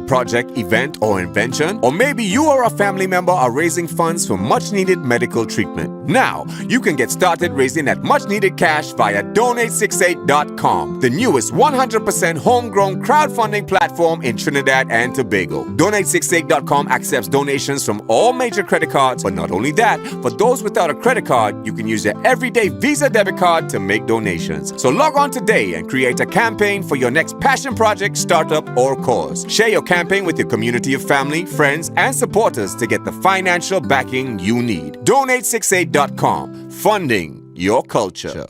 project, event, or invention? Or maybe you or a family member are raising funds for much-needed medical treatment. Now, you can get started raising that much-needed cash via Donate68.com, the newest 100% homegrown crowdfunding platform in Trinidad and Tobago. Donate68.com accepts donations from all major credit cards, but not only that, for those without a credit card, you can use your everyday Visa debit card to make donations. So log on today and create a campaign for your next passion project, startup, or cause. Share your campaign with your community of family, friends, and supporters to get the financial backing you need. Donate68.com, funding your culture.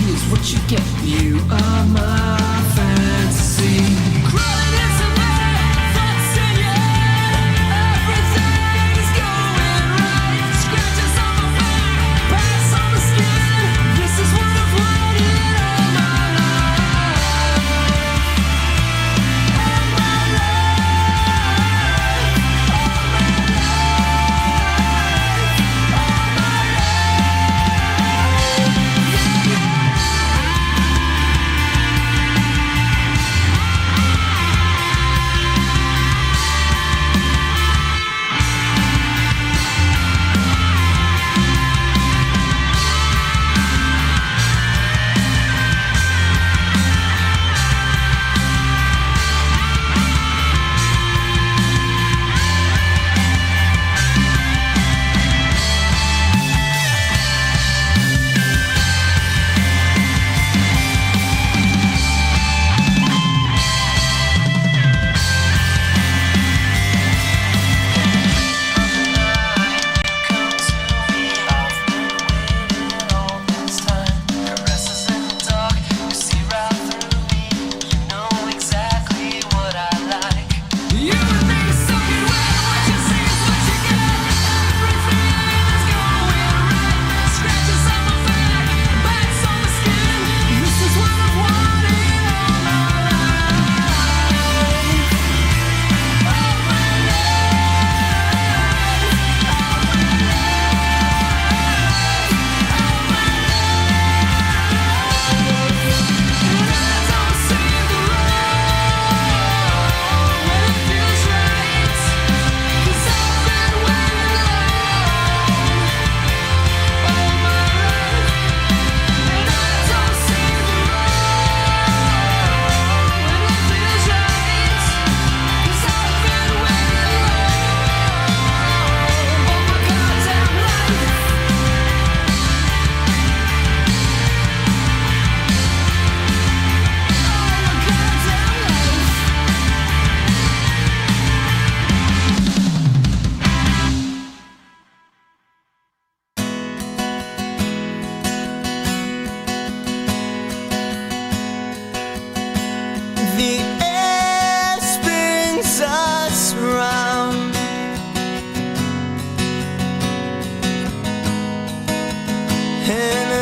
is what you get. You are my fantasy. Crawling into my thoughts in your head. Everything is going right. Scratches on my back, bites on the skin. This is what I've wanted all my life. All my life. All my life. All my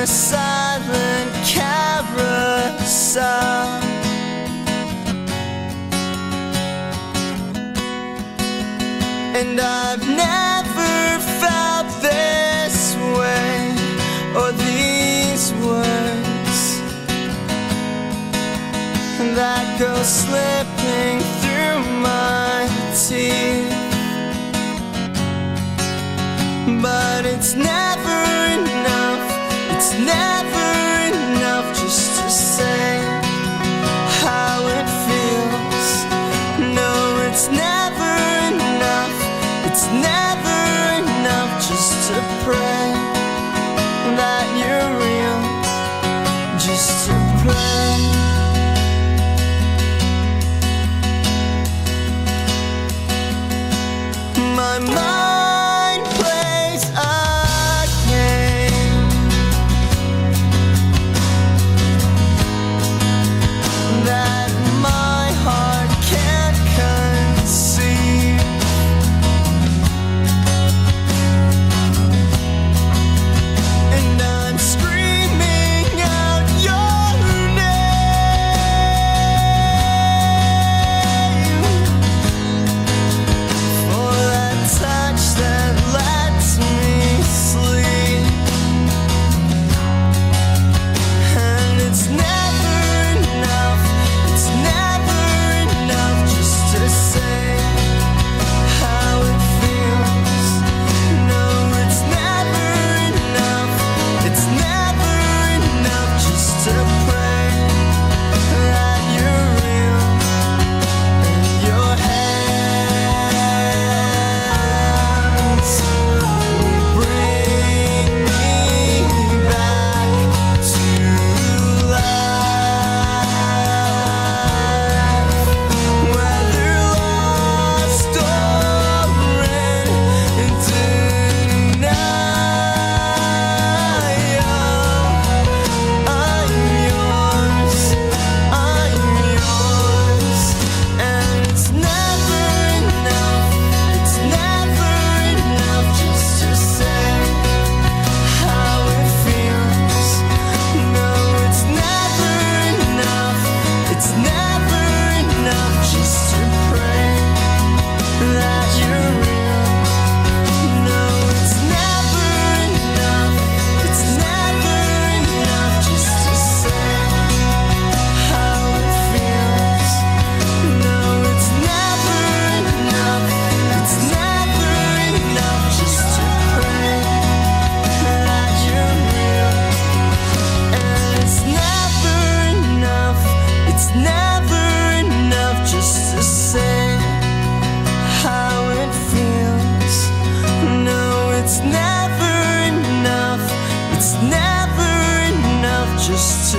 silent carousel. And I've never felt this way, or these words that go slipping through my teeth. But it's never enough, it's never enough just to say how it feels. No, it's never enough, it's never enough just to pray that you're real, just to pray. My mind plays a game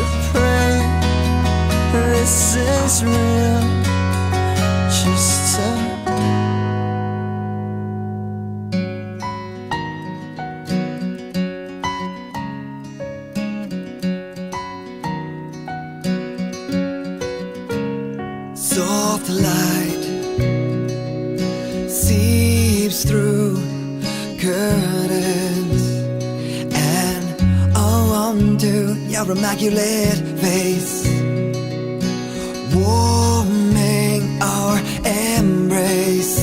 to pray this is real, just to soft light seeps through curtains, and onto your immaculate face, warming our embrace.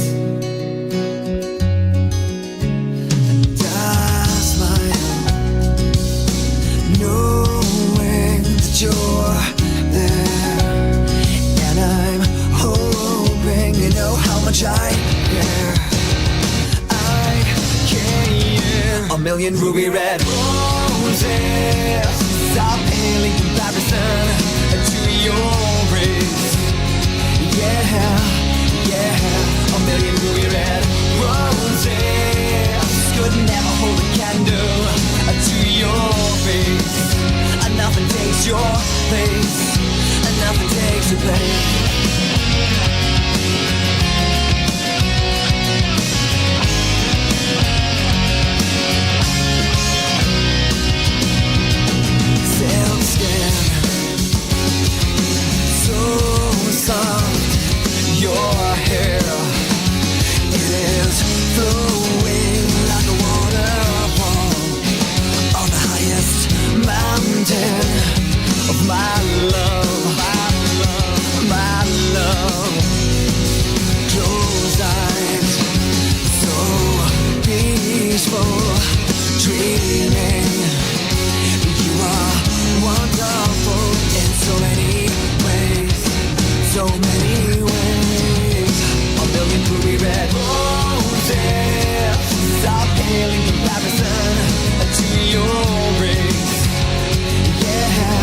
And I smile, knowing that you're there, and I'm hoping you know how much I care. I care. A million ruby red roses, stop pale in comparison to your rays. Yeah, yeah. A million ruby red roses could never hold a candle to your face. And nothing takes your place, and nothing takes your place. Your hair, it is flowing like a waterfall on the highest mountain of my love, my love, my love. Closed eyes, so peaceful, dreaming. You are wonderful in so many ways, so many ways. A million ruby red roses, stop pale in comparison to your rays. Yeah,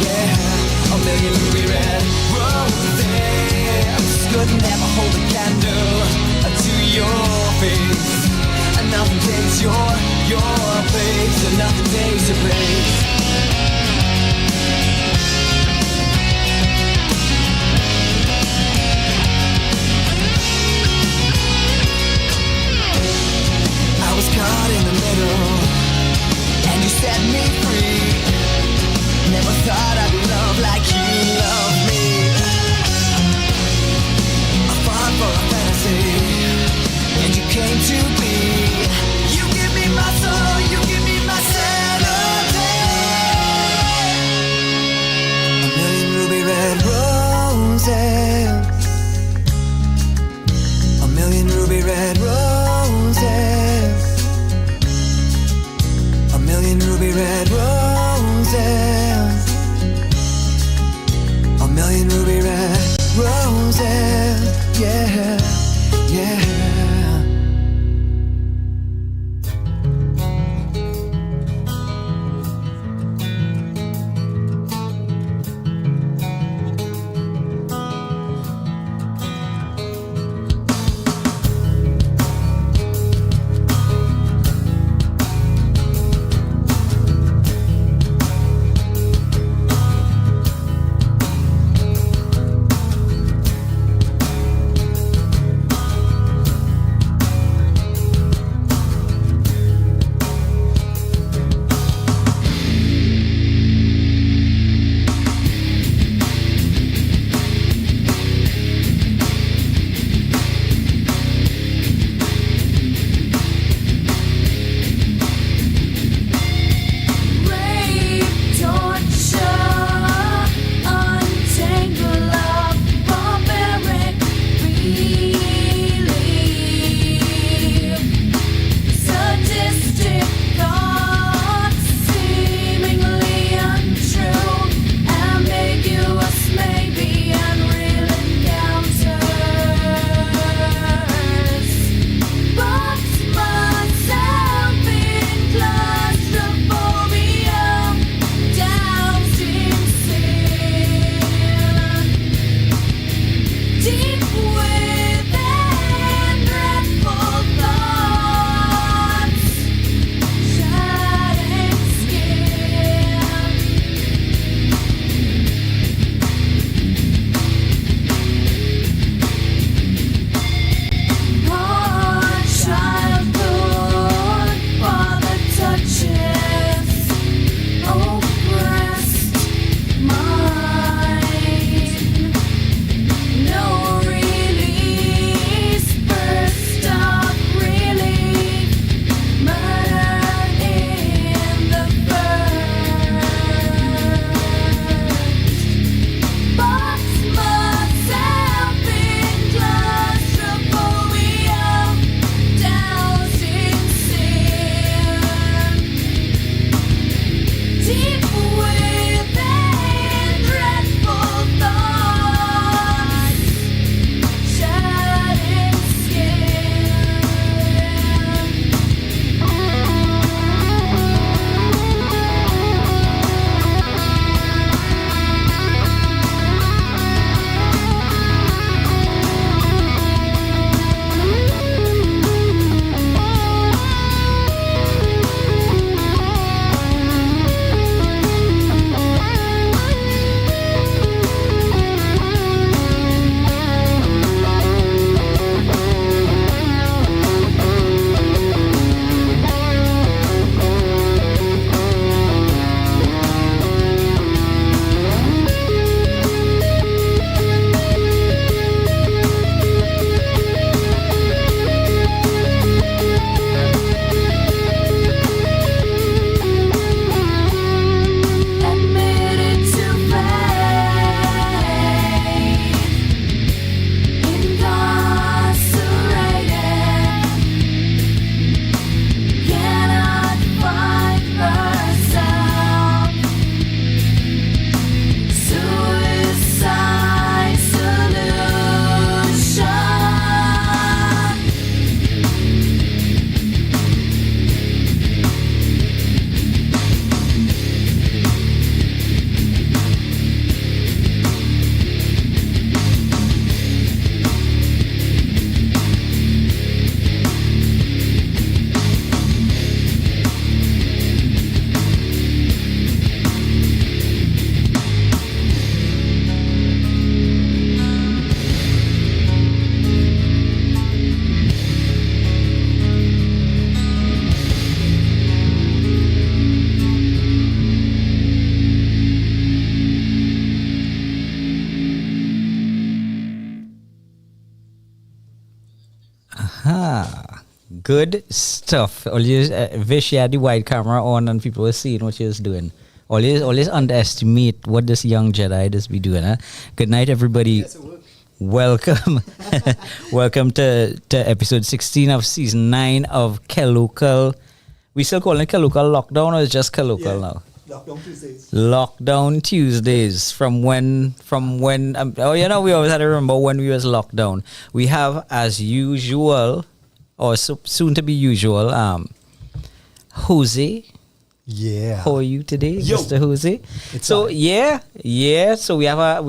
yeah. A million ruby red roses could never hold a candle to your face. And nothing takes your place, and nothing takes your place. Caught in the middle, and you set me free. Never thought I'd love like you love me. I fought for a fantasy, and you came to be. You give me my soul, you give me my sanity. Good stuff. Always Vish had the wide camera on and people were seeing what she was doing. Always underestimate what this young Jedi does be doing. Huh? Good night, everybody. Welcome. Welcome to episode 16 of season 9 of Kelocal. We still calling it Kelocal Lockdown, or is it just Kelocal now? Lockdown Tuesdays. Lockdown Tuesdays. From when we always had to remember when we was locked down. We have, as usual, or soon to be usual, Jose. Yeah. How are you today, Yo. Mr. Jose? So yeah. So we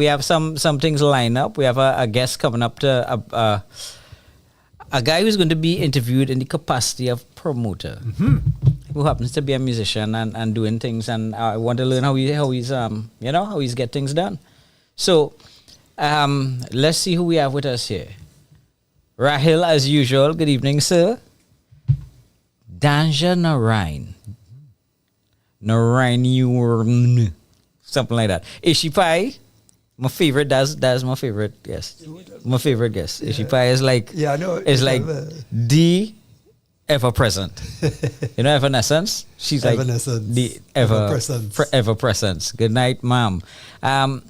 have some things lined up. We have a guest coming up to a guy who's going to be interviewed in the capacity of promoter, who happens to be a musician and doing things. And I want to learn how he's get things done. So let's see who we have with us here. Rahil, as usual. Good evening, sir. Danja Narain. Narain, something like that. Ishipai, my favorite. That's my favorite guest. My favorite guest. Yeah. Ishipai is like It's like the ever present. Evanescence. She's like the ever presence. Good night, ma'am. I'm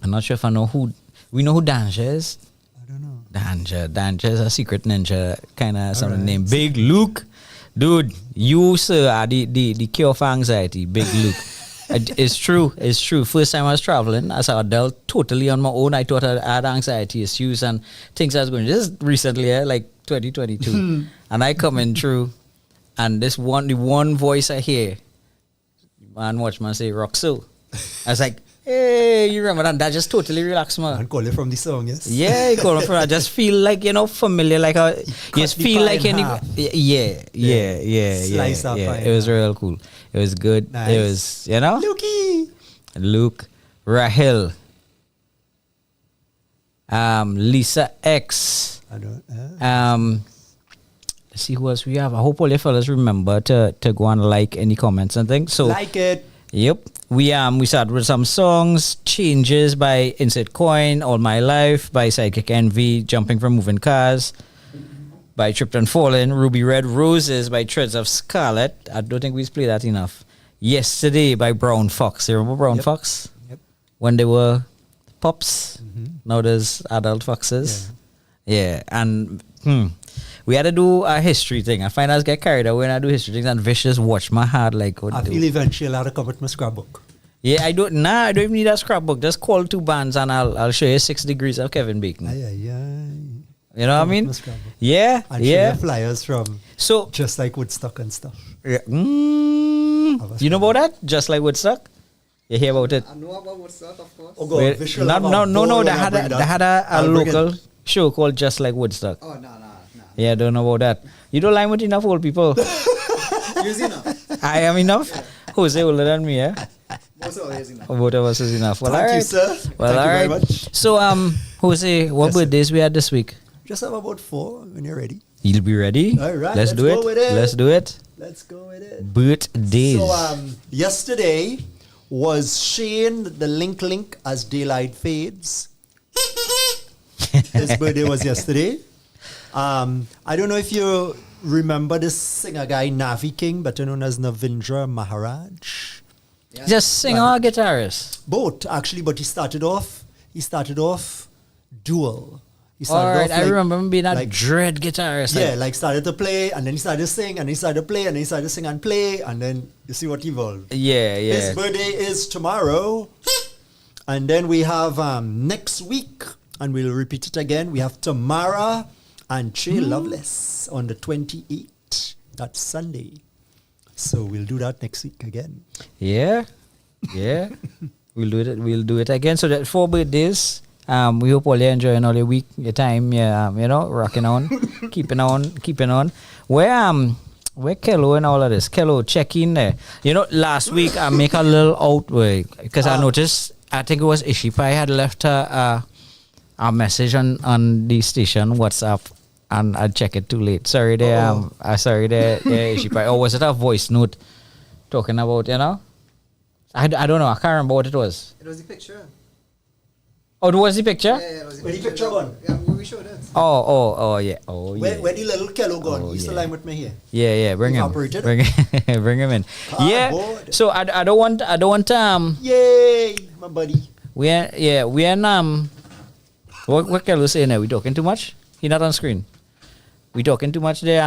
not sure if I know who. We know who Danja is. I don't know. Danja is a secret ninja kind of something named Big Luke. Dude, you, sir, are the cure for anxiety, Big Luke. It's true. First time I was traveling as an adult, totally on my own, I thought I had anxiety issues and things I was going just recently, like 2022. And I come in through, and the one voice I hear, man, watchman say, Roxo. I was like, hey, you remember that? That just totally relaxed me. And call it from the song, yes? Yeah, you call it from. I just feel like, familiar, like how you just feel like any. Yeah. Slice up. It was real cool. It was good. Nice. It was, Luke, Rahel, Lisa X. I don't. Let's see who else we have. I hope all you fellas remember to go and like any comments and things. So like it. Yep. We started with some songs. Changes by Insert Coin, All My Life by Sidekick Envy, Jumping from Moving Cars by Tripped and Fallen, Ruby Red Roses by Treads of Scarlet. I don't think we played that enough. Yesterday by Brown Fox. You remember Brown Fox? Yep. When they were pups. Now there's adult foxes. Yeah. And we had to do a history thing. I find I get carried away when I do history things and Vicious watch my heart like what I feel eventually I'll have to come with my scrapbook. Yeah, I don't even need a scrapbook. Just call 2 bands and I'll show you 6 degrees of Kevin Bacon. You know what I mean? Yeah. And show you flyers from So just like Woodstock and stuff. Yeah. You know about that? Just like Woodstock? You hear about it? I know about Woodstock, of course. Oh, God. Wait, no. They had a local show called Just Like Woodstock. Oh, no. Yeah, I don't know about that. You don't line with enough old people. Use enough. I am enough. Jose older than me, yeah? Most of it is enough. Both of us is enough. Well, Thank all you, right. sir. Well, Thank all you very right. much. So, Jose, what Yes, birthdays we had this week? Just have about 4 when you're ready. You'll be ready? All right, Let's do it. go with it. Let's do it. Let's go with it. Birthdays. So, yesterday was Shane, the Link as Daylight Fades. His birthday was yesterday. I don't know if you remember this singer guy, Navi King, better known as Navindra Maharaj. Yeah. Just singer or guitarist? Both, actually, but he started off dual. He All started right, off I remember him being a like- dread guitarist. Yeah, like started to play, and then he started to sing, and he started to play, and then he started to sing and play, and then you see what evolved. Yeah. His birthday is tomorrow. And then we have next week, and we'll repeat it again. We have Tamara and Che Loveless on the 28th. That's Sunday. So we'll do that next week again. Yeah. We'll do it again. So that 4 birthdays. We hope all you're enjoying all your week, your time, rocking on, keeping on. Where Kelo and all of this? Kelo, check in there. Last week I make a little outway because I noticed, I think it was Ishipai had left a message on the station WhatsApp, and I check it too late. Sorry there, Ishipai. Or was it a voice note talking about, I don't know. I can't remember what it was. It was the picture. Oh, what's the picture? Yeah, was Where the picture gone? Yeah, we showed it. Oh, yeah. Oh, yeah. Where the little Kelocal gone? Oh, He's still yeah. lying with me here. Yeah, bring him. Evaporated? Bring him in. Yeah. Cardboard. So I don't want Yay, my buddy. we are what Kelo saying now? We talking too much? He not on screen. We talking too much there.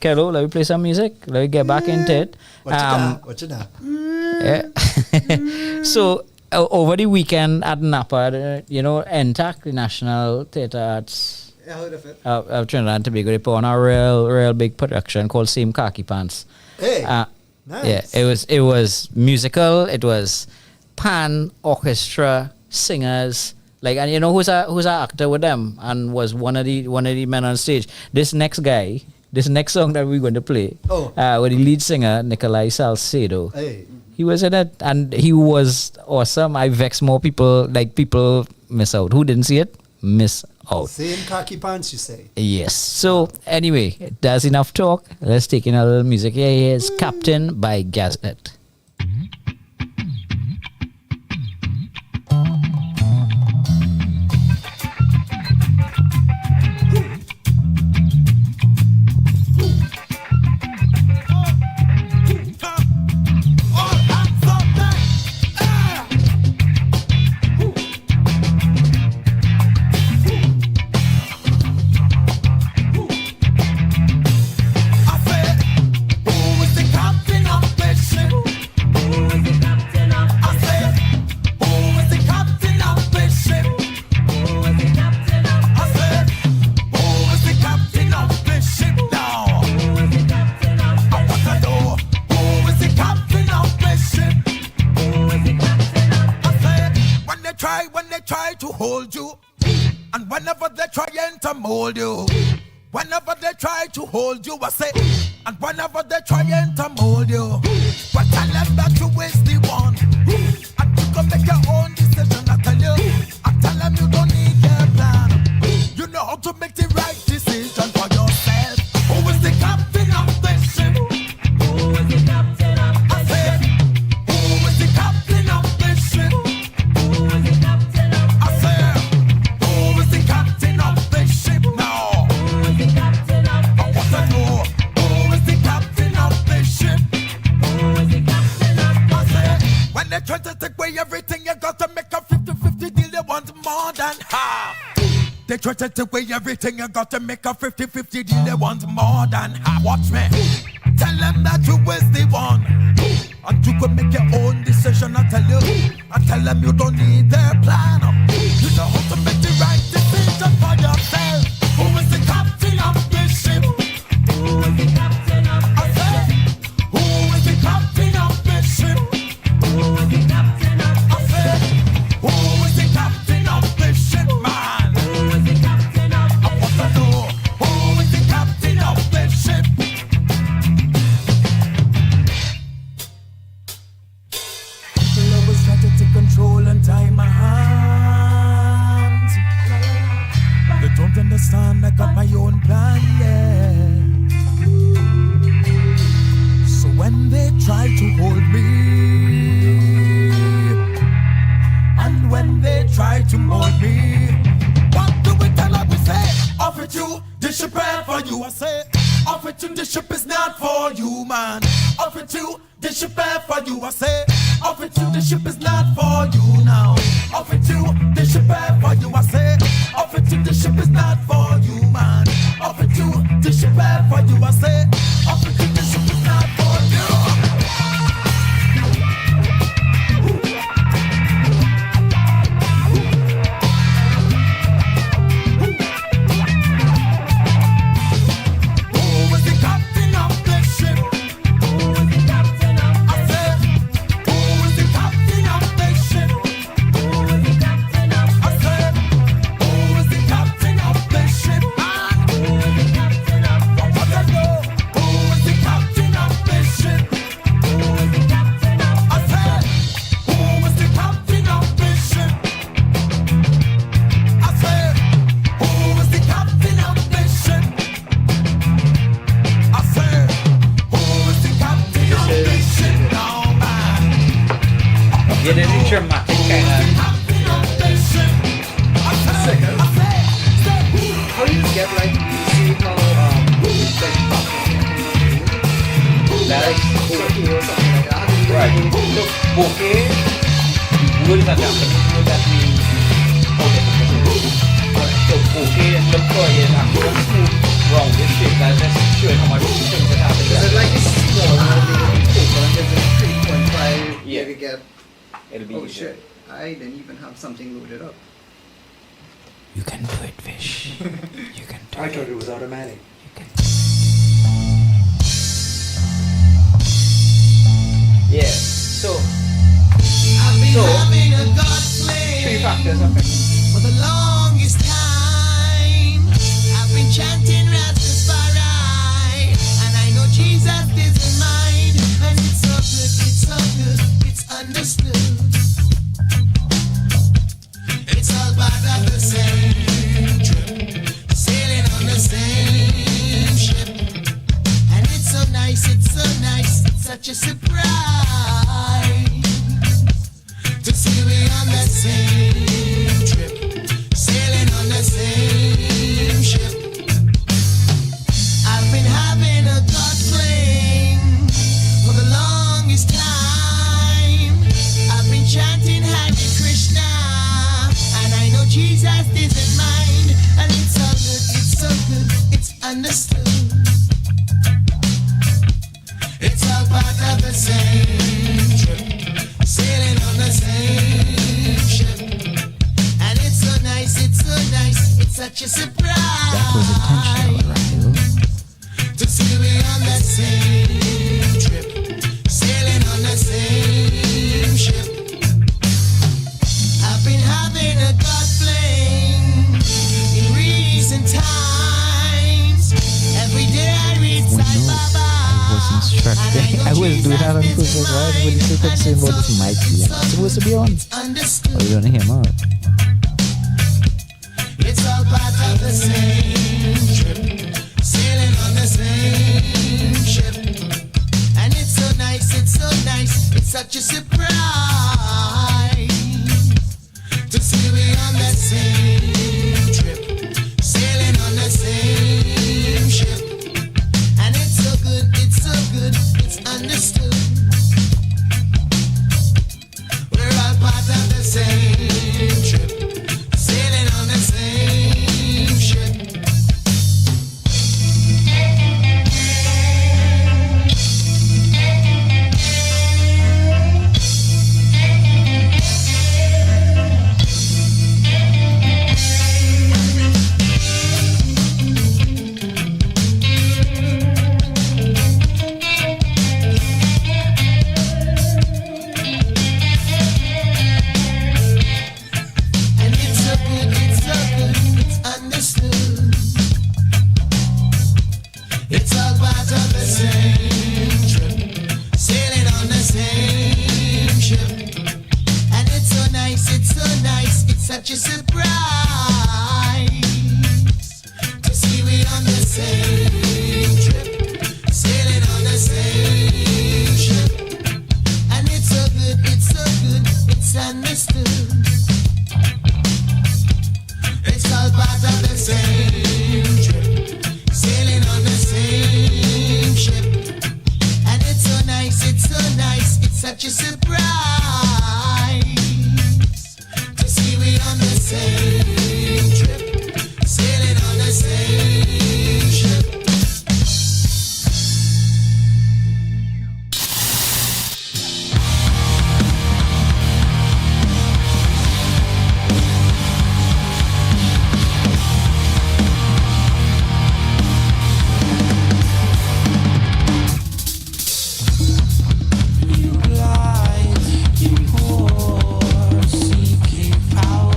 Kelo, let me play some music. Let me get back into it. What you da? Yeah. So over the weekend at Napa, NTAC, the National Theatre Arts Yeah, I heard of it. of Trinidad and Tobago, they put on a real big production called Same Khaki Pants. Hey, Yeah, nice. it was musical. It was pan orchestra singers. Like, and you know who's a actor with them and was one of the men on stage. This next song that we're going to play, with the lead singer Nikolai Salcedo. Hey. He was in it and he was awesome. I vex more people. Like, people miss out. Who didn't see it? Miss out. Same khaki pants, you say? Yes. So anyway, that's enough talk. Let's take in a little music. Here's Captain by Gazette. When they try to hold you, and whenever they try to mold you, whenever they try to hold you, I say, and whenever they try to mold you, but tell them that you is the one, and you can make your own decision. I tell you, I tell them you don't need their plan. You know how to make the right decision for yourself. Who is the captain of this ship? Who is the captain of this ship? Who is the captain of this ship? Who is the captain of I said, who is the captain of this ship now? Who is the captain of this ship? I want to know, who is the captain of this ship? Who is the captain of I said, when they try to take away everything, you got to make a 50-50 deal. They want more than half. They try to take away everything, you got to make a 50-50 deal. They want more than half. Watch me. Tell them that you is the one, and you can make your own decision. I tell them you don't need their plan. You know how to make the right decision for yourself. Who is the captain of this ship? Who is the captain of this ship? Who is the captain of this ship? Who is the captain of this ship? Who is the captain of this ship, man? Who is the captain of this ship? I want to know, who is the captain of this ship? People always try to take control and tie my hands. They don't understand I got my own plan, yeah. So when they try to hold me, and when they try to mold me, what do we tell them? We say, off it you, this ship ain't for you. I say, off it you, this ship is not for you, man. Off it you, this ship ain't for you. I say, off it you, this ship is not for you now. Off it you, this ship ain't for you. I say, off it you, this ship is not for you, man. Off it you, this ship ain't for you. I say, off it you, this ship is not for you. Who is the captain of this ship? Who is the captain of I said, who is the captain of this ship? Who is the captain of I said, who is the captain of this ship? And who is the captain of I want to know, who is the captain of this ship? Who is the captain of I said, who is the captain of this ship? I said, who is the captain of this ship? I said, who is the captain of this ship now, man? Get any dramatic kind of. Captain of this ship. second. How do you get like see how like That's bouquet or something like that? How do you right. get So bouquet, the word is a Japanese word that means so bouquet look for is actually a smooth rounded shape. That's just showing how much things that happen Is there. it like a small maybe total and there's a 3.5 Yeah. maybe get It'll be oh easier. shit. I didn't even have something loaded up. You can do it, Fish. You can do I it. thought it was automatic. You can. Yeah. So three factors of it. For the longest time, I've been chanting Rastafari, and I know Jesus is mine, and it's so good, it's understood. It's all part of the same trip, sailing on the same ship, and it's so nice, it's such a surprise to see we on that same trip, sailing on the same ship. I've been having a God fling for the longest time. I've been chanting Hare Krishna, and I know Jesus isn't mine, and it's so good, it's understood. It's all part of the same trip, sailing on the same ship, and it's so nice, it's such a surprise. That was intentional, right? To see we on that same trip, sailing on the same ship. I've been having a God fling in recent times. Every day I read Sai Baba. I was doing that on purpose, right? When you say that same about this mic, yeah. It's supposed to be on. Or you don't hear him out. It's all part of the same trip, sailing on the same ship, and it's so nice, it's such a surprise to see we on that same trip, sailing on the same ship, and it's so good, it's understood. We're all part of the same trip, sailing on the same ship. And it's so good, it's understood. It's all part of the same trip, sailing on the same ship. And it's so nice, it's such a surprise to see we on the same trip, sailing on the same ship. And it's so good, it's understood. It's all part of the same trip, sailing on the same ship. And it's so nice, it's such a surprise to see we on the same trip, sailing on the same ship. Seeking power.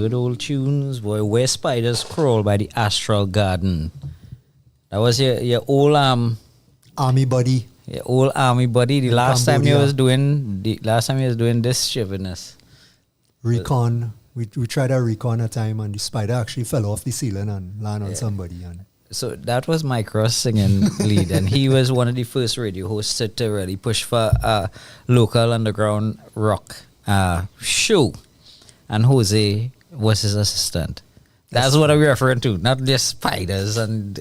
good old tunes. Boy, Where Spiders Crawl by the Astral Garden. That was your old Army buddy. your old army buddy. The In last time he Cambodia. was doing this shiviness. Recon. We tried a recon a time and the spider actually fell off the ceiling and landed on somebody. And So that was Mike Ross singing lead, and he was one of the first radio hosts to really push for a local underground rock show. And Jose was his assistant. That's what I'm referring to, not just spiders and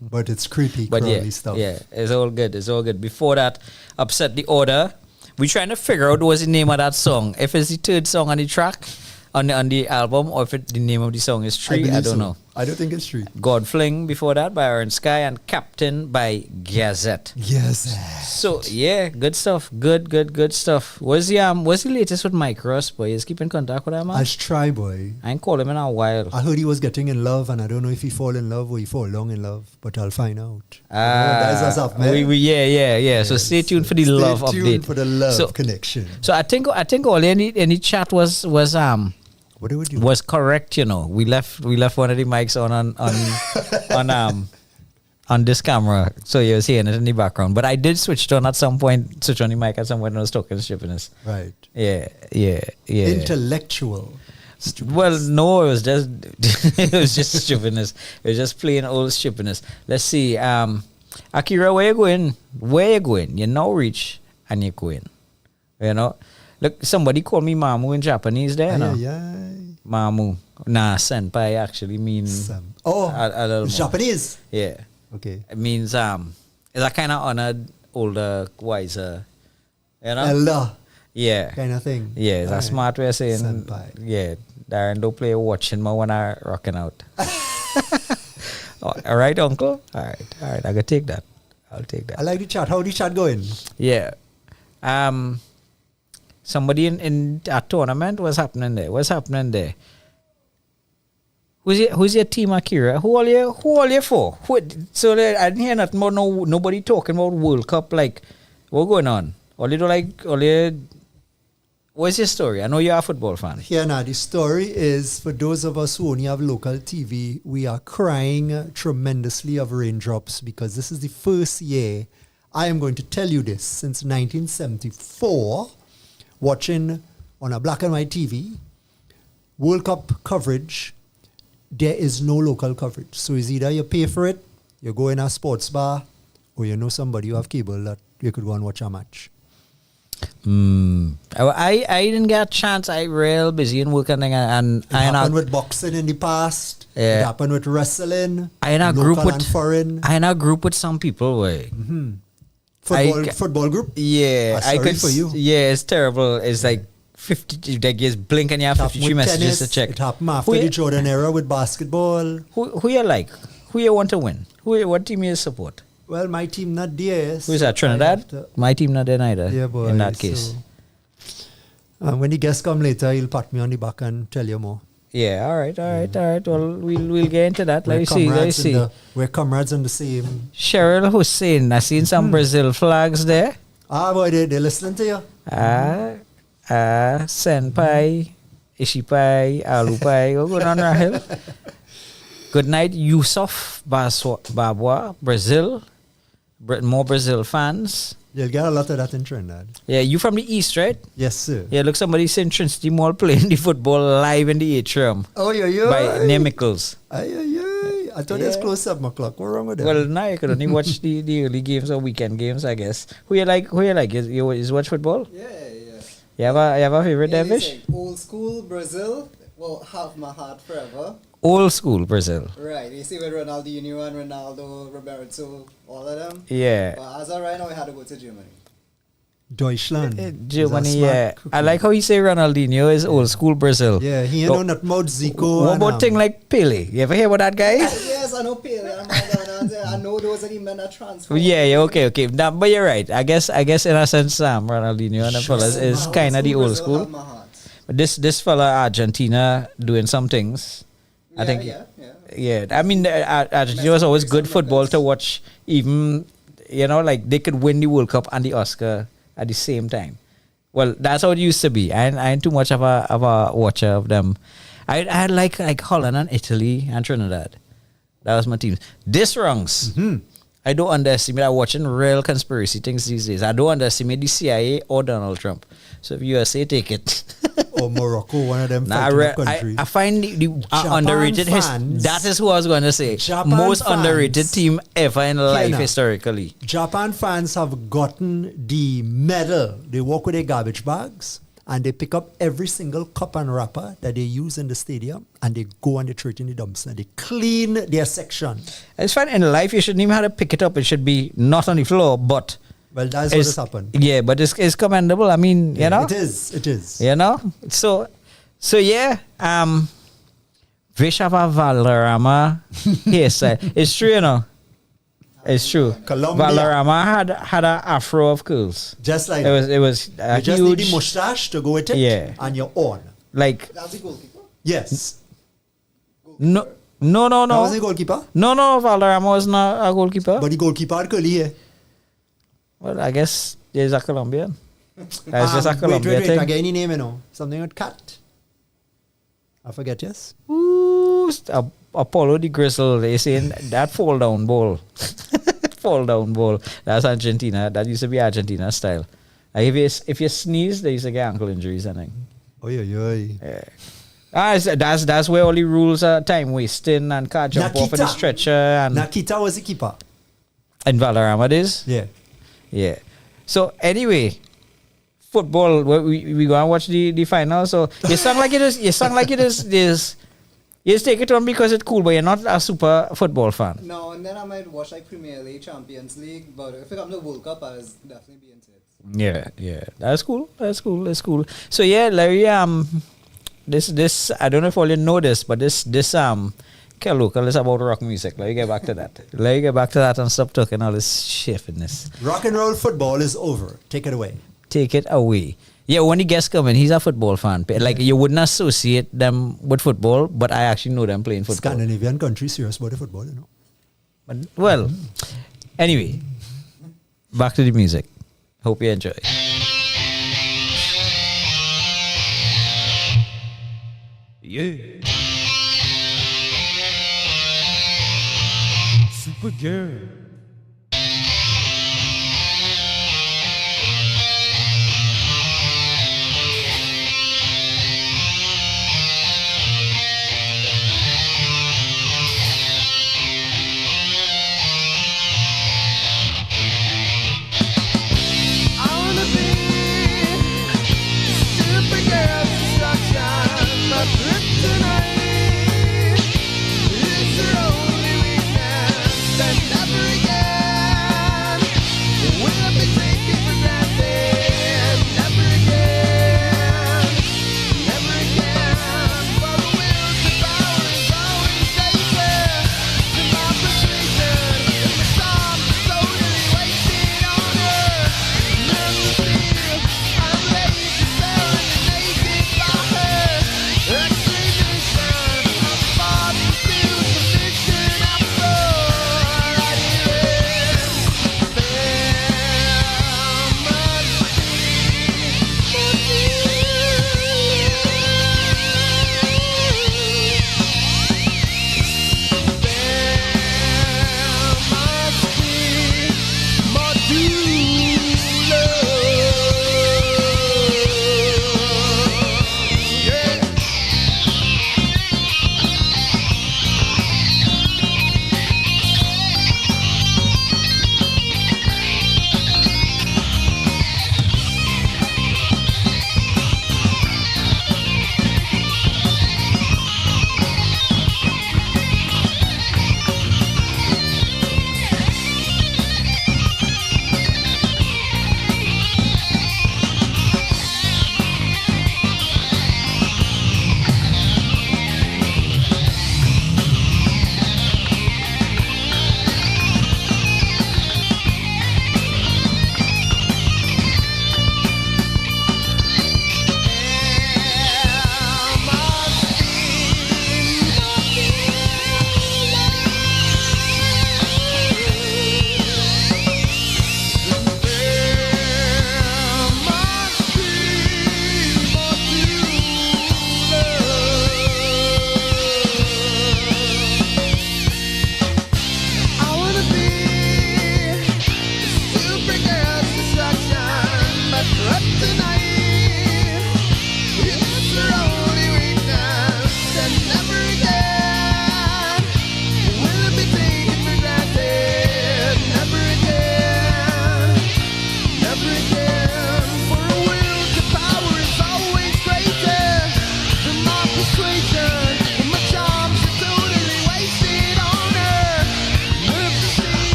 but it's creepy, but crawly stuff. yeah, it's all good. It's all good. Before that, Upset the Order. We're trying to figure out what's the name of that song. If it's the third song on the track, on the album, or if the name of the song is Tree, I believe don't so. know. I don't think it's true. God Fling before that by Iron Sky, and Captain by Gazette. Yes. So yeah, good stuff. Good stuff. What's the latest with Mike Ross, boy? Is keep in contact with him, man? I try, boy. I ain't called him in a while. I heard he was getting in love, and I don't know if he fall in love or he fall long in love, but I'll find out. That's what's up, man. Yeah. So stay tuned for the love Stay tuned update. for the love So- connection. So I think all any chat was What do we do? was correct. You know, we left one of the mics on this camera, so you was hearing it in the background. But I did switch on at some point. Switch on the mic at some point. And I was talking shippiness. Right. Yeah. Intellectual. Well, no, it was just it was just stupidness. It was just plain old stupidness. Let's see. Akira, where you going? Where you going? You now reach and you're going. You know? Look, somebody called me Mamu in Japanese there, no? Yeah. Mamu. Nah, senpai actually means a little more. Japanese. Yeah. Okay. It means it's a kind of honored, older, wiser. You know? Elder Yeah. kind of thing. Yeah, it's a Alright. smart way of saying. Senpai. Yeah, Darren, don't play watching me when I rocking out. All right, uncle. All right. I gotta take that. I'll take that. I like the chat. How the chat going? Yeah. Somebody in a tournament. What's happening there? Who's your team, Akira? Who are you for? So I didn't hear nothing about nobody talking about World Cup. Like, what's going on? What's your story? I know you're a football fan. Here now, the story is for those of us who only have local TV, we are crying tremendously of raindrops because this is the first year, I am going to tell you this, since 1974, watching on a black and white TV, World Cup coverage, there is no local coverage. So it's either you pay for it, you go in a sports bar, or you know somebody who have cable that you could go and watch a match. I didn't get a chance. I real busy in work and It happened with boxing in the past. Yeah. It happened with wrestling. I in a local group and with foreign. I in a group with some people. Way. Football group? Yeah, Sorry for you. Yeah, it's terrible. It's like 50. Like you blink and you have It happened 53 with messages tennis. to check. It happened after Who the you- Jordan era with basketball. Who you like? Who you want to win? What team you support? Well, my team not there. Who is that? Trinidad? My team not there neither. Yeah, boy. In that case. So, when the guests come later, he'll pat me on the back and tell you more. Yeah. All right. Well, we'll get into that. Let me see. We're comrades in the same. Cheryl Hussein. I seen some Brazil flags there. Ah, boy, they're listening to you. Senpai, Ishipai, Alupai. What's going on, Rahel? Good night, Yusuf Babwa, Brazil. More Brazil fans. You'll get a lot of that in Trinidad. Yeah, you from the East, right? Yes, sir. Yeah, look, somebody saying Trinity Mall playing the football live in the atrium Oh, yeah. by Nemicals. I thought it was close 7 o'clock. What's wrong with that? Well, now you can only watch the early games or weekend games, I guess. Who you like? You watch football? Yeah. You have a favorite, Devish? Old school Brazil will have my heart forever. Old school Brazil. Right, you see with Ronaldinho and Ronaldo, Roberto, all of them. Yeah. But as of right now, we had to go to Germany. Deutschland. Is Germany, a smart yeah. cookie. I like how you say Ronaldinho is old school Brazil. Yeah, he ain't know nothing about Zico. What and, about thing like Pele? You ever hear about that guy? Yes, I know Pele. I know those are the men that transfer. Yeah, okay. Nah, but you're right. I guess in a sense, Ronaldinho and the fellas is kind of the old Brazil school. have my heart. But this fella Argentina doing some things. I think. Yeah. I mean, Argentina was always good football to watch. Even like they could win the World Cup and the Oscar at the same time. Well, that's how it used to be. I ain't too much of a watcher of them. I had like Holland and Italy and Trinidad. That was my teams. This wrongs. I don't underestimate. I'm watching real conspiracy things these days. I don't underestimate the CIA or Donald Trump. So if USA take it. Or Morocco, one of them Nah, fighting up country. I find the underrated. fans- That is who I was going to say. Japan Most fans- underrated team ever in life now. historically. Japan fans have gotten the medal. They walk with their garbage bags and they pick up every single cup and wrapper that they use in the stadium and they go and they throw it in the dumpster. They clean their section. It's fine in life. You shouldn't even have to pick it up. It should be not on the floor, but Well, that's what has happened. yeah, but it's commendable. I mean, you know, It is. you know. So yeah. Vishava Valarama hairstyle. It's true, you know. It's true. Colombia. Valarama had an afro of curls. Just like It was you just need the huge, mustache to go with it. Yeah. And you're on. like That's the goalkeeper. Yes. no. That was the goalkeeper. No, Valderrama was not a goalkeeper. But the goalkeeper had curly hair. Well, I guess he's a Colombian. That's just a Wait, Colombian I thing. get any name, you know. Something with cat. I forget, yes? Ooh, Apollo the Grizzle. They saying that fall down ball. Fall down ball. That's Argentina. That used to be Argentina style. Like if you sneeze, they used to get ankle injuries, I think. Yeah. That's where all the rules are time wasting and can't jump off of the Nakita. stretcher and Nakita was the keeper. Valderrama is. Yeah. Yeah. So anyway, football. We go and watch the final. So you sound like it is. You sound like it is. This. You just take it on because it's cool, but you're not a super football fan. No, and then I might watch like Premier League, Champions League, but if it comes to World Cup, I'll definitely be into it. Yeah. That's cool. So yeah, Larry. This I don't know if all you know this, but this Kelocal is about rock music. Let me get back to that. And stop talking all this shiftiness. Rock and roll football is over. Take it away. Take it away. Yeah, when the guests come in, he's a football fan. Like, you wouldn't associate them with football, but I actually know them playing football. Scandinavian country serious about the football, you know. But, well, anyway, back to the music. Hope you enjoy. Yeah. Super girl. I wanna be Supergirl destruction, my kryptonite. It's her only weakness, and never again.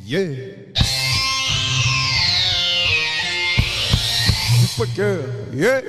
Yeah. But girl, yeah.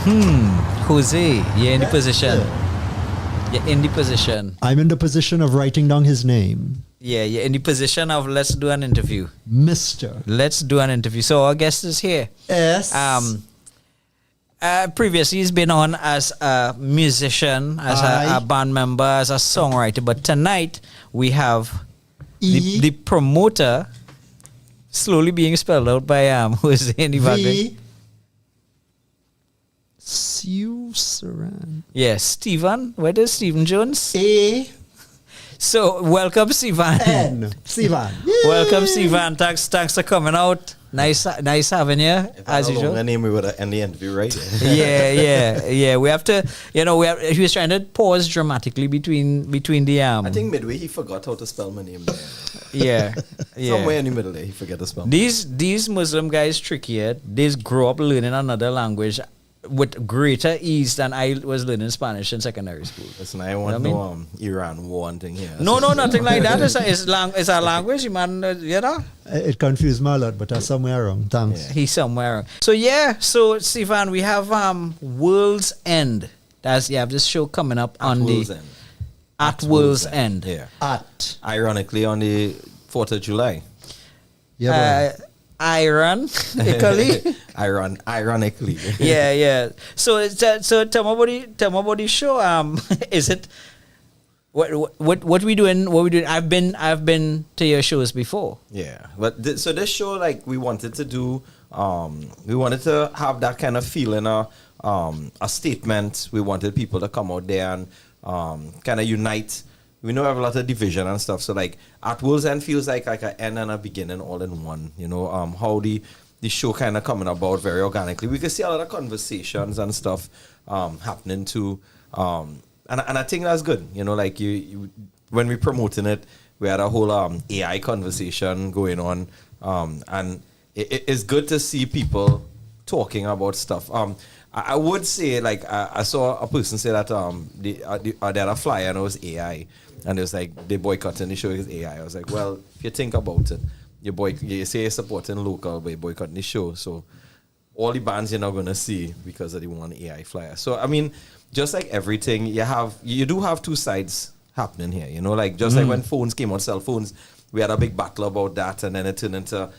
Jose, you're in the position. You're in the position. I'm in the position of writing down his name. Yeah, you're in the position of let's do an interview. Mr. Let's do an interview. So our guest is here. S. Previously, he's been on as a musician, as a band member, as a songwriter. But tonight, we have E. the promoter, slowly being spelled out by Jose in the background. V. Susaran. Yes, Stephen. Where is Stephen Jones? A. So, welcome, Stephen. N. Sivan. Welcome, Stephen. Thanks for coming out. Nice having you, as usual. I name we would end the interview, right? Yeah. We have to, he was trying to pause dramatically between the I think midway he forgot how to spell my name there. yeah. Somewhere in the middle there, he forgot to spell. These Muslim guys trickier. They grow up learning another language with greater ease than I was learning Spanish in secondary school. Listen, I want Iran war and thing here. No, nothing like that. It's a language, man. It confused me a lot, but I'm somewhere wrong. Thanks. He's somewhere. So Stephen, we have World's End. You have this show coming up At World's End. Yeah. At. Ironically, on the 4th of July. Yeah, bro. Ironically. Ironically. Yeah. So tell me about the show. Is it what we doing? What we doing? I've been to your shows before. Yeah, but so this show, like, we wanted to do, we wanted to have that kind of feeling, a statement. We wanted people to come out there and kind of unite. We know we have a lot of division and stuff, so like At World's End feels like an end and a beginning all in one. How the show kind of coming about very organically. We can see a lot of conversations and stuff happening too. And I think that's good. Like you when we promoting it, we had a whole AI conversation going on, and it's good to see people talking about stuff. I would say, like, I saw a person say that they had a flyer and it was AI, and it was like they boycotting the show because AI. I was like, well, if you think about it, you say you're supporting local, but you're boycotting the show, so all the bands you're not gonna see because of the one AI flyer. So I mean, just like everything, you do have two sides happening here. Like just like when phones came out, cell phones, we had a big battle about that, and then it turned into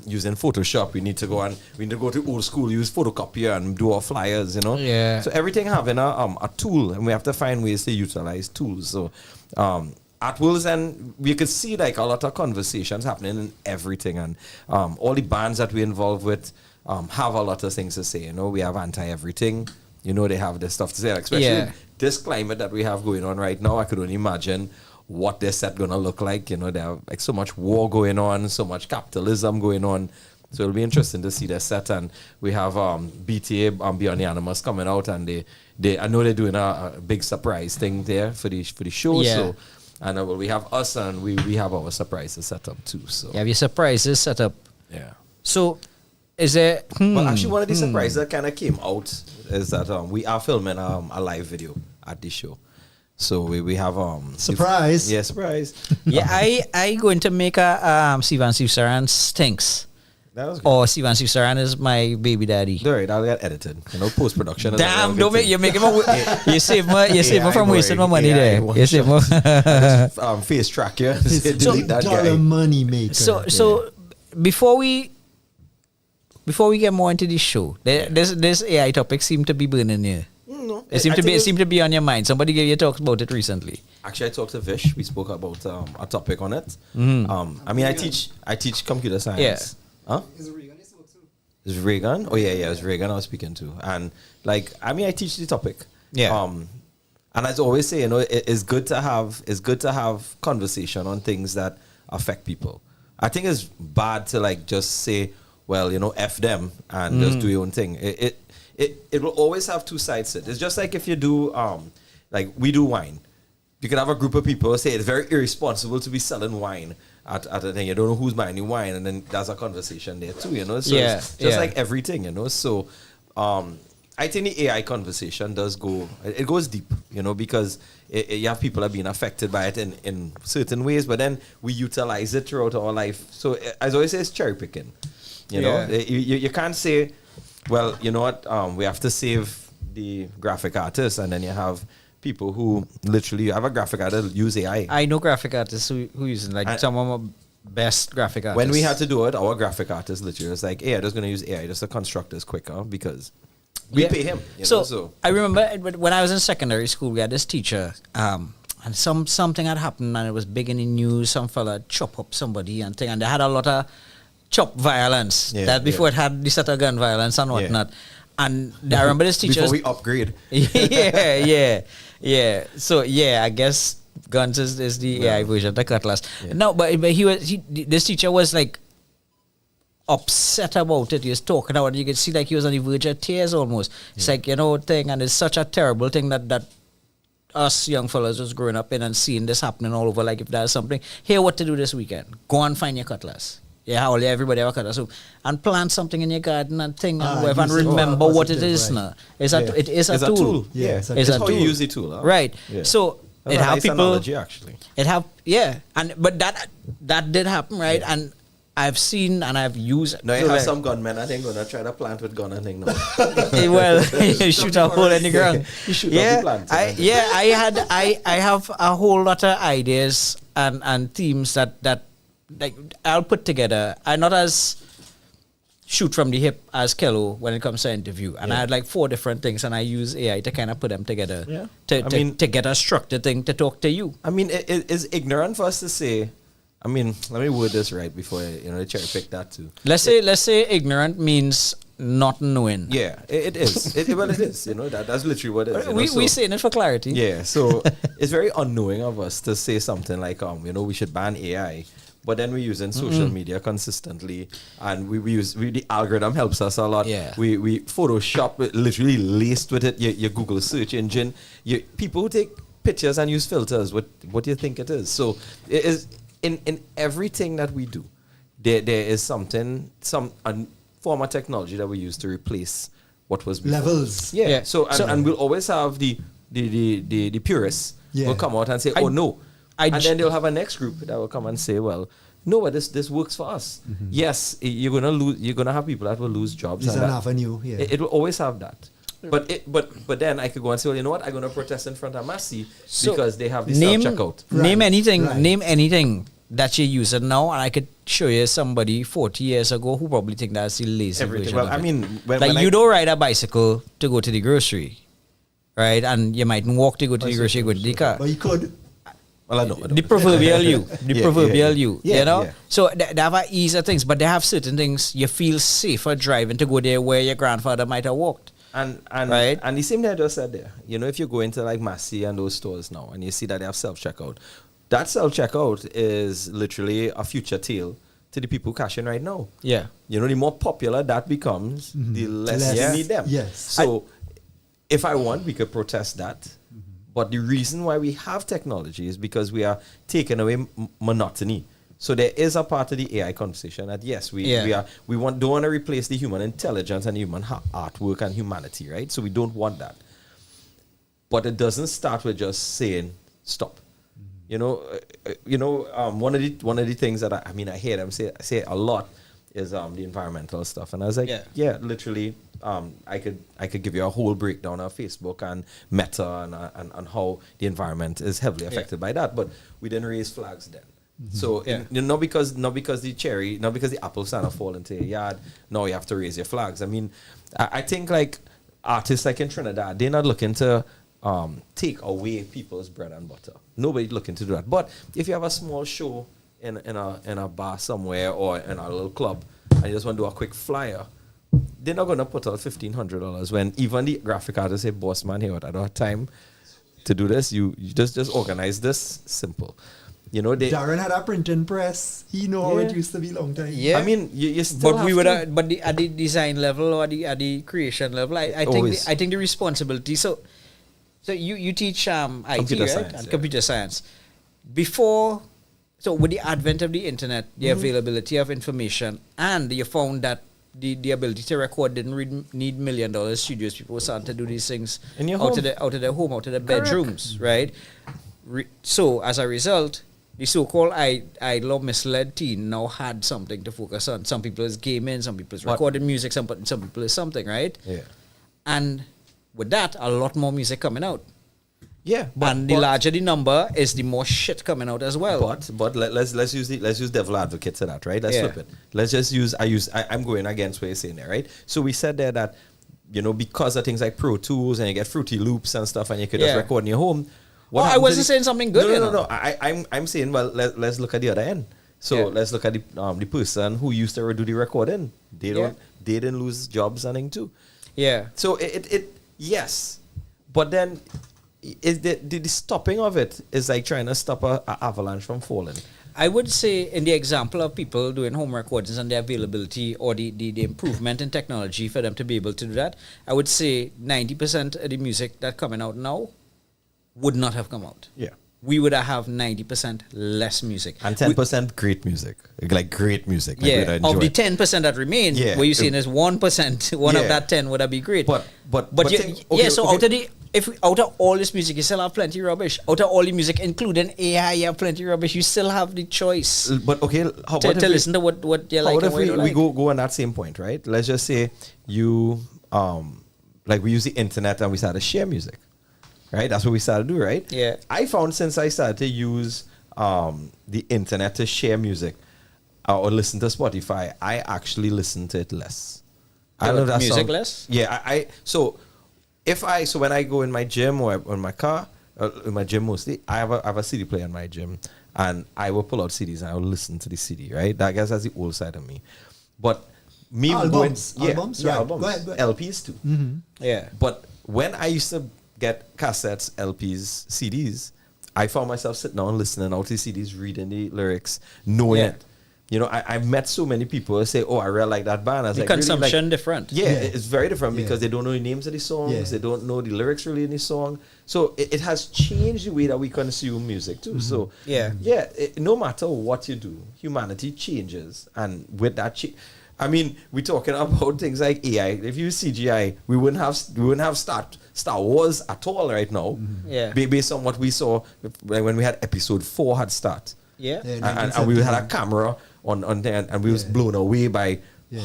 using Photoshop. We need to go to old school, use photocopier and do our flyers. Yeah. So everything having a tool, and we have to find ways to utilize tools. So At World's End, we could see like a lot of conversations happening in everything, and all the bands that we involved with have a lot of things to say. We have anti-everything. They have this stuff to say, especially this climate that we have going on right now. I could only imagine what their set gonna look like. They have like so much war going on, so much capitalism going on. So it'll be interesting to see their set. And we have BTA, Beyond the Animals, coming out, and they I know they're doing a big surprise thing there for the show. Yeah. So and we have us, and we have our surprises set up too. So You have your surprises set up. yeah. So is there? Well, actually, one of the surprises that kind of came out is that we are filming a live video at this show. So we have Surprise. Yeah, surprise. Yeah, I going to make a Sivan Saran stinks. That was good. Or Sivan Saran is my baby daddy. All right, I'll get edited. Post production. Damn, don't make you make him you save me from wasting my money AI there. one You save me. face track, yeah. It's Delete that dollar guy. money maker. So before we get more into this show, this AI topic seem to be burning you. No, It seemed to be on your mind. Somebody gave you talks about it recently. Actually, I talked to Vish. We spoke about a topic on it. I mean, I teach computer science. Yeah. Huh? Is Reagan this work too? Is Reagan? Oh yeah, it's Reagan I was speaking to. And like, I mean, I teach the topic. Yeah. And as I always say, it's good to have conversation on things that affect people. I think it's bad to like just say, well, F them and just do your own thing. It will always have two sides to it. It's just like if you do like we do wine. You can have a group of people say it's very irresponsible to be selling wine at a thing. You don't know who's buying the wine, and then there's a conversation there too, So it's just like everything, So I think the AI conversation does goes deep, because you have people that are being affected by it in certain ways, but then we utilize it throughout our life. So as I always say, it's cherry picking. You can't say, well, you know what, we have to save the graphic artists, and then you have people who literally have a graphic artist use AI. I know graphic artists who use it, like And- some of my best graphic artists. When we had to do it, our graphic artist literally was like, "Hey, I'm just going to use AI just to construct this quicker because we Yeah. pay him." So I remember when I was in secondary school, we had this teacher, and something had happened, and it was big in the news. Some fella chop up somebody and thing, and they had a lot of chop violence. Yeah, that before yeah. it had the set of gun violence and Yeah. whatnot. And I remember this teacher. before we upgrade. yeah. So I guess guns is the AI version of the cutlass. Yeah. No, but this teacher was like upset about it. He was talking about it. You could see like he was on the verge of tears almost. It's like, thing, and it's such a terrible thing that us young fellas was growing up in and seeing this happening all over. Like if there's something, here what to do this weekend. Go and find your cutlass. Yeah, everybody have a cutlass. So, and plant something in your garden and thing and whatever, and use it for remember what it positive, is right. now. It is It's a tool. Yeah, Yeah, it's it's, a how tool. you use the tool. Huh? Right. Yeah. So That's it a have nice people. analogy, actually. It have but that did happen, right? And I've seen and I've used. Now you so have like- some gunmen. I think gonna try to plant with gun and thing now. well, you shoot a hole in the ground. You shoot up the plant. I have a whole lot of ideas and themes that like I'll put together. I'm not as shoot from the hip as Kelo when it comes to interview, and I had like 4 different things, and I use AI to kind of put them together. Yeah. To get a structured thing to talk to you. I mean, it is ignorant for us to say. I mean, let me word this right before I cherry pick that too. Let's say ignorant means not knowing. Yeah, it is. Well, it is. That's literally what it is. We saying it for clarity. Yeah, so it's very unknowing of us to say something like, we should ban AI, but then we're using social media consistently, and the algorithm helps us a lot. Yeah. We Photoshop it, literally laced with it. Your Google search engine. People who take pictures and use filters. What do you think it is? So it is in everything that we do. There is some form of technology that we use to replace what was before. Levels. Yeah. Yeah. So and we'll always have the purists Yeah. will come out and say, I- "Oh no," I and j- then they'll have a next group that will come and say, "Well, no, but this works for us." Yes, you're gonna have people that will lose jobs. It's and an that- avenue. Yeah. it will always have that. But then I could go and say, well, you know what? I'm gonna protest in front of Massey because they have the self checkout. Name Right, anything. right. Name anything that you use it now, and I could show you somebody 40 years ago who probably think that's the lazy Everything. version Well, of I it. mean, when like I- you don't ride a bicycle to go to the grocery, right? And you might walk to go to the grocery, go to the car. But you could. Well, I know. The proverbial you, Yeah, yeah. you, Yeah, you know. yeah. So they have a ease of things, but they have certain things you feel safer driving to go there where your grandfather might have walked. And Right. and the same thing I just said there. If you go into like Massey and those stores now and you see that they have self checkout, that self checkout is literally a future tale to the people cashing right now. Yeah. The more popular that becomes, the less Less. you need them. Yes. So if I want, we could protest that. But the reason why we have technology is because we are taking away monotony. So there is a part of the AI conversation that yes, don't want to replace the human intelligence and human artwork and humanity, right? So we don't want that. But it doesn't start with just saying stop. One of the things that I hear them say a lot is the environmental stuff, and I was like, yeah literally. I could give you a whole breakdown of Facebook and Meta and how the environment is heavily affected by that. But we didn't raise flags then. So not because the apples stand and fall into your yard. No, you have to raise your flags. I mean, I think like artists like in Trinidad, they're not looking to take away people's bread and butter. Nobody's looking to do that. But if you have a small show in a bar somewhere or in a little club and you just want to do a quick flyer, they're not going to put out $1,500 when even the graphic artist say, boss man, here, I don't have time to do this. You just organize this simple. Darren had a printing press. He know how it Yeah. used to be long time. Yeah. I mean, you still But we have would, to- but at the design level or at the creation level, I think Always. I think the responsibility. So you teach IT, Computer right? science, And yeah. computer science. So with the advent of the internet, the availability of information, and you found that the ability to record didn't need $1 million studios. People were starting to do these things In your out home. of their home, out of their Correct. bedrooms, right? So as a result, the so-called idle or misled teen now had something to focus on. Some people is gaming, some people is What? recording music, some people is something, right? Yeah. And with that, a lot more music coming out. Yeah, And the larger the number is the more shit coming out as well. But let's use devil advocate to that, right? Let's Yeah. flip it. Let's just I'm going against what you're saying there, right? So we said there that, because of things like Pro Tools and you get Fruity Loops and stuff and you could just Yeah. record in your home. I happens wasn't is- saying something good. No. I'm saying, well, let's look at the other end. So Yeah. let's look at the person who used to do the recording. They didn't lose jobs and thing too. Yeah. So it yes, but then is the stopping of it is like trying to stop a avalanche from falling. I would say in the example of people doing home recordings and the availability or the improvement in technology for them to be able to do that, I would say 90% of the music that coming out now would not have come out. Yeah. We would have 90% less music. And 10% great music, like great music. Like we'd Yeah, enjoy. of the 10% that remain, Yeah. what you're saying is 1%, one Yeah. of that 10 would have been great. But you- think- yeah, okay, so okay. out of all this music, you still have plenty of rubbish. Out of all the music, including AI, you have plenty of rubbish. You still have the choice But okay, how to about if we- listen to what you how like about and if what we, you don't we like. go on that same point, right? Let's just say you like we use the internet and we started to share music, right? That's what we started to do, right? Yeah. I found since I started to use the internet to share music or listen to Spotify, I actually listen to it less. I don't know if that Music sound- less? Yeah, so when I go in my gym or in my car, in my gym mostly, I have a CD player in my gym, and I will pull out CDs and I will listen to the CD. Right, that I guess that's the old side of me. But me Albums, going, albums, right. albums, Go ahead, go ahead. LPs too. Yeah. But when I used to get cassettes, LPs, CDs, I found myself sitting down listening out to CDs, reading the lyrics, knowing Yeah. it. I've met so many people who say, "Oh, I really like that band." I was The like, really? consumption Like, different. Yeah, Yeah. it's very different Yeah. because they don't know the names of the songs, Yeah. they don't know the lyrics really in the song. So it has changed the way that we consume music too. So Yeah. no matter what you do, humanity changes, and with that, we're talking about things like AI. If you use CGI, we wouldn't have Star Wars at all right now. Yeah. Based on what we saw when we had Episode 4 had start. Yeah. Yeah. And we had a camera on there, and we was Yeah. blown away by Yeah.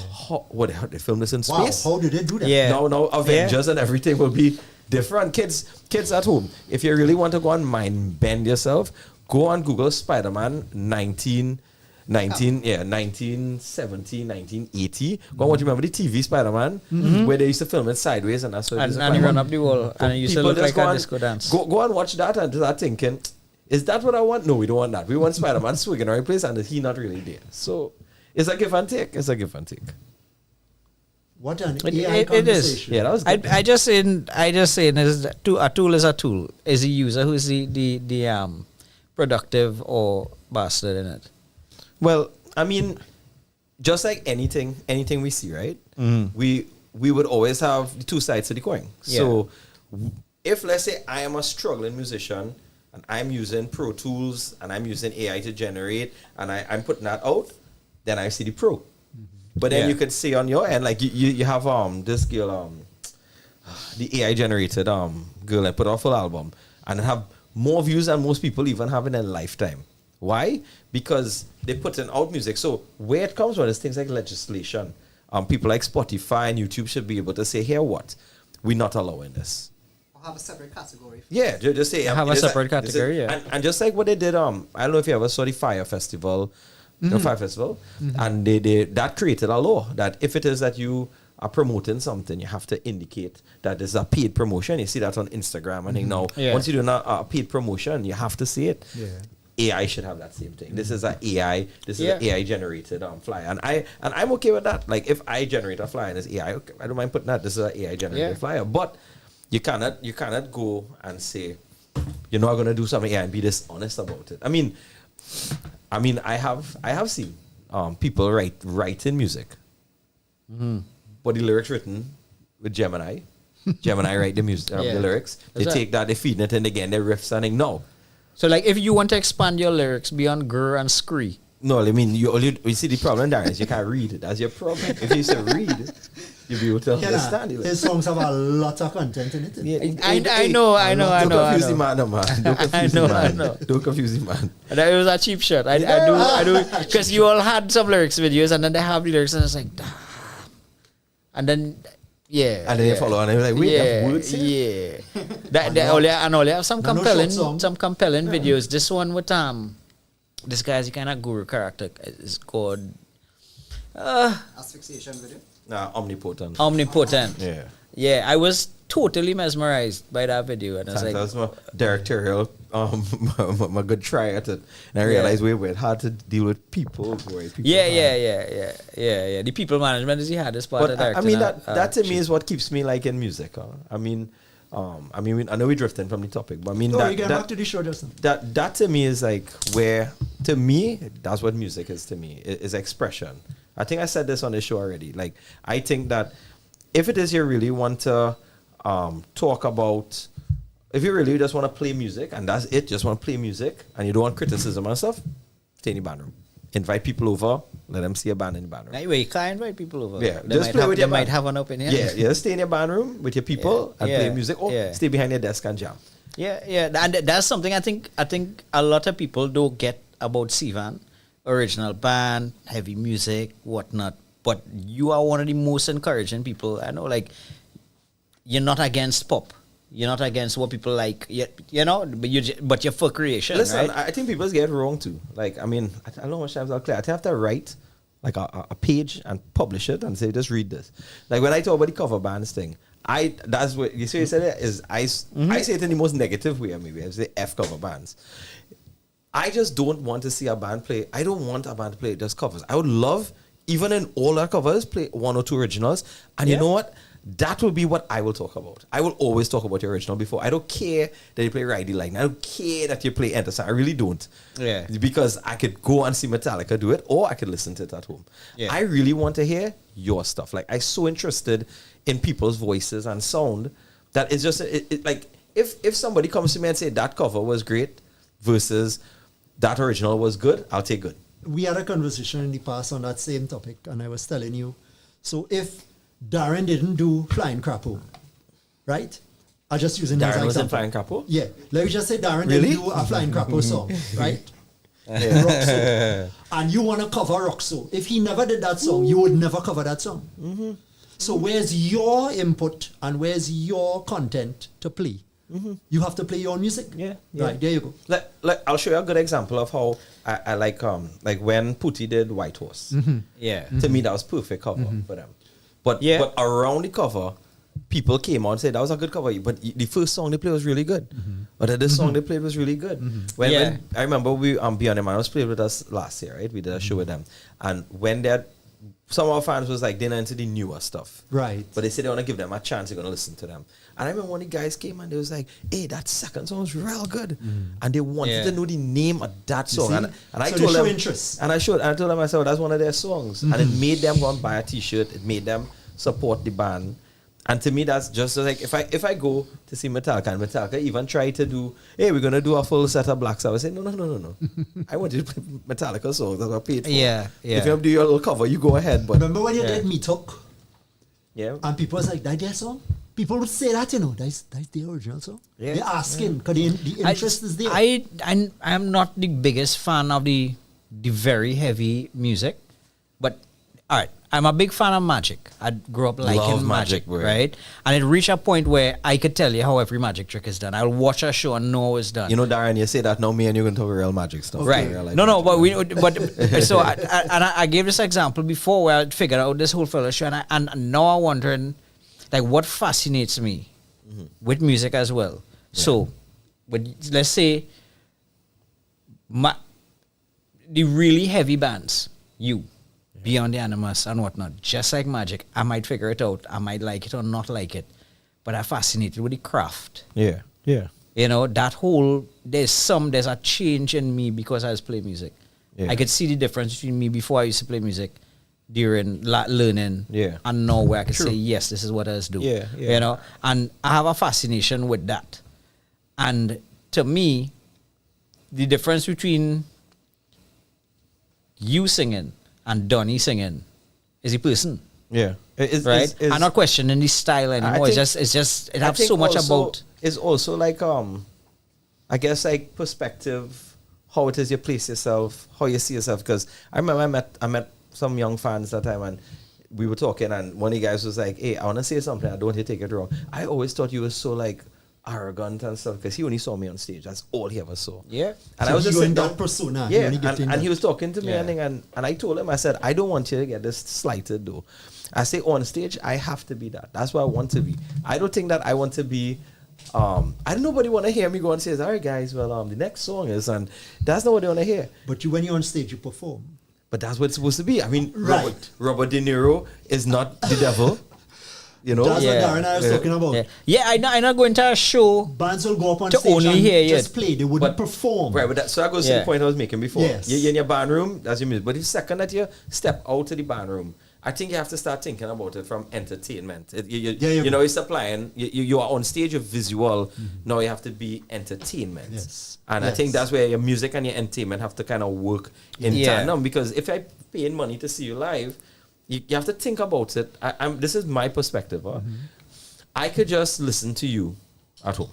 what they filmed this in Wow, space. how did they do that? Yeah. Now Avengers and everything will be different. Kids at home, if you really want to go and mind bend yourself, go on Google Spider-Man 1970, 1980. Go and watch, remember the TV Spider-Man where they used to film it sideways, and that's what it is. And he run up the wall and it used to People look just like go a and- disco dance. Go and watch that and start thinking, is that what I want? No, we don't want that. We want Spider-Man swinging around place and he not really there. So it's a give and take. What an It- AI it is. conversation. Yeah, that was good. I just saying is that a tool is a tool. Is the user who's the productive or bastard in it. Well, just like anything we see, right? We would always have the two sides to the coin. So if, let's say, I am a struggling musician and I'm using Pro Tools and I'm using AI to generate and I'm putting that out, then I see the pro. But then Yeah. you could say on your end, like you have this girl, the AI generated girl, and put out a full album and have more views than most people even have in their lifetime. Why? Because they're putting out music. So where it comes from is things like legislation. People like Spotify and YouTube should be able to say, here what? We're not allowing this. Or have a separate category. Yeah, just say Have a this- separate this is- category, yeah. and just like what they did, I don't know if you ever saw the Fire Festival, Fire Festival, and they that created a law that if it is that you are promoting something, you have to indicate that there's a paid promotion. You see that on Instagram and now. Yeah. Once you do a paid promotion, you have to say it. Yeah. AI should have that same thing. This is an AI. This is Yeah. an AI generated flyer, and I'm okay with that. Like if I generate a flyer and it's AI, okay, I don't mind putting that. This is an AI generated Yeah. flyer, but you cannot go and say you're not gonna do something AI and be dishonest about it. I have seen people writing music, but the lyrics written with Gemini. Gemini write the music, Yeah. the lyrics. They That's take that, they feed it, and again they riffs and no. So like if you want to expand your lyrics beyond grr and scree, No, you see the problem there is you can't read. That's your problem. If you used to read, you'd be able to understand it. His songs have a lot of content in it. I know. Don't confuse the man, no, man. Don't confuse know, the man. I know. Don't confuse the man. and it was a cheap shot. I do because you all had some lyrics videos and then they have the lyrics and it's like, damn. And then Yeah. And then you follow and you're like, wait, they have words here? Yeah. And all they have some No short compelling song. videos. This one with this guy's a kind of guru character. It's called Asphyxiation video. Nah, omnipotent. Omnipotent. Yeah. Yeah, I was totally mesmerized by that video, and I was That like, was my directorial, my good try at it. And I realized it's hard to deal with people. yeah. The people management is the hardest part But of directing. I mean, that to me is what keeps me like in music. I mean, I know we're drifting from the topic, but I mean, No, you get back to the show, Justin. that to me is like where, to me, that's what music is to me, is expression. I think I said this on the show already. Like, I think that if it is you really want to talk about, if you really just want to play music and that's it, just want to play music and you don't want criticism and stuff, stay in the band room. Invite people over, let them see a band in the band room. Anyway, you can't invite people over. Yeah, They just might play have, with they your might band. have an opinion. Yeah, stay in your band room with your people and play Yeah. music, or Yeah. stay behind your desk and jam. Yeah, and that's something I think a lot of people don't get about Sivan. Original band, heavy music, whatnot. But you are one of the most encouraging people I know. Like, you're not against pop. You're not against what people like. You know, but you're for creation. Listen, right? I think people get it wrong too. Like, I mean, I don't know how much times I'll clear. I think I have to write like a page and publish it and say, just read this. Like when I talk about the cover bands thing, that's what you see. You said it is I say it in the most negative way. Maybe I say F cover bands. I just don't want to see a band play. I don't want a band to play just covers. I would love, even in all our covers, play one or two originals. And you know what? That will be what I will talk about. I will always talk about the original before. I don't care that you play Ride the Lightning. I don't care that you play Enter Sandman. I really don't. Yeah. Because I could go and see Metallica do it, or I could listen to it at home. Yeah. I really want to hear your stuff. Like, I'm so interested in people's voices and sound that it's just, like, if somebody comes to me and say that cover was great versus that original was good, I'll take good. We had a conversation in the past on that same topic, and I was telling you, so if Darren didn't do Flying Crapo, right? I just using him as Darren an was in example. Flying Crapo? Yeah, let me just say Darren Really? didn't do a Flying Crapo song, right? Roxo. And you want to cover Roxo. If he never did that song, you would never cover that song. Mm-hmm. So where's your input and where's your content to play? You have to play your own music. Yeah. Right, there you go. Like, I'll show you a good example of how I like when Pootie did White Horse. Yeah. To me, that was perfect cover for them. But Yeah. but around the cover, people came out and said that was a good cover. But the first song they played was really good. Or this song they played was really good. When I remember we Beyond the Man was played with us last year, right? We did a show with them, and when some of our fans was like they're not into the newer stuff, Right. But they said they want to give them a chance. They're gonna listen to them. And I remember when the guys came and they was like, "Hey, that second song was real good," and they wanted to know the name of that song. see? And I So told they show them, interest. and I told them, I said, that's one of their songs, and it made them go and buy a T-shirt. It made them support the band. And to me, that's just like if I go to see Metallica and Metallica even try to do, hey, we're gonna do a full set of Black Sabbath. I say, no. I want you to play Metallica songs that I paid for. Yeah. If you have to do your little cover, you go ahead. But Remember when you did Me Talk? yeah, And people was like, that's their song? People would say that, that's the original song. Yeah. They're asking, because the interest is there. I'm not the biggest fan of the very heavy music, but all right, I'm a big fan of Magic. I grew up liking Love Magic, Magic, bro. right? And it reached a point where I could tell you how every magic trick is done. I'll watch a show and know it's done. you know, Darren, you say that now, me and you can talk real magic stuff. Right. Real life No, magic. but so I gave this example before where I figured out this whole fellowship, and now I'm wondering, like, what fascinates me with music as well. So, let's say the really heavy bands, Beyond the Animus and whatnot, just like Magic, I might figure it out. I might like it or not like it, but I'm fascinated with the craft. Yeah. You know, that whole, there's a change in me because I was playing music. Yeah. I could see the difference between me before I used to play music during learning and now where I could say, yes, this is what I was doing. Yeah. You know, and I have a fascination with that. And to me, the difference between you singing and Donnie singing is a person. Yeah. Right? I'm not questioning the style anymore. think- It's just it I has think so much also about. It's also like I guess like perspective, how it is you place yourself, how you see yourself. Because I remember I met some young fans that time, and we were talking, and one of the guys was like, "Hey, I want to say something. I don't want you to take it wrong. I always thought you were so like arrogant and stuff because he only saw me on stage. That's all he ever saw. Yeah. And So I was just you sitting in down, that persona. you yeah, only get in and that. he was talking to me, Yeah. and I told him, I said, I don't want you to get this slighted though. I say on stage, I have to be that. That's what I want to be. I don't think that I want to be. I don't nobody want to hear me go and say, all right, guys, well, the next song is, and that's not what they want to hear. But when you're on stage, you perform. But that's what it's supposed to be. I mean, Right. Robert De Niro is not the devil. You know, That's Yeah. what Darren and I was Yeah. talking about. Yeah, I'm not going to a show. Bands will go up on To stage only and hear you. just play. They wouldn't perform. Right, but so that goes to Yeah. the point I was making before. Yes. You're in your band room, that's your music. But the second that you step out of the band room, I think you have to start thinking about it from entertainment. You know, it's applying. You are on stage, you're visual. Now you have to be entertainment. Yes. And I think Yes. that's where your music and your entertainment have to kind of work in Yeah. tandem. Because if I paying money to see you live, you have to think about it. This is my perspective. I could just listen to you at home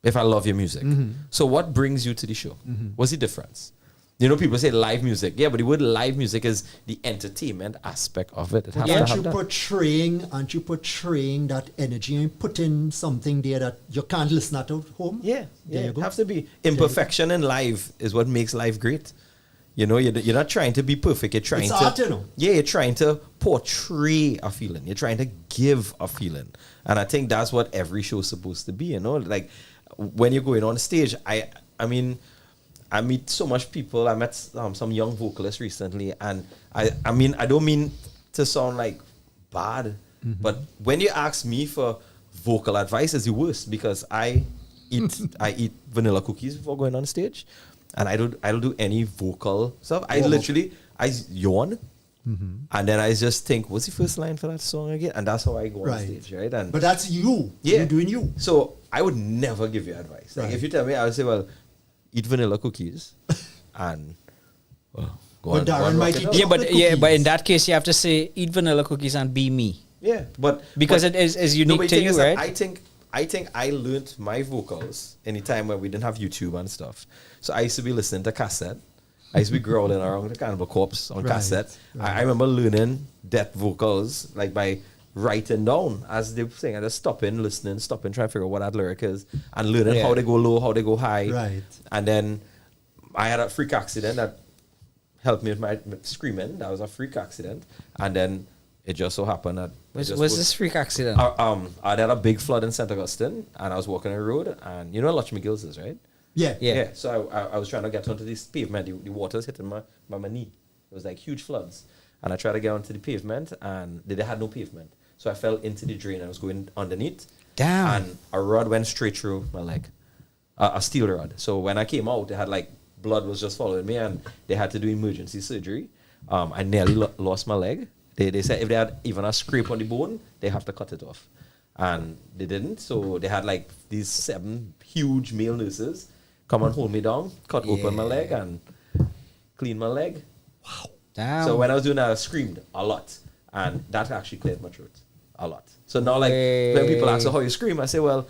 if I love your music. So what brings you to the show? What's the difference? You know, people say live music. Yeah, but the word live music is the entertainment aspect of it. It has to Aren't have you that. portraying that energy and putting something there that you can't listen at home? Yeah, There you it go. have to be. Imperfection in life is what makes life great. You know, you're not trying to be perfect. You're trying It's to, art, you know. yeah, you're trying to portray a feeling. You're trying to give a feeling, and I think that's what every show is supposed to be. You know, like when you're going on stage, I mean, I meet so much people. I met some young vocalists recently, and I mean, I don't mean to sound like bad, but when you ask me for vocal advice, it's the worst because I eat vanilla cookies before going on stage. And I don't do any vocal stuff. I yawn, and then I just think, what's the first line for that song again? And that's how I go on Right. stage, right? And But that's you. yeah, You're doing you. So I would never give you advice. Like Right. if you tell me, I would say, well, eat vanilla cookies, and well, go But on. Darren go on, might rock it eat out. Yeah, but Chocolate but in cookies. that case, you have to say eat vanilla cookies and be me Yeah, but because but- it is No, unique but the to thing you, is that right? I think I learned my vocals in a time when we didn't have YouTube and stuff. So I used to be listening to cassette. I used to be growling around the Cannibal Corpse on Right, cassette. right. I remember learning death vocals like by writing down as they were saying. I just stopping, listening, stopping, trying to figure out what that lyric is, and learning Yeah. how they go low, how they go high. Right. And then I had a freak accident that helped me with my screaming. That was a freak accident, and then it just so happened that it Was just this freak accident? I had a big flood in St. Augustine, and I was walking on the road, and you know what LYNCHPiN is, right? Yeah. Yeah. So I was trying to get onto this pavement. The water was hitting my knee. It was like huge floods, and I tried to get onto the pavement, and they had no pavement. So I fell into the drain. I was going underneath, Damn. and a rod went straight through my leg, a steel rod. So when I came out, they had like blood was just following me, and they had to do emergency surgery. I nearly lost my leg. They said if they had even a scrape on the bone, they have to cut it off. And they didn't. So they had like these 7 huge male nurses come and hold me down, cut open my leg and clean my leg. Damn. So when I was doing that, I screamed a lot. And that actually cleared my throat a lot. So now like when people ask how you scream, I say, well,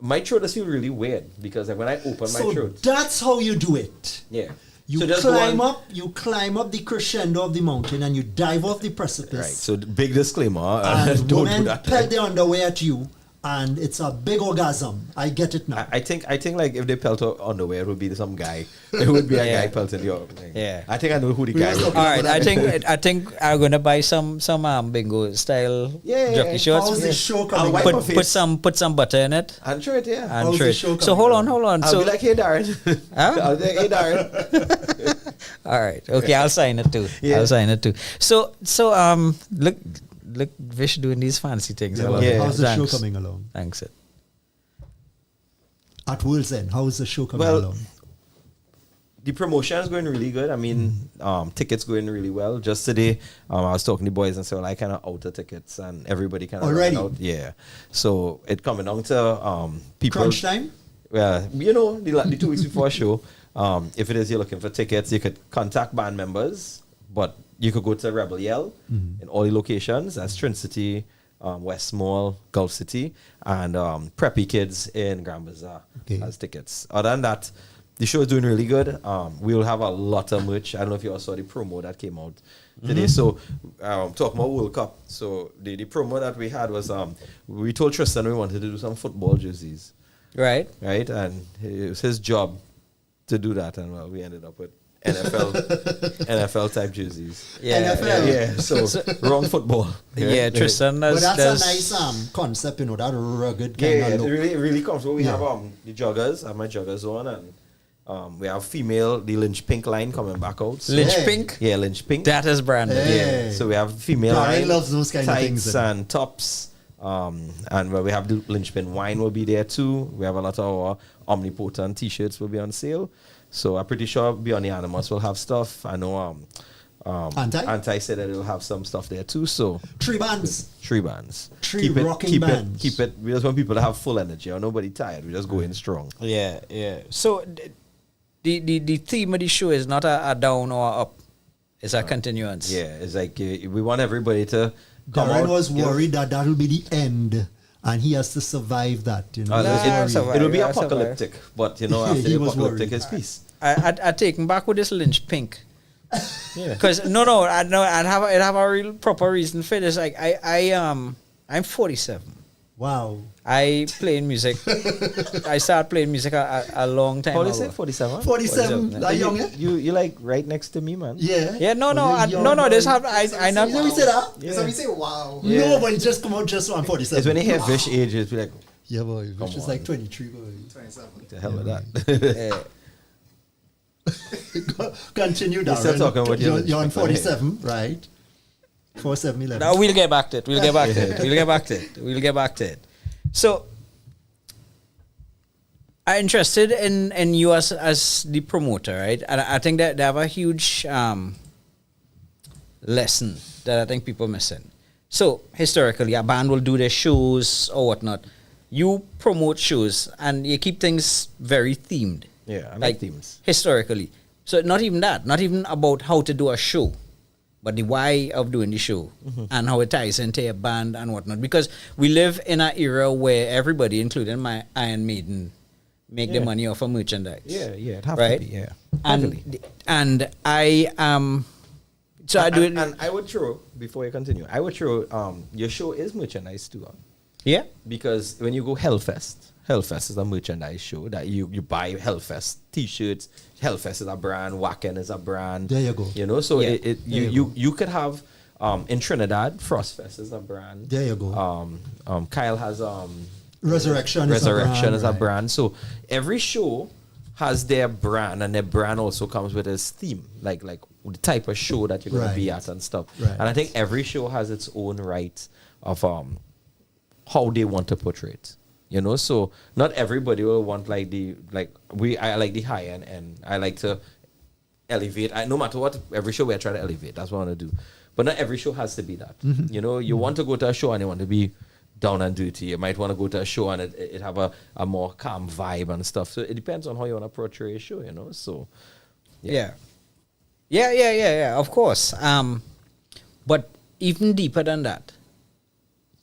my throat does feel really weird because like when I open my So throat. that's how you do it. Yeah. You So just go climb up the crescendo of the mountain and you dive off the precipice. Right. So the big disclaimer. And don't do women that. pelt their underwear at you and it's a big orgasm. I get it now. I think like if they pelt her underwear, it would be some guy. It would be a guy pelting the underwear. Yeah. I think I know who the We guy were is. talking All right, about I think I'm gonna buy some bingo style Yeah, jockey shorts. How's the show coming? wipe up? my face. Put some butter in it I'm sure it, yeah. and How's throw the it. show So coming hold on. I'll So be like, hey, Darren. Huh? I'll be like, hey, Darren. all right, okay, I'll sign it too. Yeah. I'll sign it too. So look Vish doing these fancy things. I Yeah, love Yeah. it. How's the show Thanks. coming along? Thanks. It. At World's End, how's the show coming Well, along? The promotion is going really good. I mean, tickets going really well. Just today, I was talking to the boys and so I kind of out the tickets and everybody kind of Already? out. Yeah. So it coming down to people. Crunch time? Well, you know, the 2 weeks before a show, if it is you're looking for tickets, you could contact band members, but you could go to Rebel Yell in all the locations. That's Trin City, West Mall, Gulf City, and Preppy Kids in Grand Bazaar Okay. has tickets. Other than that, the show is doing really good. We'll have a lot of merch. I don't know if you all saw the promo that came out today. So, talking about World Cup. So, the promo that we had was we told Tristan we wanted to do some football jerseys, Right. right? And it was his job to do that. And well, we ended up with NFL type jerseys. Yeah. NFL. Yeah, so wrong football. Yeah, Tristan But does. that's does a nice concept, you know, that rugged Yeah, kind yeah, of it's look. really comfortable. We Yeah. have the joggers. I have my joggers on, and we have the Lynch Pink line coming back out. Lynch Hey. Pink. Yeah, Lynch Pink. That is branded. Hey. Yeah, so we have female Barry line, loves those kind of tights things, and tops. And where we have the LYNCHPiN wine will be there too. We have a lot of our omnipotent t-shirts will be on sale. So I'm pretty sure Beyond the Animals will have stuff. I know Anti said that it'll have some stuff there too. So 3 bands. 3 bands. Three rocking bands. Keep it. We just want people to have full energy or nobody tired. We just go in strong. Yeah, yeah. So the theme of the show is not a down or a up. It's a continuance. Yeah, it's like we want everybody to come Darren out. was you know. worried that will be the end, and he has to survive that. You know, It- He was it, worried. will be Yeah, apocalyptic, but you know, Yeah, after he the was apocalyptic worried. is peace. I taken back with this Lynch Pink. Yeah. Because no, I'd have a real proper reason for this. Like I'm 47. Wow. I play music. I started playing music a long time How ago. is it? 47? 47, that young, eh? You like right next to me, man. Yeah. Yeah, no. Young This boy. have I not. You know we say that? So we say wow. No, but it just come out just on 47. It's when they hear Vish age, it's be like, Yeah, boy. Which Come is like on. 23, boy. 27. the hell with that. Continue, You're still Darren. talking about your You're on Lynch Pink, 47, right? 4711. No, we'll get back to it. We'll get back to it. So, I'm interested in you as the promoter, right? And I think that they have a huge lesson that I think people missing. So, historically, a band will do their shows or whatnot. You promote shows and you keep things very themed. Yeah, I like themes. Historically. So, not even that. Not even about how to do a show, but the why of doing the show and how it ties into a band and whatnot. Because we live in an era where everybody, including my Iron Maiden, make their Yeah. money off of merchandise. Yeah, it have Right? to be, yeah. And I so I do it. And I would throw, before you continue, I would throw, your show is merchandise too. Yeah. Because when you go Hellfest is a merchandise show that you buy Hellfest t-shirts. Hellfest is a brand. Wacken is a brand. There you go. You know, so Yeah. you could have in Trinidad, Frostfest is a brand. There you go. Kyle has Resurrection is a right. brand. So every show has their brand, and their brand also comes with its theme, like the type of show that you're going to be Right. at and stuff. Right. And I think every show has its own right of how they want to portray it. You know, so not everybody will want I like the high end, and I like to elevate. No matter what, every show we try to elevate. That's what I want to do. But not every show has to be that. You know, you want to go to a show and you want to be down and dirty. You might want to go to a show and it have a more calm vibe and stuff. So it depends on how you want to portray a show, you know. So Yeah. Of course. But even deeper than that.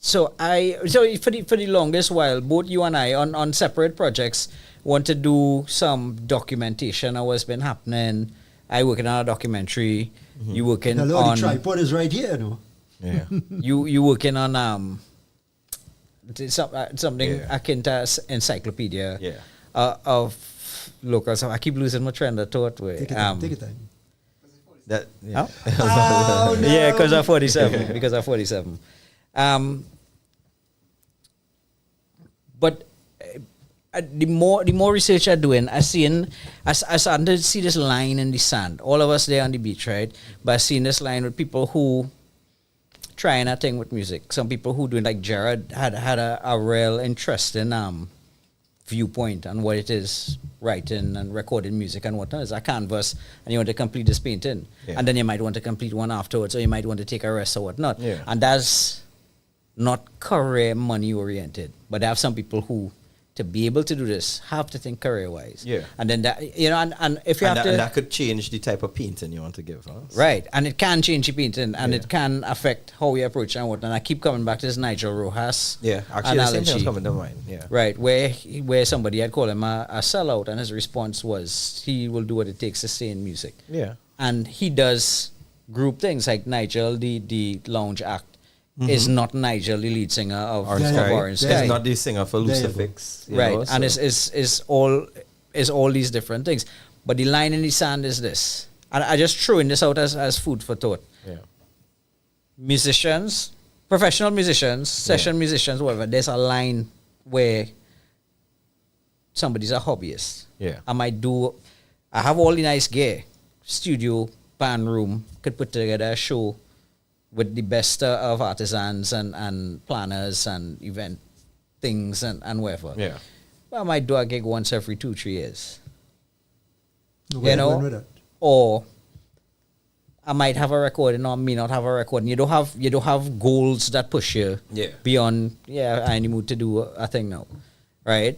So for the longest while, both you and I on separate projects want to do some documentation of what's been happening. I working on a documentary. You working Hello, on the tripod is right here, no? yeah. you working on something Yeah. akin to encyclopedia Yeah. of local stuff. I keep losing my train of thought. Take it time. Take it time. That yeah. Oh, no. Yeah, because I'm 47. Because I'm 47. But the more research I'm doing, I started to see this line in the sand. All of us there on the beach, right? But I seen this line with people who trying a thing with music. Some people who doing, like Jared had a real interest in viewpoint on what it is writing and recording music and whatnot. It's a canvas and you want to complete this painting. Yeah. And then you might want to complete one afterwards, or you might want to take a rest or whatnot. Yeah. And that's not career money oriented. But I have some people who to be able to do this, have to think career-wise. Yeah. And then that, and if you And have that, to... that could change the type of painting you want to give, huh? Right, and it can change your painting, and it can affect how we approach and what. And I keep coming back to this Nigel Rojas Yeah, actually, the same thing was analogy. coming to mind. Yeah. Right, where somebody had called him a sellout, and his response was he will do what it takes to stay in music. Yeah. And he does group things like Nigel, the lounge act, is not Nigel, the lead singer of Orange Yeah, Sky. yeah. Orange Yeah, Sky. He's not the singer for There you go. Lucifix. you Right, know, and so- is all these different things. But the line in the sand is this, and I just threw in this out as food for thought. Yeah. Musicians, professional musicians, session musicians, whatever, there's a line where somebody's a hobbyist. Yeah. I have all the nice gear, studio, band room, could put together a show with the best of artisans and planners and event things and whatever. Yeah. But I might do a gig once every 2-3 years. Where You know? going with that? Or I might have a recording or may not have a recording. You don't have goals that push you Yeah. beyond I need mood to do a thing now. Right?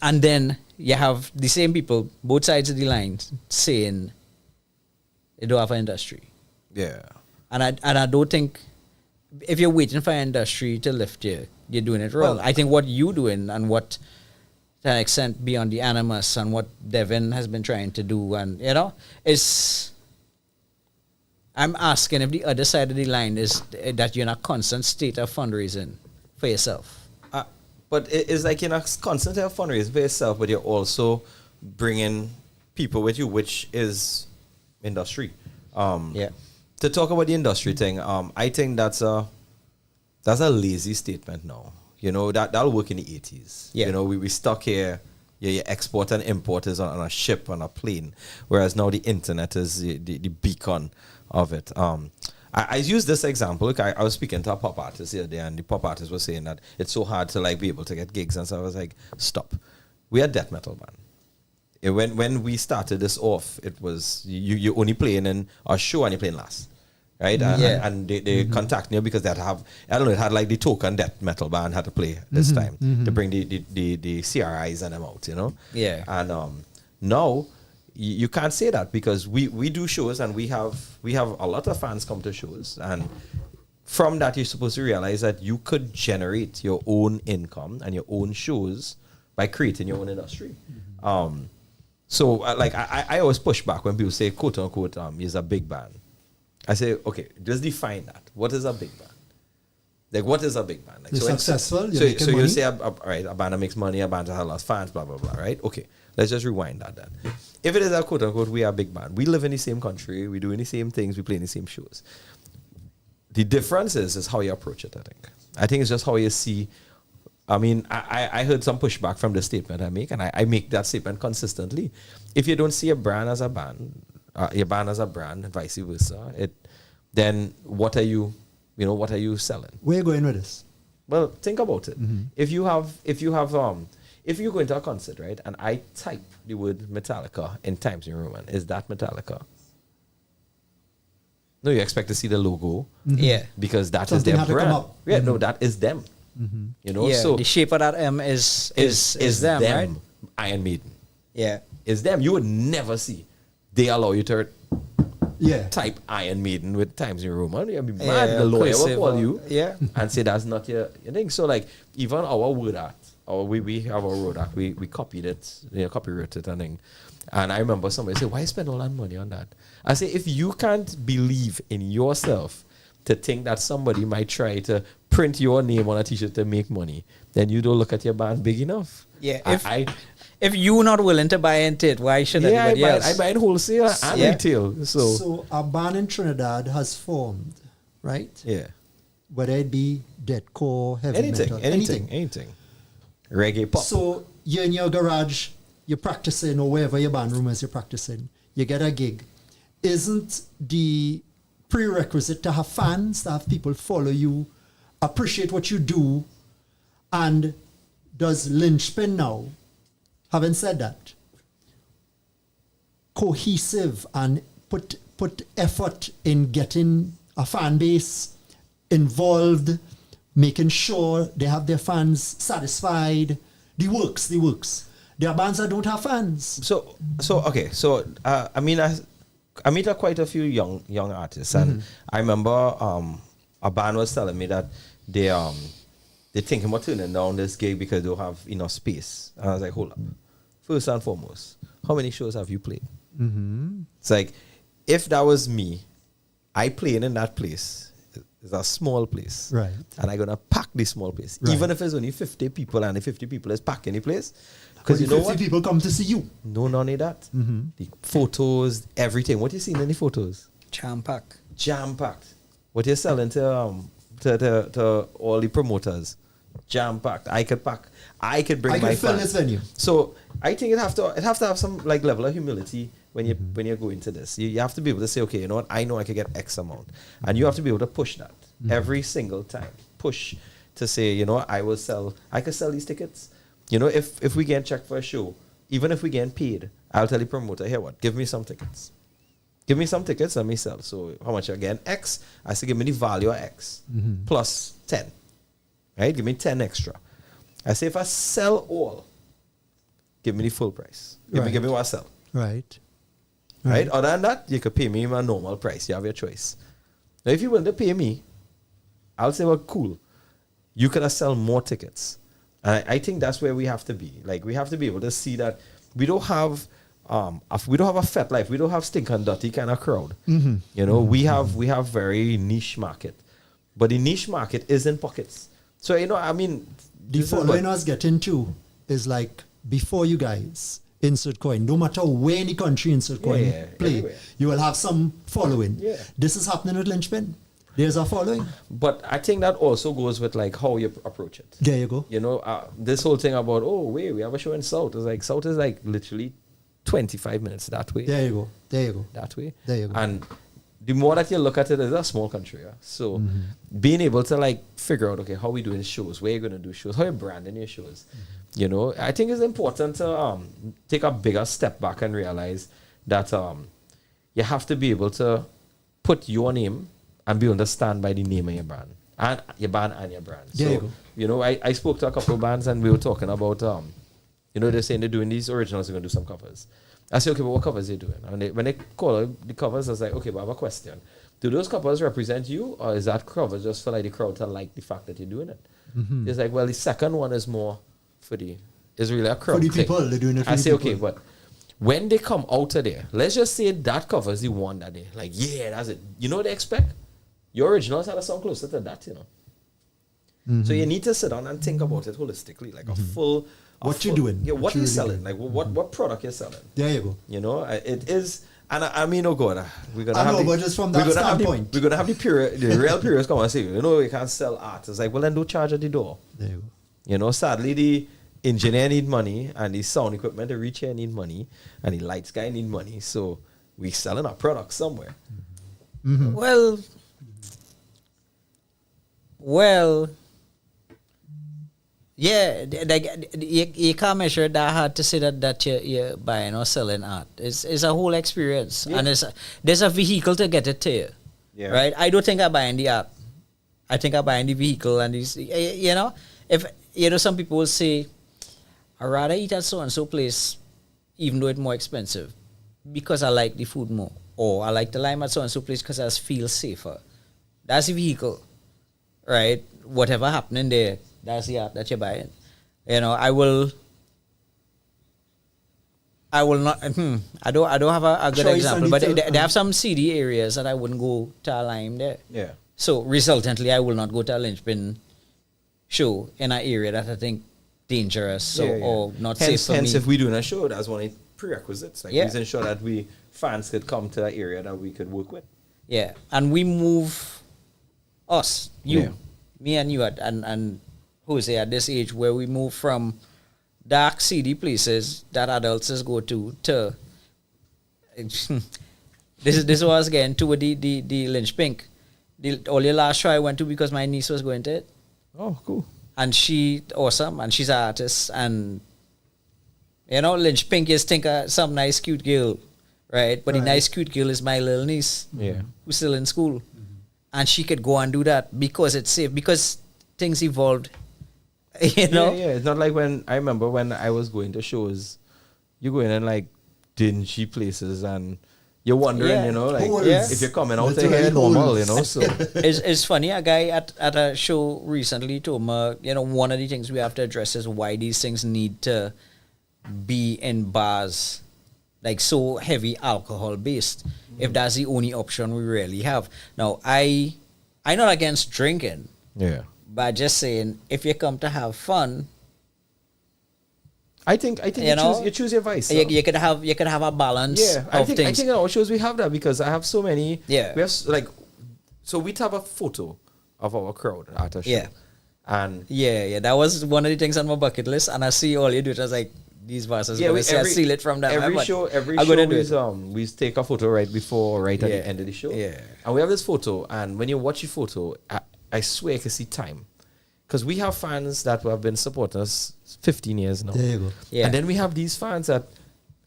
And then you have the same people, both sides of the line, saying you don't have an industry. Yeah. And I don't think if you're waiting for an industry to lift you, you're doing it wrong. Well- I think what you're doing and what to an extent beyond the animus and what Devin has been trying to do and is I'm asking if the other side of the line is that you're in a constant state of fundraising for yourself. But it's like you're not constantly fundraising for yourself, but you're also bringing people with you, which is industry. Yeah. To talk about the industry thing, I think that's a lazy statement now. You know, that'll work in the 80s. Yeah. You know, we stuck here. Yeah, your export and import is on a ship, on a plane. Whereas now the internet is the beacon of it. I use this example. Look, I was speaking to a pop artist the other day, and the pop artist was saying that it's so hard to like be able to get gigs. And so I was like, stop. We are death metal band. When we started this off, it was you only playing in a show and you playing last. Right? And they contact you because they had like the token death metal band had to play this time to bring the CRIs and them out, you know? Yeah. And now you can't say that because we do shows and we have a lot of fans come to shows, and from that you're supposed to realize that you could generate your own income and your own shows by creating your own industry. So like I always push back when people say quote unquote is a big band. I say, okay, just define that. What is a big band? Like, what is a big band? Like, You're successful, you're So making you money. say, a band that makes money, a band that has a lot of fans, blah, blah, blah, right? Okay, let's just rewind that then. If it is a quote-unquote, we are a big band, we live in the same country, we do the same things, we play in the same shows. The difference is how you approach it, I think. I think it's just how you see. I mean, I heard some pushback from the statement I make, and I make that statement consistently. If you don't see a brand as a band, your band as a brand, and vice versa, then what are you selling? Where you going with this? Well, think about it. If you go into a concert, right, and I type the word Metallica in Times New Roman, is that Metallica? No, you expect to see the logo. Yeah. Because that Something is had their to come brand. up. Yeah, no, that is them. You know, Yeah, so the shape of that M is them, right? Iron Maiden. Yeah. It's them. You would never see. They allow you to Yeah. type Iron Maiden with Times New Roman. You'll be mad. Yeah, The lawyer will cursive call or- you yeah. and say that's not your thing. So like even our word art, we have our word art, we copied it, copyrighted it and thing. And I remember somebody say, why spend all that money on that? I say, if you can't believe in yourself to think that somebody might try to print your name on a t-shirt to make money, then you don't look at your band big enough. Yeah. If If you're not willing to buy into it, why should anybody else? I buy it wholesale and Yeah. retail. So a band in Trinidad has formed, right? Yeah. Whether it be deathcore, heavy metal, anything. Reggae pop. So you're in your garage, you're practicing, or wherever your band room is, you're practicing. You get a gig. Isn't the prerequisite to have fans, to have people follow you, appreciate what you do, and does LYNCHPiN now, having said that, cohesive and put effort in getting a fan base involved making sure they have their fans satisfied. The works. There are bands that don't have fans. So okay. So I meet quite a few young artists, and I remember a band was telling me that they're thinking about turning down this gig because they don't have enough space. And I was like, hold up. First and foremost, how many shows have you played? It's like, if that was me, I playing in that place. It's a small place. Right. And I'm going to pack this small place. Right. Even if it's only 50 people and the 50 people is packing the place. Because Because you know 50 what? people come to see you. No, none of that. The photos, everything. What you seen in the photos? Jam pack. Jam packed. What you're selling to all the promoters? Jam packed. I could bring I my can fill fans. this venue. So I think it have to have some like level of humility when you go into this. You have to be able to say, okay, you know what? I know I can get X amount, and you have to be able to push that every single time. Push to say, you know, I could sell these tickets. You know, if we get checked for a show, even if we get paid, I'll tell the promoter, here what? Give me some tickets. Give me some tickets, let me sell. So how much again? X. I say give me the value of X plus 10. Right? Give me 10 extra. I say if I sell all, give me the full price. Give me what I sell. Right. Right? Other than that, you could pay me my normal price. You have your choice. Now, if you want to pay me, I'll say, well, cool. You could have sell more tickets. And I think that's where we have to be. Like, we have to be able to see that we don't have a fat life. We don't have stink and dirty kind of crowd. You know, we have very niche market. But the niche market is in pockets. So, you know, I mean, The following I was getting to is like, before you guys insert coin, no matter where in the country insert coin play, anywhere. you will have some following. Yeah. This is happening with LYNCHPiN. There's a following. But I think that also goes with like how you approach it. There you go. You know, this whole thing about, oh, wait, we have a show in South. It's like, South is like literally 25 minutes that way. There you go. There you go. That way. There you go. And the more that you look at it, it's a small country. Yeah? So being able to like figure out, okay, how we doing shows, where you going to do shows, how you branding your shows. You know, I think it's important to take a bigger step back and realize that you have to be able to put your name and be able to stand by the name of your brand. And your band and your brand. There you go. You know, I spoke to a couple of bands and we were talking about, you know, they're saying they're doing these originals, they're going to do some covers. I said, okay, but what covers are you doing? And when they call out the covers, I was like, okay, but I have a question. Do those covers represent you, or is that cover just for like the crowd to like the fact that you're doing it? It's like, well, the second one is more is really a crowd For the thing. people, they're doing it for I the say, people. okay, but when they come out of there, let's just say that cover is the one that they like, yeah, that's it. You know what they expect? Your originals had a song closer to that, you know. So you need to sit down and think about it holistically, like a full. What you doing? Yeah, what What you you're really selling, doing? like what product you're selling. There you go. You know, it is, and I mean, oh God, we're gonna I have know, the, but just from that we're gonna have standpoint. we're gonna have the real purists come and say, you know, you can't sell art. It's like, well, then don't charge at the door. There you go. You know, sadly, the engineer need money, and the sound equipment, the reach here need money, and the lights guy need money. So we selling our product somewhere. Well, yeah, like you can't measure that hard to say that you're buying or selling art. It's a whole experience, and there's a vehicle to get it to you. Yeah. Right? I don't think I'm buying the art. I think I'm buying the vehicle, and you know, if you know, some people will say, I'd rather eat at so and so place, even though it's more expensive, because I like the food more, or I like the lime at so and so place because I feel safer. That's the vehicle. Right, whatever happening there, that's the art that you're buying. You know, I will not. I don't have a good Choice example, and but detail. they have some seedy areas that I wouldn't go to a lime there. Yeah. So resultantly, I will not go to a LYNCHPiN show in an area that I think dangerous or not safe for hence me. if we doing a show, that's one of the prerequisites. Like Yeah. we ensure that fans could come to that area that we could work with. Yeah, and we move me and you and Jose at this age where we move from dark, seedy places that adults go to this was again to the LYNCHPiN. The only last show I went to because my niece was going to it. Oh, cool. And she awesome, and she's an artist, and you know, LYNCHPiN is think some nice cute girl, right? But the nice cute girl is my little niece, Yeah. who's still in school, and she could go and do that because it's safe. Because things evolved. You know? Yeah. It's not like when I remember when I was going to shows, you go in and like dingy places and you're wondering, Yeah. you know, like Holes. if you're coming out of Literally here normal, holes. you know. So It's funny. A guy at a show recently told me, one of the things we have to address is why these things need to be in bars, like so heavy alcohol based. If that's the only option we really have. Now, I'm not against drinking, yeah. but just saying, if you come to have fun, I think you choose your vice. you could have a balance Yeah, I of think things. in our shows we have that because I have so many. Yeah. We have so we'd have a photo of our crowd at a show. Yeah. And Yeah, that was one of the things on my bucket list, and I see all you do it. I was like, these bosses gonna say I steal it from them. Every but show I'm gonna do it. we take a photo right at Yeah. the end of the show. Yeah. And we have this photo, and when you watch the photo, I swear you can see time. Because we have fans that have been supporting us 15 years now. There you go. Yeah. And then we have these fans that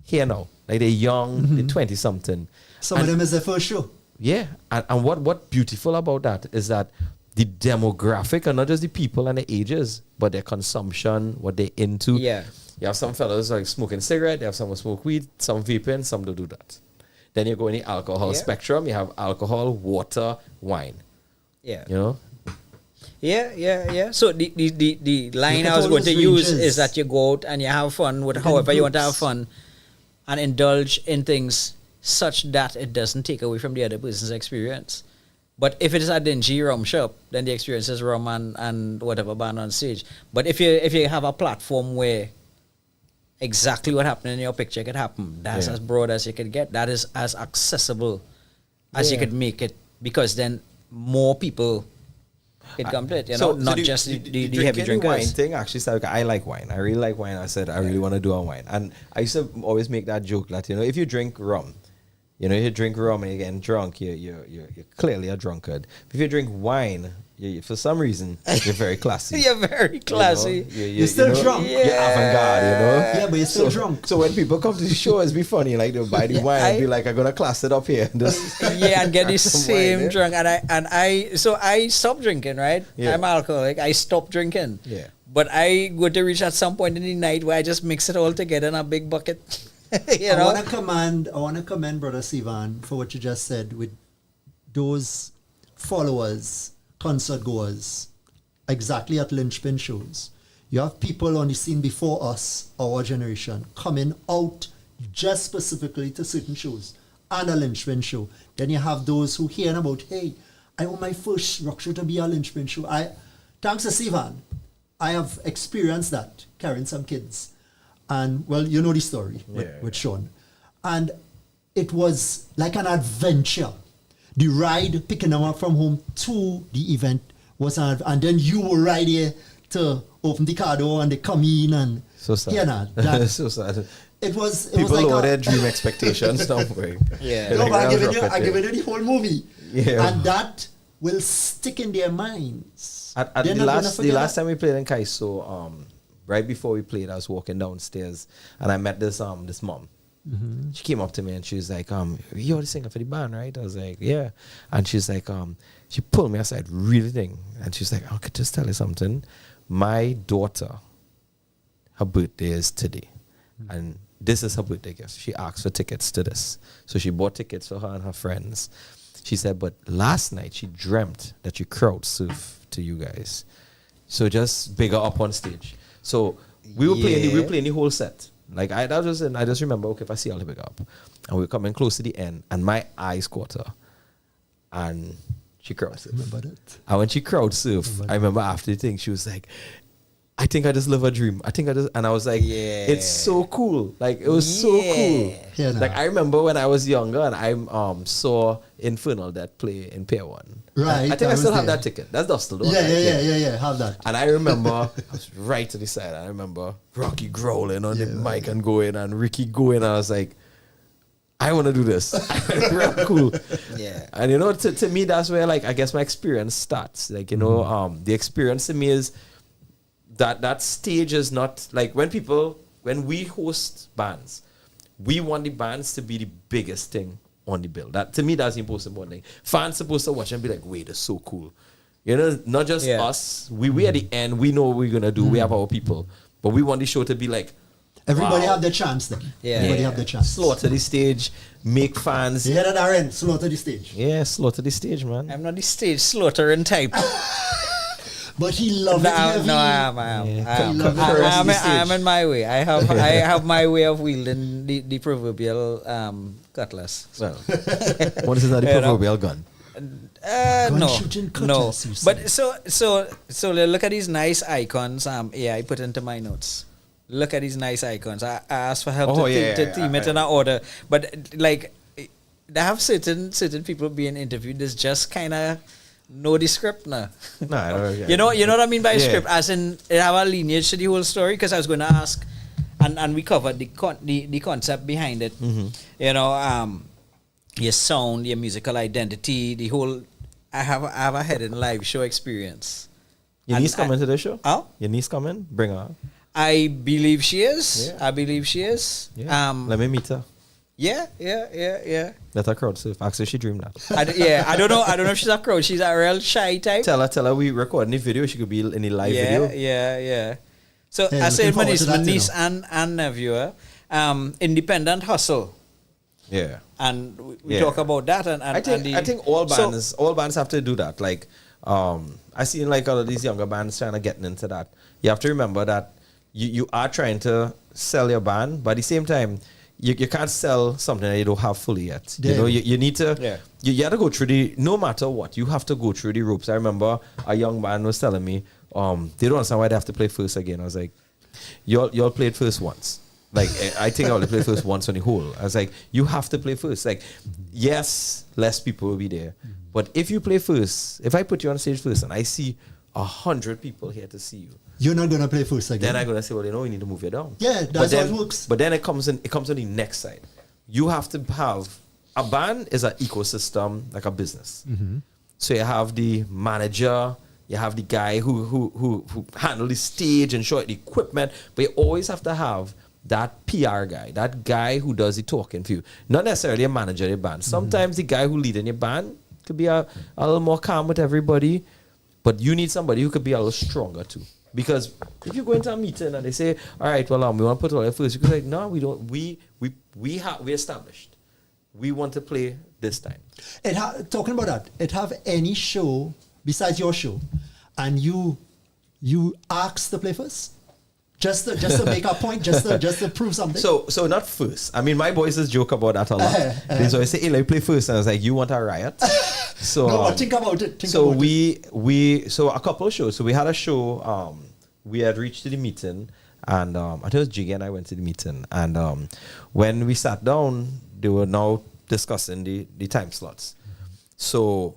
here now. Like they're young, they're 20 something. Some of them is their first show. Yeah, and what beautiful about that is that the demographic are not just the people and the ages, but their consumption, what they're into. Yeah. You have some fellas like smoking cigarette, you have some who smoke weed, some vaping, some don't do that. Then you go in the alcohol Yeah. spectrum, you have alcohol, water, wine. Yeah. You know? Yeah. So the line Look at I was all going those to use ranges. is that you go out and you have fun with Look at however you want to have groups. fun and indulge in things such that it doesn't take away from the other person's experience. But if it is a dingy rum shop, then the experience is rum and whatever band on stage. But if you have a platform where exactly what happened in your picture could happen, that's Yeah. as broad as you could get. That is as accessible as you Yeah. could make it, because then more people could come to it. Not just the heavy drinking wine drinkers. thing actually started. I like wine. I really like wine. I said I really want to do a wine, and I used to always make that joke that if you drink rum, you drink rum and you're getting drunk, you're clearly a drunkard. If you drink wine, for some reason you're very classy. You're very classy. You're still drunk. You're avant-garde, Yeah, but you're still drunk. So when people come to the show, it's be funny. Like they'll buy the wine and be like, "I'm gonna class it up here." Yeah, and get the Some same wine, yeah. drunk. So I stopped drinking, right? Yeah. I'm alcoholic. I stopped drinking. Yeah. But I go to reach at some point in the night where I just mix it all together in a big bucket. I want to commend Brother Sivan for what you just said with those followers, concert goers, exactly at LYNCHPiN shows. You have people on the scene before us, our generation, coming out just specifically to certain shows and a LYNCHPiN show. Then you have those who hear about, hey, I want my first rock show to be a LYNCHPiN show. Thanks to Sivan, I have experienced that, carrying some kids. And, well, you know the story with Sean. And it was like an adventure. The ride, picking them up from home to the event was and then you were right here to open the car door and they come in and... So sad. Yeah, that, So sad. it was People like lower their dream expectations. Don't worry. Yeah. No, but I'm giving Rocket you the whole movie. Yeah. And that will stick in their minds. At They're the not gonna last forget that. time we played in Kaiso, right before we played, I was walking downstairs and I met this mom. She came up to me and she was like, "You're the singer for the band, right?" I was like, "Yeah." And she's like, she pulled me aside, really thing, and she's like, "I could just tell you something. My daughter, her birthday is today, and this is her birthday gift. She asked for tickets to this, so she bought tickets for her and her friends." She said, "But last night she dreamt that you crowd surf to you guys, so just bigger up on stage." So we were playing the whole set. Like I just remember, okay, if I see I'll pick up. And we were coming close to the end and my eyes caught her. And she crowd surfed. Remember that? And when she crowd surfed, I remember after the thing, she was like, "I think I just live a dream. And I was like, Yeah. it's so cool. Like it was so cool. Yeah, nah. Like I remember when I was younger and I saw Infernal Death play in Pier 1. Right, I think I I still was have there. that ticket. That's Dustin, don't I? Yeah, have that. And I remember, I was right to the side. I remember Rocky growling on the mic and going, and Ricky going. And I was like, I want to do this. Real cool. Yeah. And to me, that's where I guess my experience starts. The experience to me is that stage is not like when we host bands, we want the bands to be the biggest thing on the bill. That to me, that's the most important thing. Fans supposed to watch and be like, "Wait, it's so cool." You know, not just Yeah. us. We at the end, we know what we're gonna do. We have our people, but we want the show to be like Everybody wow. have their chance then. Yeah. Everybody have their chance. slaughter the stage, make fans. You hear that, Aaron? Slaughter the stage. Yeah, slaughter the stage, man. I'm not the stage slaughtering type. But he loved it No, heavy. no, I am. I am in my way. I have my way of wielding the proverbial cutlass. Well, what is that? The You know? proverbial gun. No, shooting no. cutlass, you But so look at these nice icons. I put into my notes. Look at these nice icons. I asked for help Oh, to yeah, team it in an order. But like, they have certain people being interviewed. There's just kind of no the script now. No, I don't know. You know what I mean by Yeah. script, as in it have a lineage to the whole story. Because I was going to ask, and we covered the concept behind it. Mm-hmm. You know, your sound, your musical identity, the whole. I have a hidden live show experience. Your And niece coming to the show? Oh, Your niece coming? Bring her. I believe she is. Yeah. I believe she is. Yeah. Let me meet her. Yeah. Let her crowd surf. Actually, she dreamed that. I don't know. I don't know if she's a crowd. She's a real shy type. Tell her we recording the video. She could be in the live Yeah. video. So Yeah, I said, looking my forward to that, you niece know. and nephew, independent hustle, Yeah. and we Yeah. talk about that. And I think all bands have to do that. Like, I seen like all of these younger bands trying to get into that. You have to remember that you are trying to sell your band, but at the same time, you can't sell something that you don't have fully yet. Yeah. You know, you need to. Yeah. You have to go through no matter what, you have to go through the ropes. I remember a young man was telling me, they don't understand why they have to play first again. I was like, y'all played first once. Like, I think I only played first once on the whole. I was like, you have to play first. Like, yes, less people will be there. But if you play first, if I put you on stage first and I see 100 people here to see you, You're not going to play first again. then I'm gonna say, well, we need to move you down. Yeah, But that's how then- it works. But then it comes on the next side. You have to have a band is an ecosystem, like a business. So you have the manager, you have the guy who handle the stage and show the equipment, but you always have to have that PR guy, that guy who does the talking for you. Not necessarily a manager of the band. Sometimes the guy who leads in your band could be a little more calm with everybody, but you need somebody who could be a little stronger too. Because if you go into a meeting and they say, all right, well, we want to put all your first, you can say, no, we don't. We established. We want to play this time. Talking about that, it have any show besides your show, and you ask to play first, just to make a point, just to prove something. So not first. I mean, my boys just joke about that a lot. They always say, hey, let me play first. And I was like, you want a riot? So no, but think about it. So a couple of shows. So we had a show. We had reached to the meeting, and I think it was Jiggy and I went to the meeting. And when we sat down, they were now discussing the time slots. So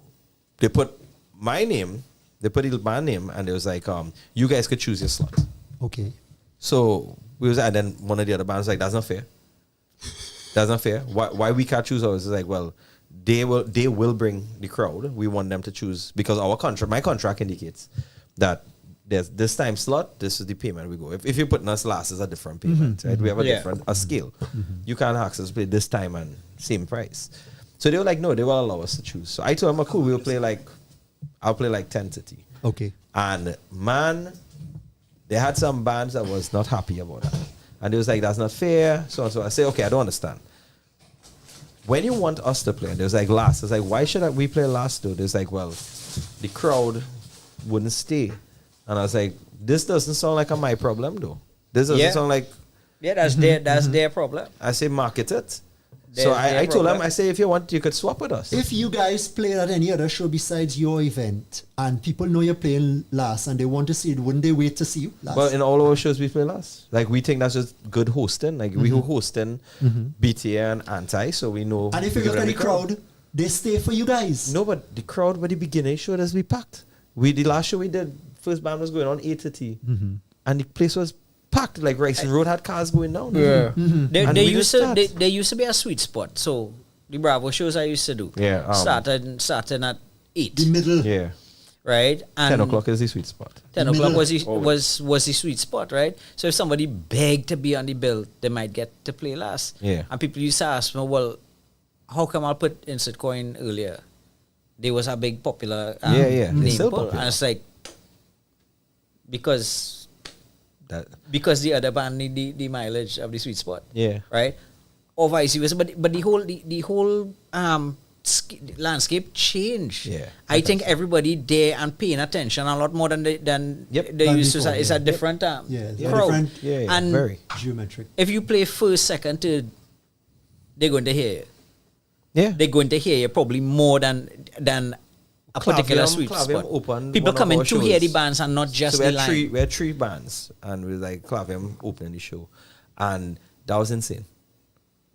they put my name, they put the band name, and it was like, you guys could choose your slot. Okay. So and then one of the other bands was like, that's not fair. That's not fair. Why we can't choose ours? It's like, well, they will bring the crowd. We want them to choose because my contract indicates that there's this time slot, this is the payment we go. If you're putting us last, it's a different payment, right? We have a scale. You can't ask us to play this time and same price. So they were like, no, they will allow us to choose. So I told them, cool, I'll play like 10:30. Okay. And man, they had some bands that was not happy about that. And they was like, that's not fair, so and so. I say, okay, I don't understand. When you want us to play, and they was like, last. I was like, why should we play last though? They was like, well, the crowd wouldn't stay. And I was like, this doesn't sound like my problem though. This doesn't sound like... Yeah, that's their problem. I say, market it. Their- So their I told them, problem. I say, if you want, you could swap with us. If you guys play at any other show besides your event, and people know you're playing last, and they want to see it, wouldn't they wait to see you last? Well, in all our shows, we play last. Like, we think that's just good hosting. Like, we were hosting BTA and Anti, so we know... and if you we give look at them the crowd, they stay for you guys. No, but the crowd by the beginning showed us we packed. The last show we did, first band was going on 8:30, and the place was packed. Like Rice Road had cars going down. There And we used didn't to start. there used to be a sweet spot. So the Bravo shows I used to do. Yeah, starting at 8. The middle. Yeah, Right? And 10 o'clock is the sweet spot. 10 The o'clock middle. was the sweet spot, right? So if somebody begged to be on the bill, they might get to play last. Yeah. And people used to ask me, well, how come I'll put insert coin earlier? they was a big popular They're name, still Paul. popular. And it's like because That, the other band need the mileage of the sweet spot. yeah. Right? Or vice versa. But the whole landscape changed. Yeah, I think everybody there and paying attention a lot more than they Than used to. before, It's yeah. a different Yeah, it's a crowd. different- And very. Geometric. if you play first, second, third, they're going to hear you. Yeah. They're going to hear you probably more than a particular sweet Clavium spot. opened People one of coming our to hear the shows. bands and not just So the we had line. we had three bands, and we like Clavium opening the show, and that was insane.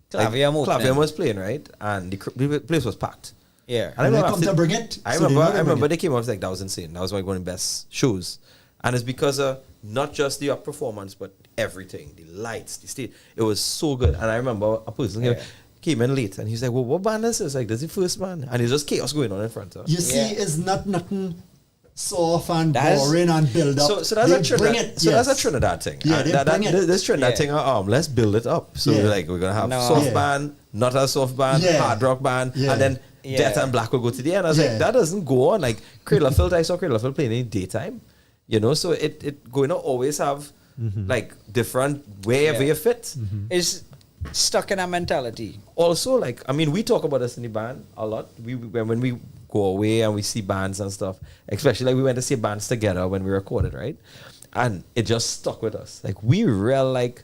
Clavium opening. Clavium was playing, right, and the place was packed. Yeah. And I And they remember come after- to bring it. I so they remember, know I they bring remember it. they came off like that was insane. That was one of the best shows, and it's because of not just the performance, but everything, the lights, the stage. It was so good, and I remember a person came in late, and he's like, "Well, what band is this?" Like, "This is the first band," and it's just chaos going on in front of us. You see, it's not nothing soft and That's- boring and build up. So that's They a Trinidad. bring it, So that's a yes. Trinidad thing. Yeah, And they bring it. This Trinidad Yeah. thing. Let's build it up. So Yeah. we're gonna have No. soft Yeah. band, not a soft band, Yeah. hard rock band, Yeah. and then Yeah. Death and Black will go to the end. I was Yeah. like, that doesn't go on. Like Kelocal, I saw Kelocal playing in daytime. So it going to always have like different wherever Yeah. you fit. It's stuck in a mentality. Also, like we talk about this in the band a lot. When we go away and we see bands and stuff, especially like we went to see bands together when we recorded, right? And it just stuck with us. Like we real like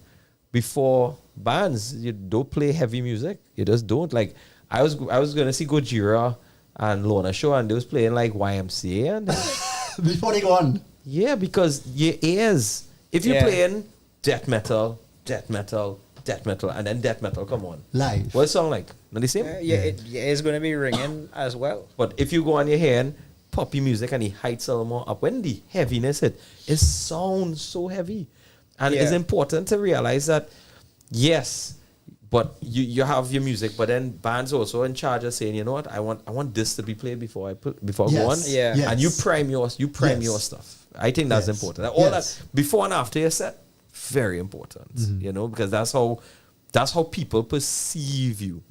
before bands, you don't play heavy music. You just don't. Like I was gonna see Gojira and Lorna show, and they was playing like YMCA and Before they go on. yeah, because your ears. If you're Yeah. playing death metal, and then death metal come on Live. what it sound like? Not the same. It's going to be ringing as well. But if you go on your hand, poppy music and the heights a little more up, when the heaviness hit, it sounds so heavy. And it's Yeah. important to realize that, yes, but you have your music, but then bands also in charge of saying, you know what, I want this to be played before I go on. Yes. Yeah. Yes. And you prime Yes. your stuff. I think that's Yes. important. All Yes. that before and after your set, very important. Because that's how people perceive you.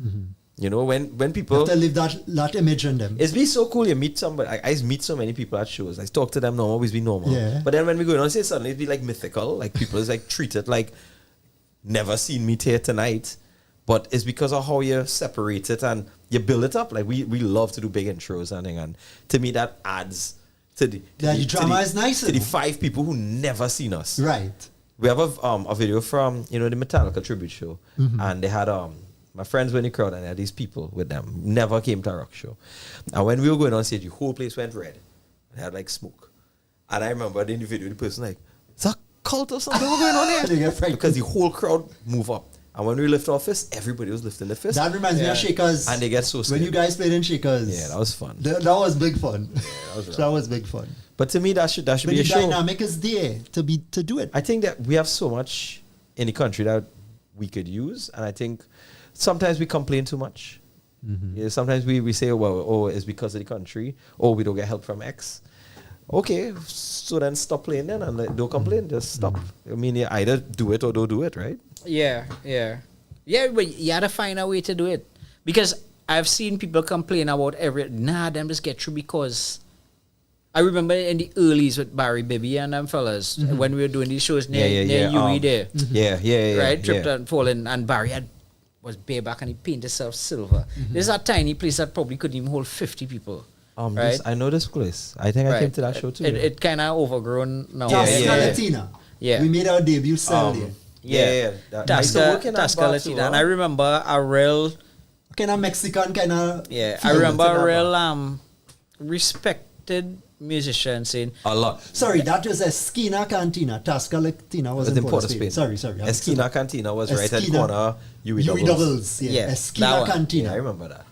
When people You have to leave that image in them. it's be so cool. You meet somebody. I meet so many people at shows. I talk to them normal, always be normal. Yeah. But then when we go on, say suddenly it'd be like mythical. Like people is like treated like never seen me here tonight. But it's because of how you separate it and you build it up. Like we love to do big intros and to me that adds to the Yeah, the drama is nice, to the you know. 5 people who never seen us. Right. We have a video from the Metallica tribute show, and they had my friends were in the crowd, and they had these people with them. Never came to a rock show, and when we were going on stage, the whole place went red. It had like smoke, and I remember in the video the person like, "Is that cult or something going on They here?" get frightened. Because the whole crowd move up, and when we lift our fist, everybody was lifting their fist, That reminds me of Shakers. and they get so When scared. you guys played in Shakers. Yeah, that was fun. That was big fun. that was rough. That was big fun. But to me, that should But be the a show. dynamic is there to do it. I think that we have so much in the country that we could use, and I think sometimes we complain too much. Yeah, sometimes we say, well, it's because of the country, or we don't get help from X. Okay, so then stop playing then and don't complain, just stop. I mean, you either do it or don't do it, right? Yeah. But you had to find a way to do it because I've seen people complain about them just get through because I remember in the earlys with Barry Bibby and them fellas when we were doing these shows near UE there, Yeah. right? Tripped and fallen, and Barry was bareback and he painted himself silver. This is a tiny place that probably couldn't even hold 50 people. Right? I know this place. I think I came to that show too. It kind of overgrown now. Tascalatina. Yeah. We made our debut cell there. I used to work in that bar too, Tascalatina. And I remember a real, Kind of Mexican, kind of. I remember a real respected musician saying, a lot. Sorry, that was Esquina Cantina. Tascalatina was in Port of Spain. Sorry. Esquina Cantina was right at Esquina- corner. UE doubles. Yeah. Yeah, that Esquina one. Cantina. Yeah, I remember that.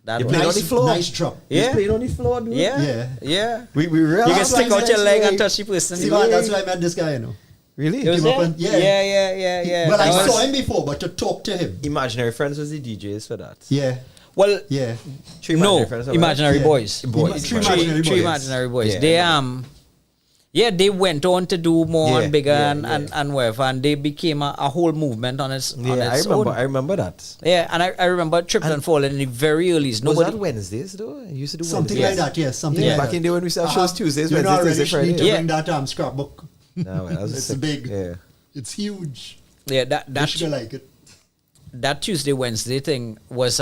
that You was- played on the floor. Nice drop. Yeah. You played on the floor, dude. Yeah. We really You can stick out your leg and touch the person. See, man, that's why I met this guy, you know. Really? It was Came up there? and- yeah. Yeah. Well, I That saw was- him before, but to talk to him. Imaginary Friends was the DJs for that. Yeah. Well, Yeah. Three no, Friends, Imaginary Yeah. Boys. Boys. Three Right. Imaginary Three Boys. Imaginary Boys. Yeah, They Yeah, they went on to do more Yeah, and bigger yeah, and whatever, and they became a whole movement on its Yeah, on its own. I remember that. Yeah, and I remember tripping and falling in the very early. Was Nobody. that Wednesdays though? I used to do Something Wednesdays. like that, yes. Something Yeah, like back that. in the day when we used to have shows Tuesdays, You know, Wednesdays, already Thursday, need to Friday. Yeah. bring that scrapbook. No, man, that was It's sick. big. Yeah. It's huge. Yeah, You that should like it. that Tuesday Wednesday thing was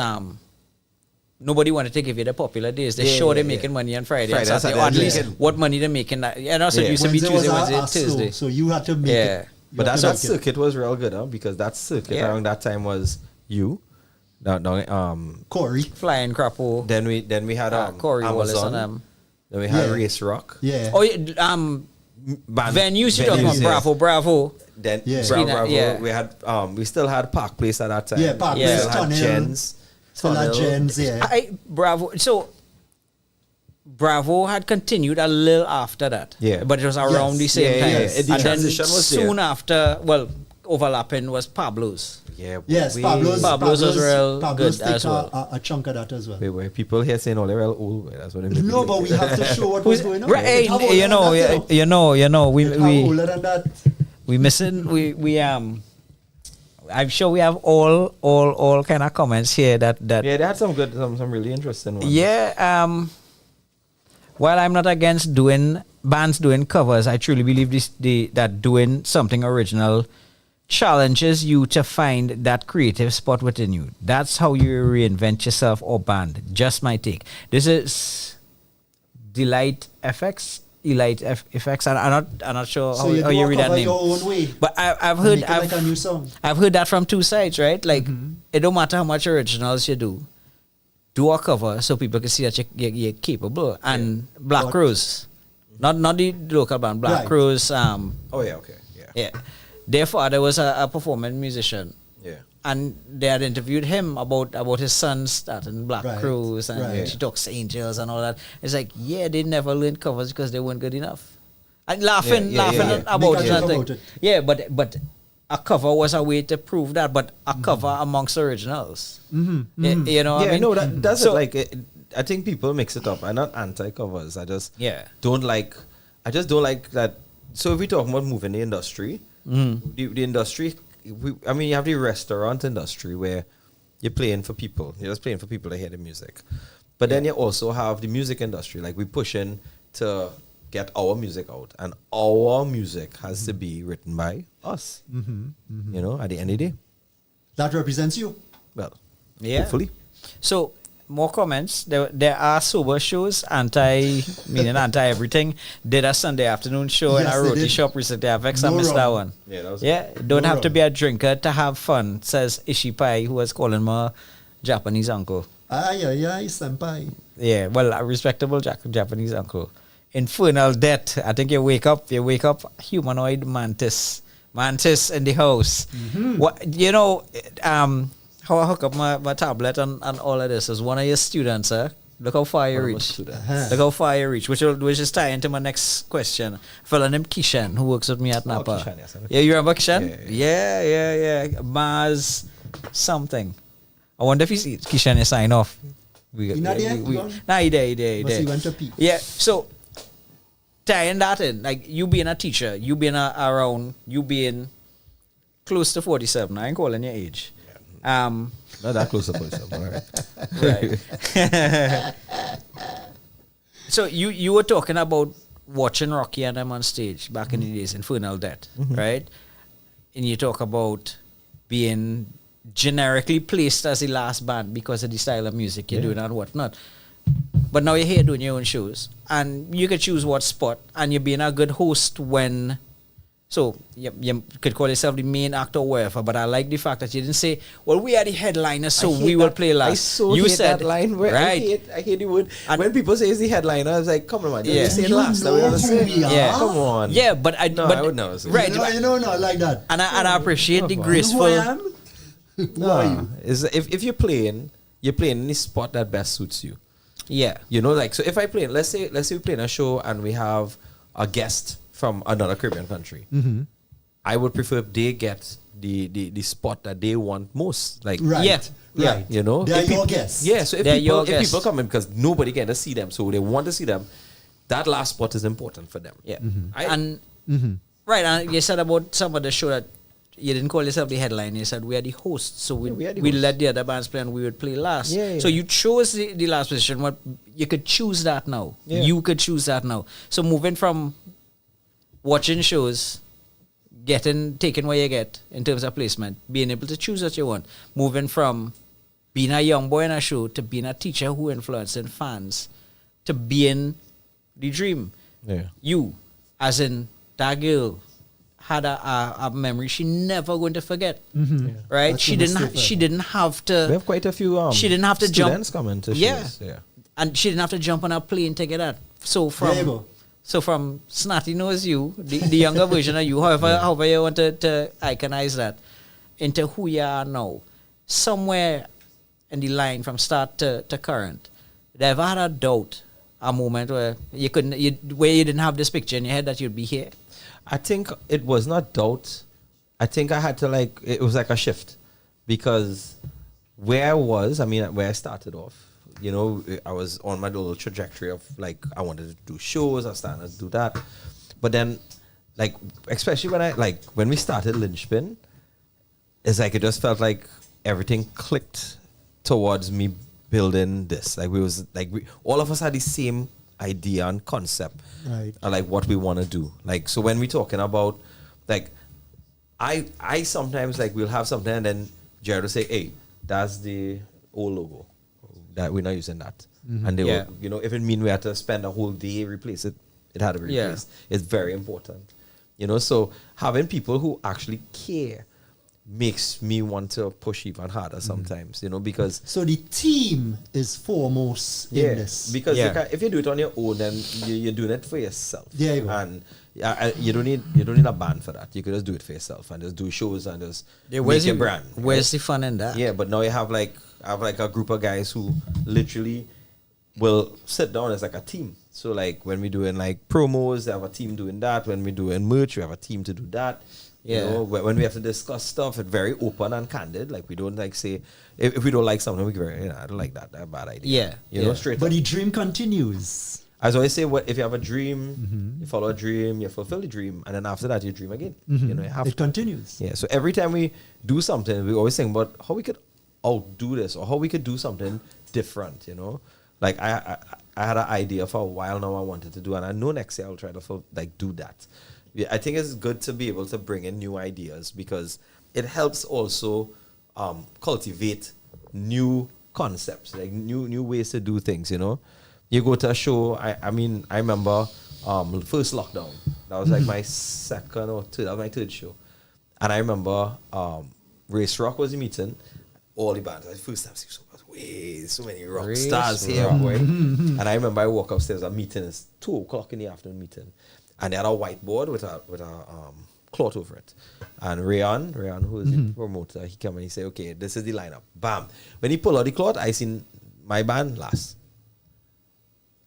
nobody wanted to give you the popular days. They're Yeah, sure they're yeah, making yeah. money on Friday, Friday, and Saturday, Saturday, or at least yeah. what money they're making. And also Yeah. it used to be Wednesday Tuesday, was Wednesday, a slow, Thursday. so you had to make Yeah. it. You But had that to make it. circuit was real good, huh? Because that circuit Yeah. around that time was you. Corey. Flying Crapo, Then we had Corey Wallace Amazon. and Then we had Yeah. Race Rock. Yeah. Oh, yeah, venues you talking about? yes. Bravo. Then Yeah. Bravo, Yeah. we had we still had Park Place at that time. Yeah, Park We Place, still had Tunnel. Jens. Still had Tunnel. Jens, yeah. Bravo. So Bravo had continued a little after that. Yeah. But it was around Yes. the same Yeah, time. yeah, yeah. The And then transition was there. soon after, well, overlapping was Pablo's. Yeah. Yes, we- Pablo's was real Pablo's good as take well. a chunk of that as well. Wait, people here saying, "Oh, they're all old." Wait, that's what they No, but we have to show what was going on. Right, It have older you than know, that, you know, It have we older than that. we missing I'm sure we have all kind of comments here that Yeah, they had some good, some really interesting ones. yeah, while I'm not against bands doing covers, I truly believe that doing something original challenges you to find that creative spot within you. That's how you reinvent yourself or band. Just my take. This is Elite FX, and I'm not sure So how you you read that name. your own way. But I've heard Make it like a new song. I've heard that from two sides, right? Like it don't matter how much originals you do a cover so people can see that you're capable. And Black But- Crowes, not the local band, Black Right. Crowes. Oh yeah. Okay. Yeah. Yeah, their father was a performing musician, Yeah. and they had interviewed him about his son starting Black Right, Crowes, and right. she talks Angels and all that. It's like, yeah, they never learned covers because they weren't good enough. And laughing Yeah, about Make a it. joke and about thing. it. Yeah, but a cover was a way to prove that. But a cover amongst originals, you know, what I Yeah, mean? no, that's So- it. Like, I think people mix it up. I'm not anti-covers. I just Yeah. don't like. I just don't like that. So if we talk about moving the industry, the industry. I mean, you have the restaurant industry where you're playing for people. You're just playing for people to hear the music. But then you also have the music industry. Like, we pushing to get our music out, and our music has to be written by us. You know, at the end of the day. That represents you. Well, Yeah. hopefully. So more comments. There are sober shows, meaning anti everything. Did a Sunday afternoon show in Yes, a they roti did. shop recently. I vexed I No missed that wrong. one. Yeah, that was Don't No have to wrong. be a drinker to have fun, says Ishipai, who was calling my Japanese uncle. Ay, senpai. Yeah, well, a respectable Japanese uncle. Infernal death. I think you wake up, humanoid mantis in the house. What, you know, how I hook up my tablet and all of this is one of your students, look how far you reach. Look how far you reach, which is tie into my next question. A fella named Kishan, who works with me at Napa. Kishan, yes, I know. Yeah, you remember Kishan? Yeah, Yeah. Mars something. I wonder if Kishan is sign off. He not there? He gone? Nah, he there. Must he went to pee? Yeah, so tying that in, like you being a teacher, you being around, you being close to 47. I ain't calling your age. Not that close to 47. All right. Right. So you were talking about watching Rocky and them on stage back in the days, Infernal Death, right? And you talk about being generically placed as the last band because of the style of music you're doing and whatnot. But now you're here doing your own shows, and you could choose what spot, and you're being a good host when. So you could call yourself the main actor or whatever, but I like the fact that you didn't say, "Well, we are the headliners, so we will play last." I so you hate said that line. Where right. I hate the word. And- when people say it's the headliner, I was like, come on, man. Yeah. You say it You last. know I would who say, we are. Yeah. Come on. Yeah, but I would never say right. You know, not like that. And I appreciate the Come on. graceful. You know who I am? Who are No. you? Is if you're playing in the spot that best suits you. Yeah. You know, like, so if I play, let's say we play in a show and we have a guest from another Caribbean country. I would prefer if they get the spot that they want most. Like, Right. Yeah. Right. you know, They are if your peop- guests. Yeah, so if They're your people guests. come in because nobody get to see them, so they want to see them, that last spot is important for them. Yeah. I- And right, and you said about some of the show that you didn't call yourself the headline. You said we are the hosts, so we we are the we hosts. let the other bands play and we would play last. Yeah, So yeah. you chose the last position. What you could choose that now. Yeah. You could choose that now. So moving from watching shows, taking what you get in terms of placement, being able to choose what you want, moving from being a young boy in a show to being a teacher who influencing fans to being the dream. Yeah. You, as in that girl, had a memory she never going to forget. Right? That's She a didn't. mistake, She didn't have to. We have quite a few She didn't have to jump- students coming to Yeah. shows. Yeah. And she didn't have to jump on a plane to get that. So There you go. from Snotty Knows You, the younger version of you, however you want to iconize that, into who you are now, somewhere in the line from start to current, have you ever had a doubt, a moment where you didn't have this picture in your head that you'd be here? I think it was not doubt. I think I had to it was like a shift because where I was, where I started off, I was on my little trajectory of I wanted to do shows, I was starting to do that. But then, especially when we started LYNCHPiN, it's like it just felt like everything clicked towards me building this. All of us had the same idea and concept, Right. and what we want to do. So when we're talking about I sometimes we'll have something and then Jared will say, hey, that's the old logo that we're not using that. And they Yeah. will, if it mean we had to spend a whole day replace it, it had to be Yeah. replaced. It's very important. So having people who actually care makes me want to push even harder sometimes, because So the team is foremost in this. because Yeah. you if you do it on your own, then you're doing it for yourself. There you go. And you don't need a band for that. You could just do it for yourself and just do shows and just make your brand. Where's the fun in that? Yeah, but now you have a group of guys who literally will sit down as a team. So when we're doing promos, they have a team doing that. When we're doing merch, we have a team to do that. Yeah. When we have to discuss stuff, it's very open and candid. We don't say if we don't like something, we go, I don't like that. That's a bad idea. Yeah. Straight But up. the dream continues. As I always say, if you have a dream, you follow a dream, you fulfill the dream, and then after that, you dream again. You have It to. continues. Yeah. So every time we do something, we always think about how we could outdo this or how we could do something different. I had an idea for a while now I wanted to do, and I know next year I'll try to do that. Yeah, I think it's good to be able to bring in new ideas because it helps also cultivate new concepts, new ways to do things. You go to a show. I remember first lockdown. That was my second or third. That was my third show, and I remember Race Rock was the meeting. All the bands. First time I see so many rock Race stars here, boy. And I remember I walk upstairs. A meeting is 2:00 in the afternoon meeting, and they had a whiteboard with a cloth over it. And Rayon, who is the promoter, he came and he said, "Okay, this is the lineup." Bam. When he pulled out the cloth, I seen my band last.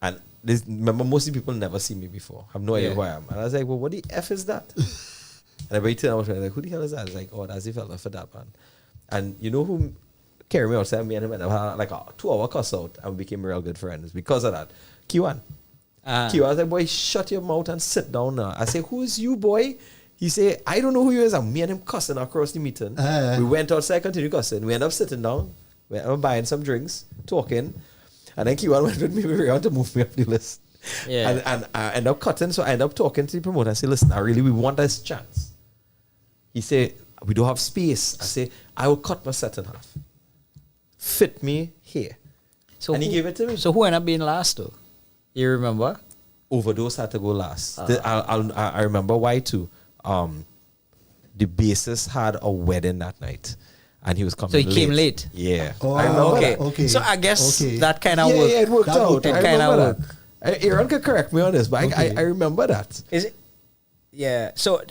And remember, most of the people never seen me before. Have no idea who I am. And I was like, "Well, what the F is that?" And everybody turned out, like, "Who the hell is that?" I was like, "Oh, that's the fella for that band." And you know who carried me outside? Me and him had a 2-hour cuss out and we became real good friends because of that. Q1. Q, I was like, "Boy, shut your mouth and sit down now." I say, "Who is you, boy?" He say, "I don't know who you is." And me and him cussing across the meeting. We went outside, continued cussing. We ended up sitting down. We ended up buying some drinks, talking. And then Q1 went with me around to move me up the list. Yeah. And I ended up cutting, so I ended up talking to the promoter. I said, "Listen, we want this chance." He said, "We don't have space." I say, "I will cut my set in half. Fit me here." So And he gave it to me. So who ended up being last though? You remember? Overdose had to go last. I remember why too. The bassist had a wedding that night, and he was coming. So he came late? Yeah. Oh, I remember Okay. that. Okay. So I guess Okay. that kind of Yeah, worked. yeah, it worked That out. worked I out. It kinda remember that. Aaron could correct me on this, but Okay. I remember that. Is it? Yeah. So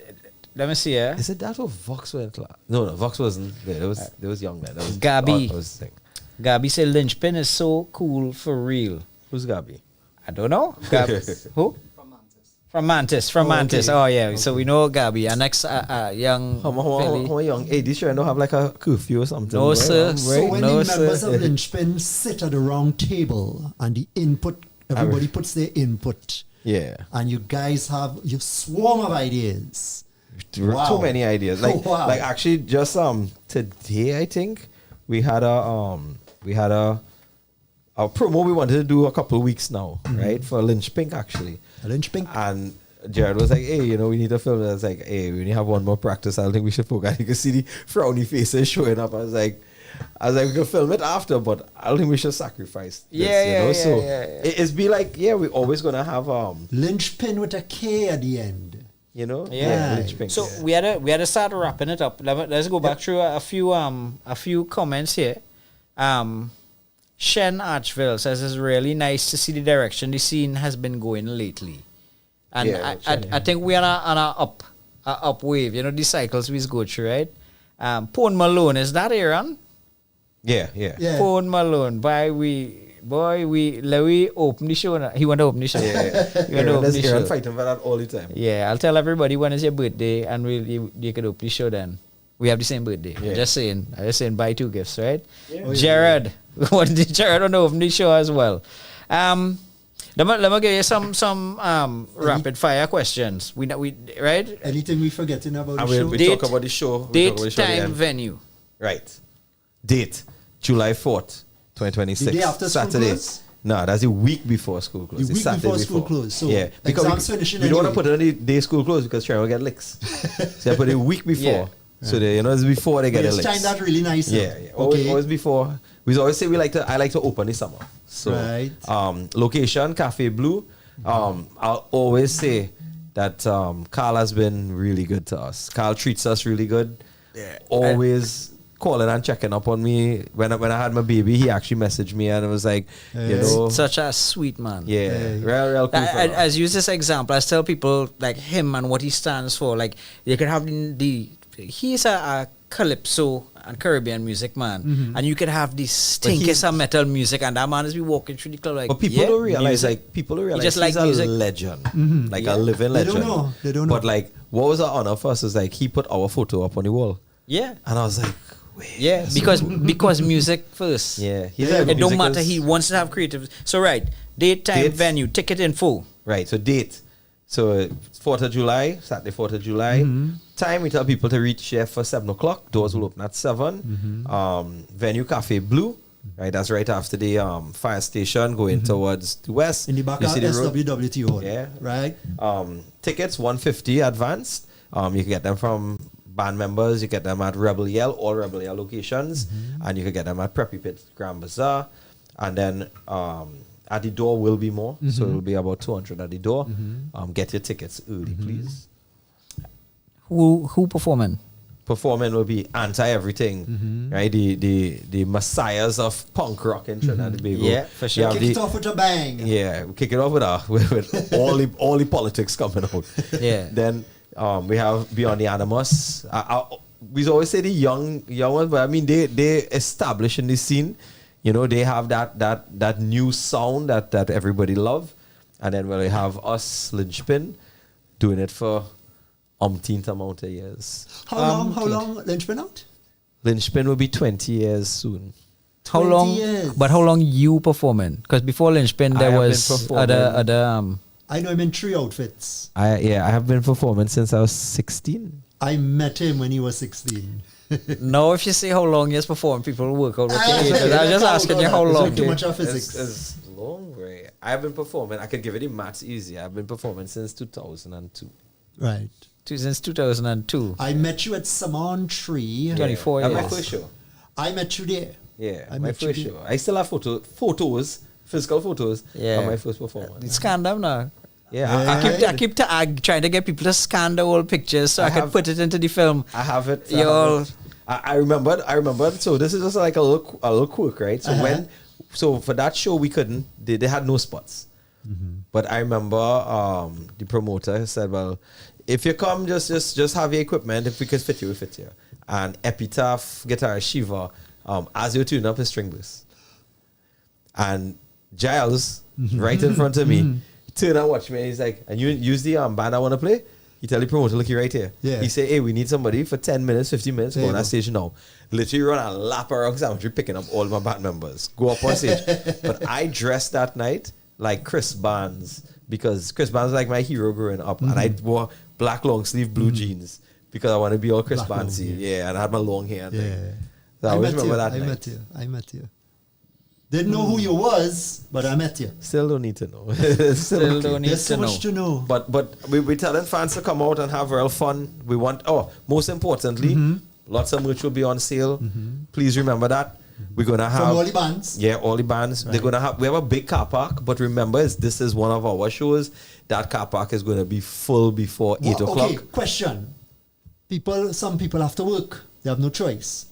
let me see. Yeah. Is it that or Vox went last? No, Vox wasn't there. There was young man. That was Gabi. that was the thing. Gabi said LYNCHPiN is so cool for real. Who's Gabi? I don't know. Gabi. Who? From Mantis. From Mantis. okay. Oh yeah. So we know Gabi. Our next young. Philly. How young? Hey, this year I don't have like a curfew or something. No, right? sir. So when No, the members sir. of LYNCHPiN sit at the round table and the input, everybody puts their input. Yeah. And you guys have you swarm of ideas. Wow. Too many ideas. Like Wow. like actually just today I think we had a promo we wanted to do a couple of weeks now, right? For LYNCHPiN actually. LYNCHPiN. And Jared was like, hey, you know, we need to film it. I was like, hey, we only have one more practice. I don't think we should focus. You can see the frowny faces showing up. I was like, we can film it after, but I don't think we should sacrifice this, you know? So it's be like, yeah, we're always going to have LYNCHPiN with a K at the end. you know? Yeah. LYNCHPiN. So we had to start wrapping it up. Let's go back through a few comments here. Shen Archville says it's really nice to see the direction the scene has been going lately, and Yeah, I think we are on a up wave. You know the cycles we go through, right? Pone Malone, is that Aaron? Yeah. Pone Malone, let we open the show now. He want to open the show. Yeah. He want to open the show. Aaron fighting for that all the time. Yeah, I'll tell everybody when is your birthday, and you can open the show then. We have the same birthday. Yeah. I'm just saying, buy 2 gifts, right? Yeah. Oh, yeah. Jared, what did Jared want to open the show as well? Let me give you some rapid fire questions. We right? Anything we forgetting about And the show? we Date- talk about the show. we Date, talk about the show time, again. venue. Right. Date, July 4th, 2026. The day after school Saturday. close? No, that's the week before school close. The It's week Saturday before school close. So yeah, because exams finishing we don't want to anyway. put it on the day school close because Sharon will get licks. So I put it a week before. Yeah. So they, you know, it's before they get But the it's licks. timed that really nice. Yeah. Okay. Always before. We always say I like to open the summer. So Right. location, Cafe Blue. I'll always say that Carl has been really good to us. Carl treats us really good. Yeah. Always calling and checking up on me. When I had my baby, he actually messaged me and it was like, you know, Such a sweet man. yeah, real cool. I use this example. I tell people like him and what he stands for. Like they can have he's a calypso and Caribbean music man, and you can have this stinkest of metal music, and that man is be walking through the club like. But people don't realize, just like he's a music. legend, like a living They legend. don't know. They don't know. But like, what was an honor for us is like he put our photo up on the wall, Yeah, and I was like, wait, yeah, because music first. yeah, It don't matter. He wants to have creative. So right, date, time, Dates. venue, ticket info. Right, so date. So 4th of July, Saturday 4th of July. Time, we tell people to reach here for 7 o'clock. Doors will open at 7. Venue Cafe Blue. Right, that's right after the fire station going towards the west. In the back You of see the road? SWWT hall. Yeah. Right? Tickets, 150 advanced. You can get them from band members. You get them at Rebel Yell, all Rebel Yell locations. And you can get them at Preppy Pit, Grand Bazaar. And then at the door will be more. So it will be about 200 at the door. Get your tickets early, please. Who performing? Performing will be anti-everything, right? The messiahs of punk rock in Trinidad and Tobago. Yeah, for sure. You have Kick it the- off with a bang. Yeah, we kick it off with all the politics coming out. Yeah. Then we have Beyond the Animus. We always say the young ones, but I mean they establish in the scene. You know, they have that new sound that everybody love. And then we have us, LYNCHPiN, doing it for umpteenth amount of years. How long LYNCHPiN out? LYNCHPiN will be 20 years soon. How 20 long? years. But how long you performing? Because before LYNCHPiN, I there have was been performing. other. I know him in 3 outfits. I have been performing since I was 16. I met him when he was 16. No, if you say how long he has performed, people will work out what Ah, you age. okay, I was let's just not asking go you how there. long. It's too much of physics. It's long way. I have been performing. I could give it the maths easy. I've been performing since 2002. Right. Since 2002. I met you at Saman Tree. 24 That's years. my first show. I met you there. Yeah, I my met you first there. show. I still have photos, physical photos Yeah. of my first performance. Scan them now. Yeah, I keep trying to get people to scan the old pictures so I can put it into the film. I have it. Yo. I remembered. So this is just like a little quirk, right? So so for that show we couldn't. They had no spots. But I remember the promoter said, "Well, if you come, just have your equipment. If we could fit you, we fit you." And Epitaph guitarist Shiva, as you tune up his string bass, and Giles right in front of me, turn and watch me. And he's like, "And you use the band I want to play." He tell the promoter, "Look, you right here." Yeah. He say, "Hey, we need somebody for 10 minutes, 15 minutes. There Go you on that go. stage now." Literally run a lap around Cemetery, picking up all my band members. Go up on stage. But I dressed that night like Chris Barnes because Chris Barnes was like my hero growing up, and I wore black long sleeve blue jeans because I want to be all Chris Black long, Barnes. yeah. Yeah, and I had my long hair. And Yeah. thing. So I always remember that I night. met you. I met you. Didn't know who you was, but I met you. Still don't need to know. Still don't need There's to so know. much to know. But we telling fans to come out and have real fun. We want most importantly, lots of merch will be on sale. Please remember that. We're gonna have From all the bands. Yeah, all the bands. They're gonna have we have a big car park, but remember this is one of our shows. That car park is gonna be full before 8 o'clock. Okay, question. Some people have to work. They have no choice.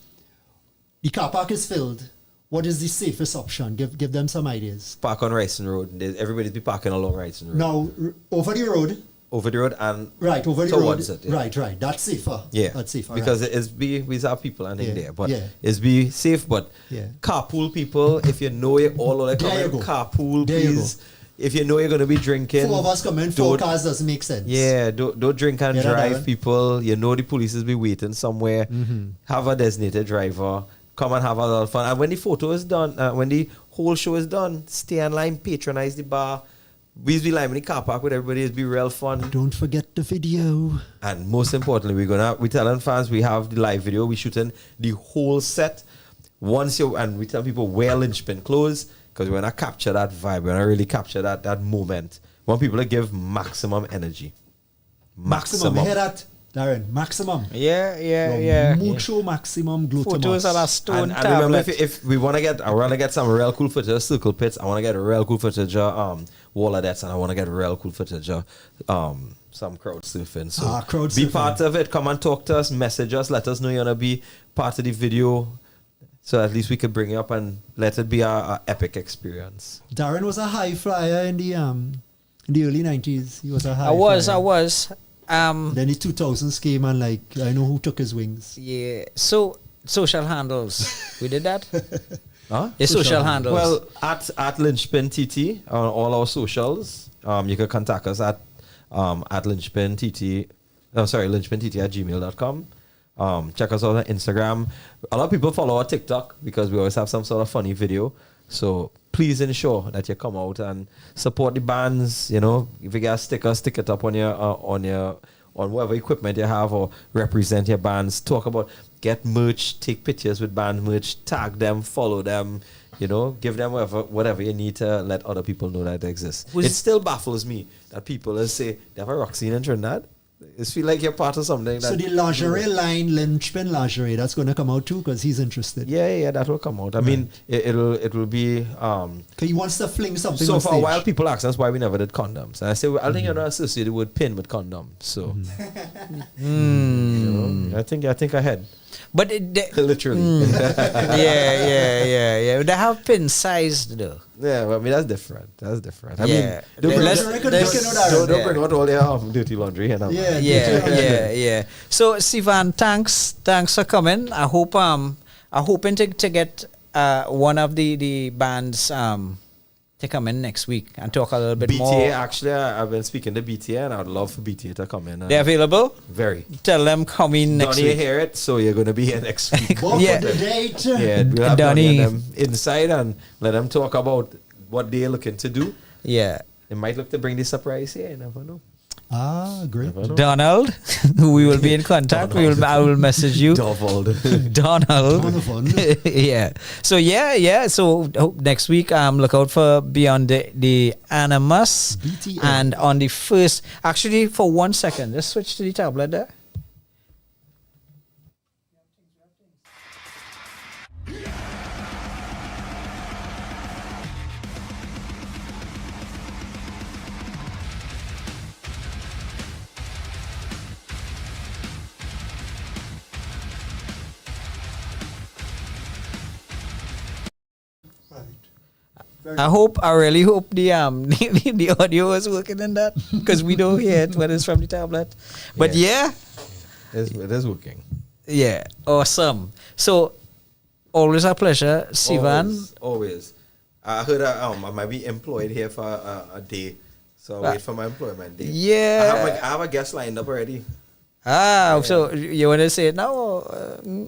The car park is filled. What is the safest option? Give them some ideas. Park on Ricin Road. Everybody's be parking along Ricin Road. Now, over the road. Over the road and Right, over the road. towards it. Yeah. Right. That's safer. Yeah, That's safer. because right. we have people and Yeah, there, but yeah. it's be safe. But Yeah. carpool people, if you know it, all of the There you coming go. carpool, There you please. If you know you're gonna be drinking, 4 of us come in, 4 don't- cars doesn't make sense. Yeah, don't drink and Yeah, that drive, Darren. people. You know the police will be waiting somewhere. Have a designated driver. Come and have a lot of fun. And when the photo is done, when the whole show is done, stay online, patronize the bar. We'll be live in the car park with everybody. It'll be real fun. Don't forget the video. And most importantly, we telling fans we have the live video. We shooting the whole set. And we tell people wear linchpin clothes because we wanna capture that vibe. We wanna really capture that moment. We want people to give maximum energy. Maximum. You hear that, Darren? Maximum. Yeah. Mucho maximum glutamate. Photos of a stone And remember, tablet. if we want to get, I want to get some real cool footage of Circle Pits. I want to get real cool footage of Walladettes, and I want to get real cool footage of some crowd surfing. So crowd be surfing. part of it. Come and talk to us, message us, let us know you want to be part of the video. So at least we could bring you up and let it be a epic experience. Darren was a high flyer in the early 90s. He was a high I was. Then the 2000s came and I know who took his wings. Yeah. So social handles. We did that. Huh? Yeah, social handles. Well, at LYNCHPiN TT on all our socials, you can contact us at LYNCHPiN TT. LYNCHPiN TT at gmail.com. Check us out on Instagram. A lot of people follow our TikTok because we always have some sort of funny video. So please ensure that you come out and support the bands. You know, if you get a sticker, stick it up on whatever equipment you have, or represent your bands. Talk about, get merch, take pictures with band merch, tag them, follow them. You know, give them whatever you need to let other people know that it exists. It still baffles me that people say they have a rock scene in Trinidad. It feel like you're part of something. So the lingerie line, LYNCHPiN lingerie, that's going to come out too because he's interested. Yeah, that will come out. I mean, it will be. Because he wants to fling something So on for a stage. while, people ask us why we never did condoms, and I say, well, I think you're not associated with pin with condom. So, you know, I think ahead. But Literally. yeah. They have pin sized though. Yeah, well, I mean that's different. I Yeah. mean, don't Let's- bring out all your dirty laundry here now. Yeah. So Sivan, thanks for coming. I hope I'm hoping to get one of the bands to come in next week and talk a little bit BTA, more. actually, I've been speaking to BTA, and I would love for BTA to come in. They're available. Very. Tell them come in next Donnie, you week. hear it? So you're going to be here next week. Book Yeah. the date. Yeah, we'll have Donnie. Donnie and them inside and let them talk about what they're looking to do. Yeah. They might look to bring the surprise here. You never know. Great. Never know. Donald, we will be in contact. I will message you. Donald. Donald. Donovan. Yeah. So So next week, look out for Beyond the Animus. BTN. And on the first, actually, for 1 second, just switch to the tablet there. I really hope the the audio is working in that because we don't hear it when it's from the tablet. But yeah, It is working. yeah, awesome. So always a pleasure, Sivan. Always. I heard I might be employed here for a day. So I'll wait for my employment day. Yeah. I have a guest lined up already. So you want to say it now?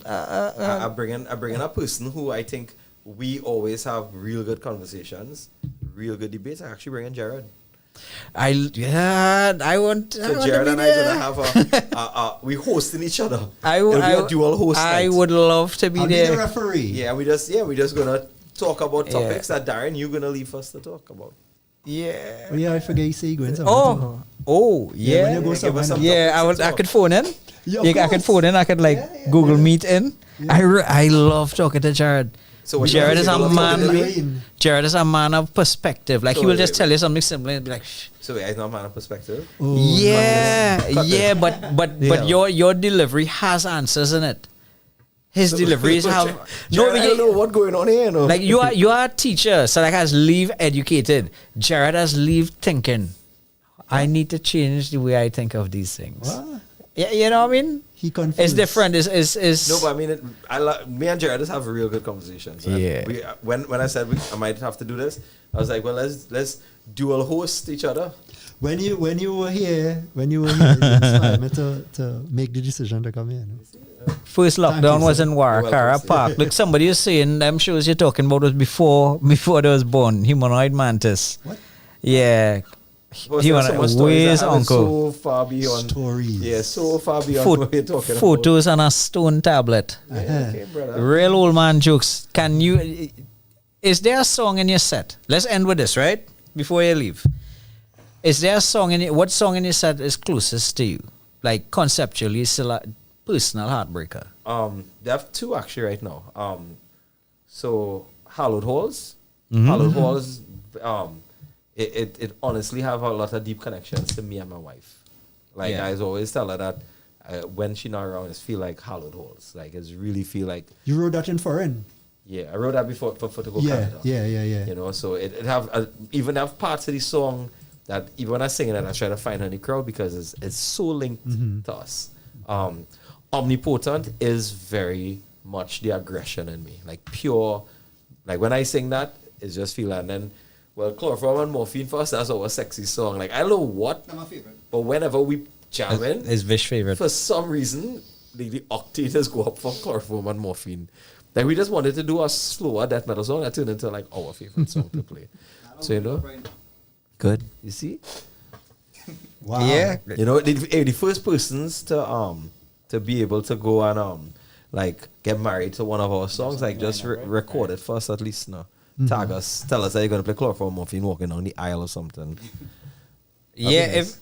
I bring in a person who I think we always have real good conversations, real good debates. I actually bring in Jared. I want. So Jared and I gonna have we hosting each other. It'll be a dual host I night. would love to be I'll be the there. referee. Yeah, we just gonna talk about topics that Darren you're gonna leave us to talk about. Yeah. Oh, yeah, I forget you say you going somewhere. Oh, when yeah. you go somewhere. some Yeah, topics to I talk. could phone in. Yeah, of I could course. phone in. I could Google Meet in. I love talking to Jared. So what Jared you is think a about talking to man. me? Jared is a man of perspective. Like So he will just wait, tell you something simple and be like, Shh. So he's not a man of perspective. Oh, Yeah, but Yeah. your delivery has answers in it. His deliveries have Jared, I don't know what's going on here. No? like you are a teacher, so like has leave educated. Jared has leave thinking. I need to change the way I think of these things. What? Yeah, you know what I mean? He confused. It's different. Is No, but I mean, me and Jared just have real good conversations. And Yeah. When I said I might have to do this, I was like, well, let's dual host each other. When you were here, you inspired me to make the decision to come here. No? First lockdown you, was sir. in You're Warakara welcome, Park. Look, somebody is saying them shows you're talking about was before they was born. Humanoid mantis. What? Yeah. Was there so much stories Where's that I was uncle? So far beyond Stories. Yeah, so far beyond what we're talking Photos on a stone tablet. about. Yeah, okay, brother. Real old man jokes. Can you? Is there a song in your set? Let's end with this, right? Before you leave, is there a song in it? What song in your set is closest to you? Like conceptually, still a personal heartbreaker. They have two actually right now. So Hallowed Halls. Mm-hmm. Hallowed Halls. It honestly have a lot of deep connections to me and my wife. Like Yeah. I always tell her that when she not around, it feel like Hallowed Halls. Like it's really feel like You wrote that in foreign. yeah. I wrote that before for to go Yeah, Canada. yeah. You know, so it have even have parts of the song that even when I sing it, I try to find her in the crowd because it's so linked to us. Omnipotent is very much the aggression in me, like pure. Like when I sing that, it's just feel and then chloroform and morphine for us. That's our sexy song. Like I don't know what, Not my favorite. but whenever we jam in, His Vish favorite. for some reason the octaves go up for chloroform and morphine. Like we just wanted to do a slower death metal song that turned into like our favorite song to play. So you know, Good. you see, Wow. Yeah. you know the first persons to be able to go and like get married to one of our songs, like just record it for us at least now. Tag us, tell us that you're gonna play chloroform morphine walking down the aisle or something. Yeah. That'd be If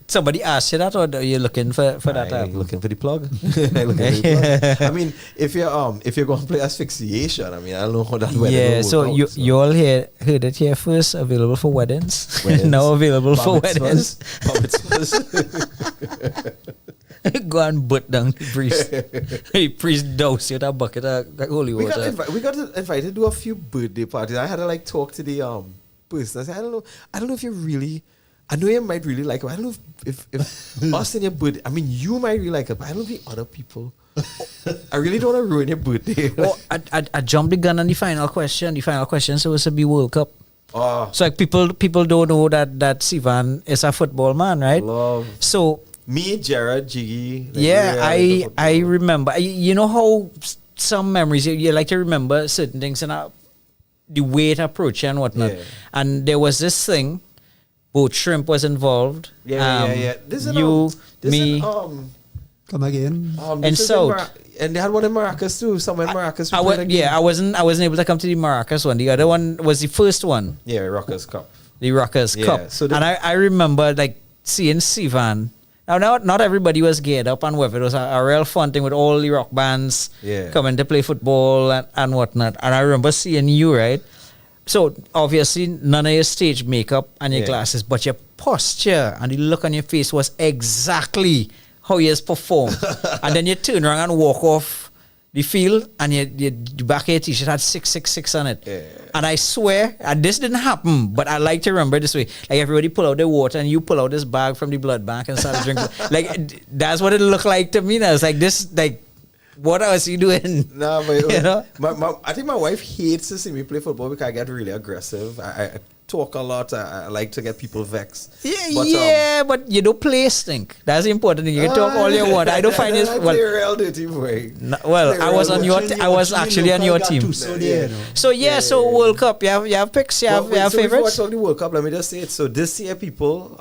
somebody asks you that, or are you looking for that? Aye, looking for the plug. Looking for the plug. I mean, if you're going to play asphyxiation, I mean, I don't know how that wedding Yeah, will so work out, you all heard it here first. Available for weddings. Weddings. Now available for Bar weddings. mitzvahs, bar mitzvahs. Go and butt down the priest. The priest douse you with a bucket of holy we water. got invited to do a few birthday parties. I had to like talk to the person. I said, I don't know if you really. I know you might really like it. I don't know if us and your birthday. I mean, you might really like it, but I don't know the other people. I really don't want to ruin your birthday. Oh, I jumped the gun on the final question. The final question is supposed to be World Cup. Oh, So like people don't know that Sivan is a football man, right? love So me, Jared, Jiggy. like, yeah, we are into I football. remember. You know how some memories you like to remember certain things and the way it approached and whatnot. Yeah. And there was this thing. Both Shrimp was involved. Yeah. This is You, this me. Is, Come again. this And is in South. and they had one in Maracas too. Somewhere in Maracas. I wasn't able to come to the Maracas one. The other one was the first one, Yeah, Rockers Cup. the Rockers Yeah, Cup. so the- and I remember like seeing Sivan. Now not everybody was geared up and whatever. It was a real fun thing with all the rock bands Yeah. coming to play football and whatnot. And I remember seeing you, right? So obviously none of your stage makeup and your Yeah. glasses, but your posture and the look on your face was exactly how you performed. And then you turn around and walk off the field and your back of your t-shirt had 666 on it. Yeah. And I swear, and this didn't happen, but I like to remember it this way. Like everybody pull out their water and you pull out this bag from the blood bank and start drinking. Like that's what it looked like to me. Now it's like this, like what else you doing? Nah, but You know? I think my wife hates to see me play football because I get really aggressive. talk a lot. I like to get people vexed. But you don't play stink. That's the important thing. You can talk all you want. I don't find it. I play real dirty boy. I was on your. I was actually on your team. So so World Cup. You have picks. You have So before I favorites. talk the World Cup, let me just say it. So this year, people,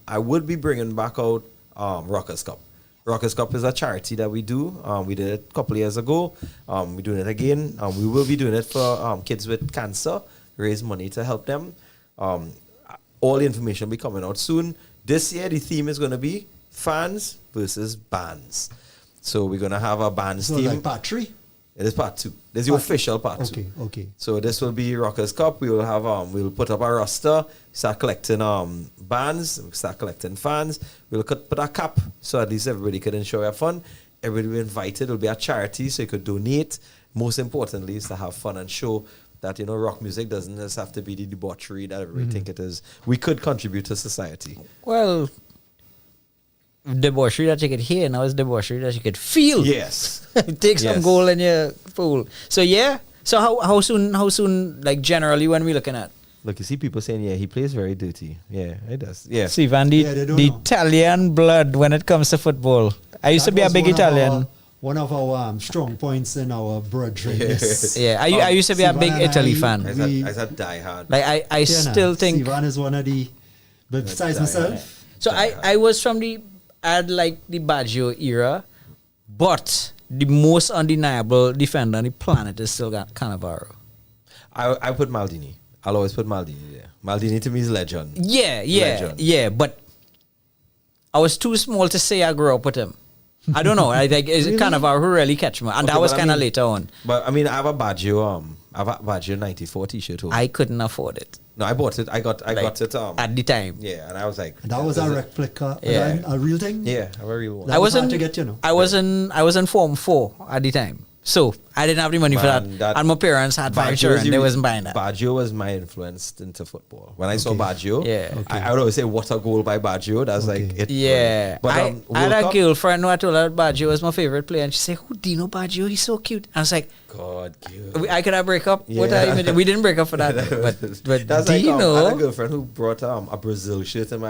I would be bringing back out Rockers Cup. Rockers Cup is a charity that we do. We did it a couple of years ago. We're doing it again. We will be doing it for kids with cancer, raise money to help them. All the information will be coming out soon. This year, the theme is going to be fans versus bands. So we're going to have a bands team. like part 3? It is part 2. This is the official part 2. Okay. So this will be Rockers Cup. We will have we'll put up a roster, start collecting bands, start collecting fans. We'll put a cap so at least everybody can enjoy have fun. Everybody will be invited. It'll be a charity so you could donate. Most importantly is to have fun and show that rock music doesn't just have to be the debauchery that everybody think it is. We could contribute to society. Well, debauchery that you could hear now is debauchery that you could feel. Yes. Take some Yes. goal in your pool. So So how soon like generally when we looking at? Look, you see people saying, yeah, he plays very dirty. Yeah, it does. Yeah. See, Van, the they don't know. Italian blood when it comes to football. I used to be a big Italian. One of our strong points in our brotherness. Yeah, I used to be a big Sivan and Italy I- fan. I said die hard. Like I still think Sivan is one of the, besides myself, so. I was from I had like the Baggio era, but the most undeniable defender on the planet is still Cannavaro. I put Maldini. I'll always put Maldini there. Maldini to me is legend. Legend. But I was too small to say I grew up with him. I don't know. I think it's kind of who really catch me, and Okay, that was but I kind of mean- later on. But I mean, I have a Baggio 94 t-shirt. Home. I couldn't afford it No, I bought it. I got it. at the time. Yeah, and I was like, that was a replica, Yeah. a real thing. Yeah, a very real one. That I was hard wasn't. to get, you know. I was in Form 4 at the time, so I didn't have the money for Man, that. And my parents had 5 Baggio children; is they the- wasn't buying that. Baggio was my influence into football. When I saw Baggio, Yeah. I would always say, "What a goal by Baggio!" That's like it. Yeah, but I had World a Cup- girlfriend who I told her Baggio was my favorite player, and she said, "Who do you know Baggio? He's so cute." I was like, God, cute. "I could have break up with Yeah. her. We didn't break up for that, but That's like I had a Dino, girlfriend who brought a Brazil shirt in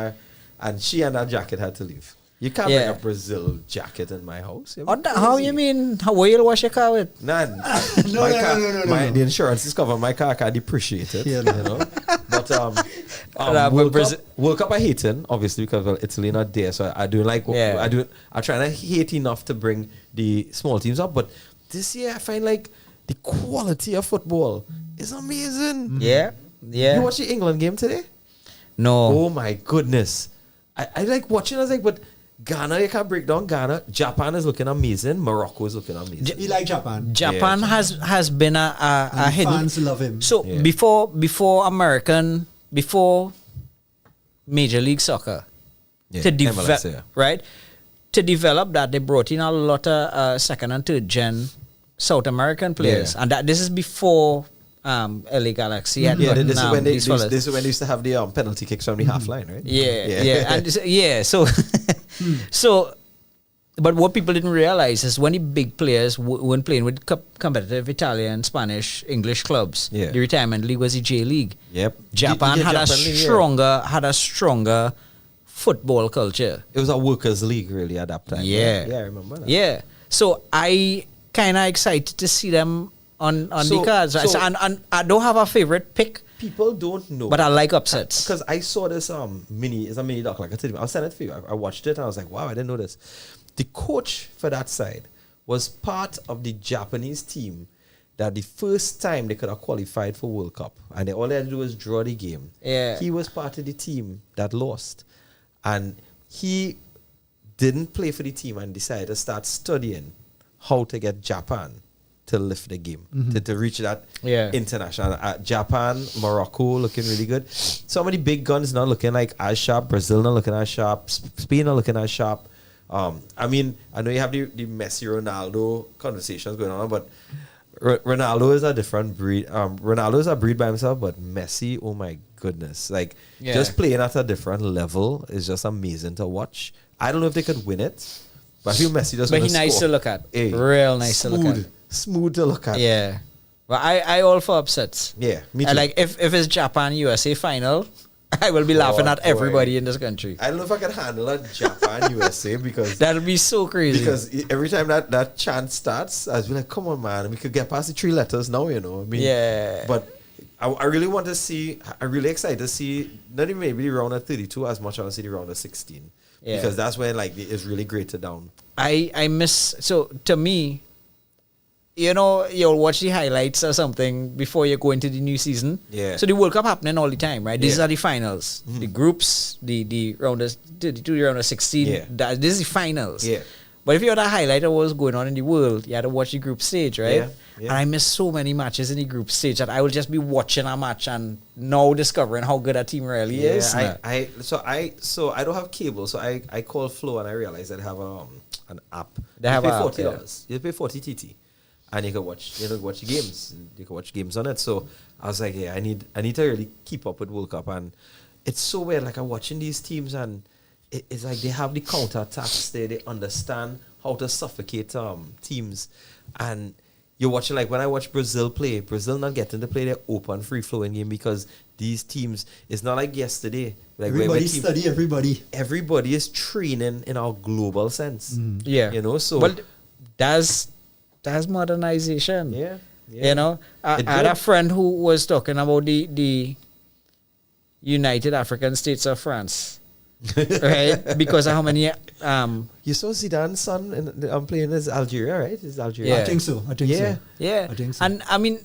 and she and that jacket had to leave. You can't Yeah. bring a Brazil jacket in my house. how you mean? How will you wash your car with? Nah, the insurance is covered. My car can depreciate it. Yeah, You know. But Nah, but World Cup I hating obviously because Italy not there. So I do like Yeah. I try to hate enough to bring the small teams up. But this year I find like the quality of football is amazing. Yeah, You watch the England game today? No, Oh my goodness. I like watching. I was like, but Ghana, you can't break down Ghana. Japan is looking amazing. Morocco is looking amazing. He like Japan. Japan Yeah, has been a And hidden. fans love him. So Yeah. before Major League Soccer Yeah, to MLS, develop yeah. right to develop that, they brought in a lot of second and third gen South American players, Yeah. and that this is before LA Galaxy had Yeah, gotten, this is when these fellas. this is when they used to have the penalty kicks from the half line, right? So so but what people didn't realize is when the big players weren't playing with competitive Italian, Spanish, English clubs, Yeah. the retirement league was the J League. Yep. Japan The had Japan League, yeah. a stronger football culture. It was a workers' league really at that time. Yeah. Yeah, I remember that. Yeah. So I kind of excited to see them on So- the cards. so- and I don't have a favorite pick, People don't know. but I like upsets. Because I saw this it's a mini doc, like I said, I'll send it for you. I watched it and I was like, wow, I didn't know this. The coach for that side was part of the Japanese team that the first time they could have qualified for World Cup and all they had to do was draw the game. Yeah. He was part of the team that lost. And he didn't play for the team and decided to start studying how to get Japan to lift the game, to reach that international. Japan, Morocco looking really good. Some of the big guns not looking like as sharp. Brazil not looking as sharp. Spain not looking as sharp. I mean, I know you have the Messi Ronaldo conversations going on, but Ronaldo is a different breed. Ronaldo is a breed by himself, but Messi, oh my goodness, like just playing at a different level is just amazing to watch. I don't know if they could win it, but I feel Messi just. But he's nice to look at. Real nice to look at. Smooth to look at. Yeah. But I all for upsets. Yeah, me too. And like if it's Japan USA final, I will be laughing at boy. everybody in this country. I don't know if I can handle a Japan USA because That'll be so crazy. every time that chant starts, I was like, come on, man, we could get past the 3 letters now, I mean, Yeah. But I really want to see. I'm really excited to see not even maybe the round of 32 as much as I want to see the round of 16 Yeah. because that's when like it's really graded down. I miss, so to me, you'll watch the highlights or something before you go into the new season. Yeah. So the World Cup happening all the time, right? These Yeah. are the finals, the groups, the round of 32, the round of 16. Yeah. This is the finals. Yeah. But if you had a highlight of what's going on in the world, you had to watch the group stage, right? Yeah, yeah. And I miss so many matches in the group stage that I will just be watching a match and now discovering how good a team really is. So I don't have cable, so I call Flow and I realize they have an app. They have you an pay app, $40. You pay 40 TT. And you can watch the games. You can watch games on it. So I was like, yeah, I need to really keep up with World Cup. And it's so weird. Like I'm watching these teams and it's like they have the counter attacks. They understand how to suffocate teams. And you're watching, like when I watch Brazil play, Brazil not getting to play their open free flowing game because these teams, it's not like yesterday. Like where Everybody team- study everybody. Everybody is training in our global sense. Yeah. So Well, that's modernization. yeah. I It had a good. friend who was talking about the United African States of France, right? Because of how many You saw Zidane's son playing as Algeria, right? It's Algeria. Yeah. I think so. Yeah. yeah, I think so. and I mean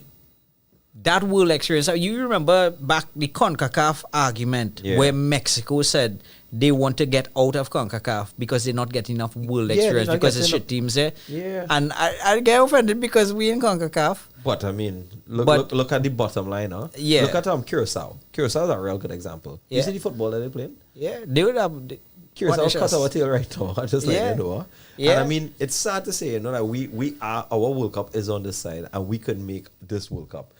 that world experience. You remember back the CONCACAF argument Yeah. where Mexico said they want to get out of CONCACAF because they're not getting enough world Yeah, they're experience not because there's getting shit teams there. Yeah. And I get offended because we in CONCACAF. But I mean, But- look at the bottom line, huh? Yeah. Look at Curacao. Curacao is a real good example. You Yeah. see the football that they playing? Yeah, they would have. Curacao what cut our tail right now. I just Yeah. like you know. Yeah. And I mean, it's sad to say, that our World Cup is on this side, and we could make this World Cup.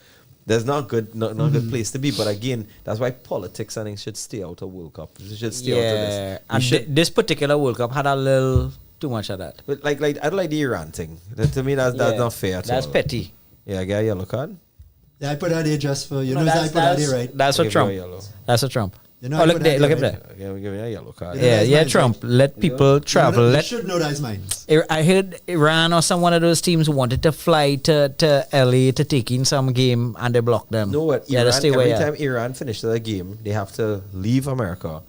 There's not good good place to be, but again, that's why politics and things should stay out of World Cup. It should stay out of Yeah, this. We and should- this particular World Cup had a little too much of that. But like I don't like the Iran thing. To me, that's Yeah, not fair. At That's all. petty. Yeah, I get a yellow card. Yeah, I put that there just for, No, I put that there, right? That's for Give you Trump. a yellow. That's for Trump. You know, Oh, I look put there, that look there, at right? that. Okay, we give you a yellow card. Yeah. Yeah, that's yeah, mine, Trump. Let people travel. You Let should know that's mine. I heard Iran or some one of those teams wanted to fly to LA to take in some game and they blocked them. No, what? Yeah, Iran, to stay where every you are. time Iran finishes a game, they have to leave America,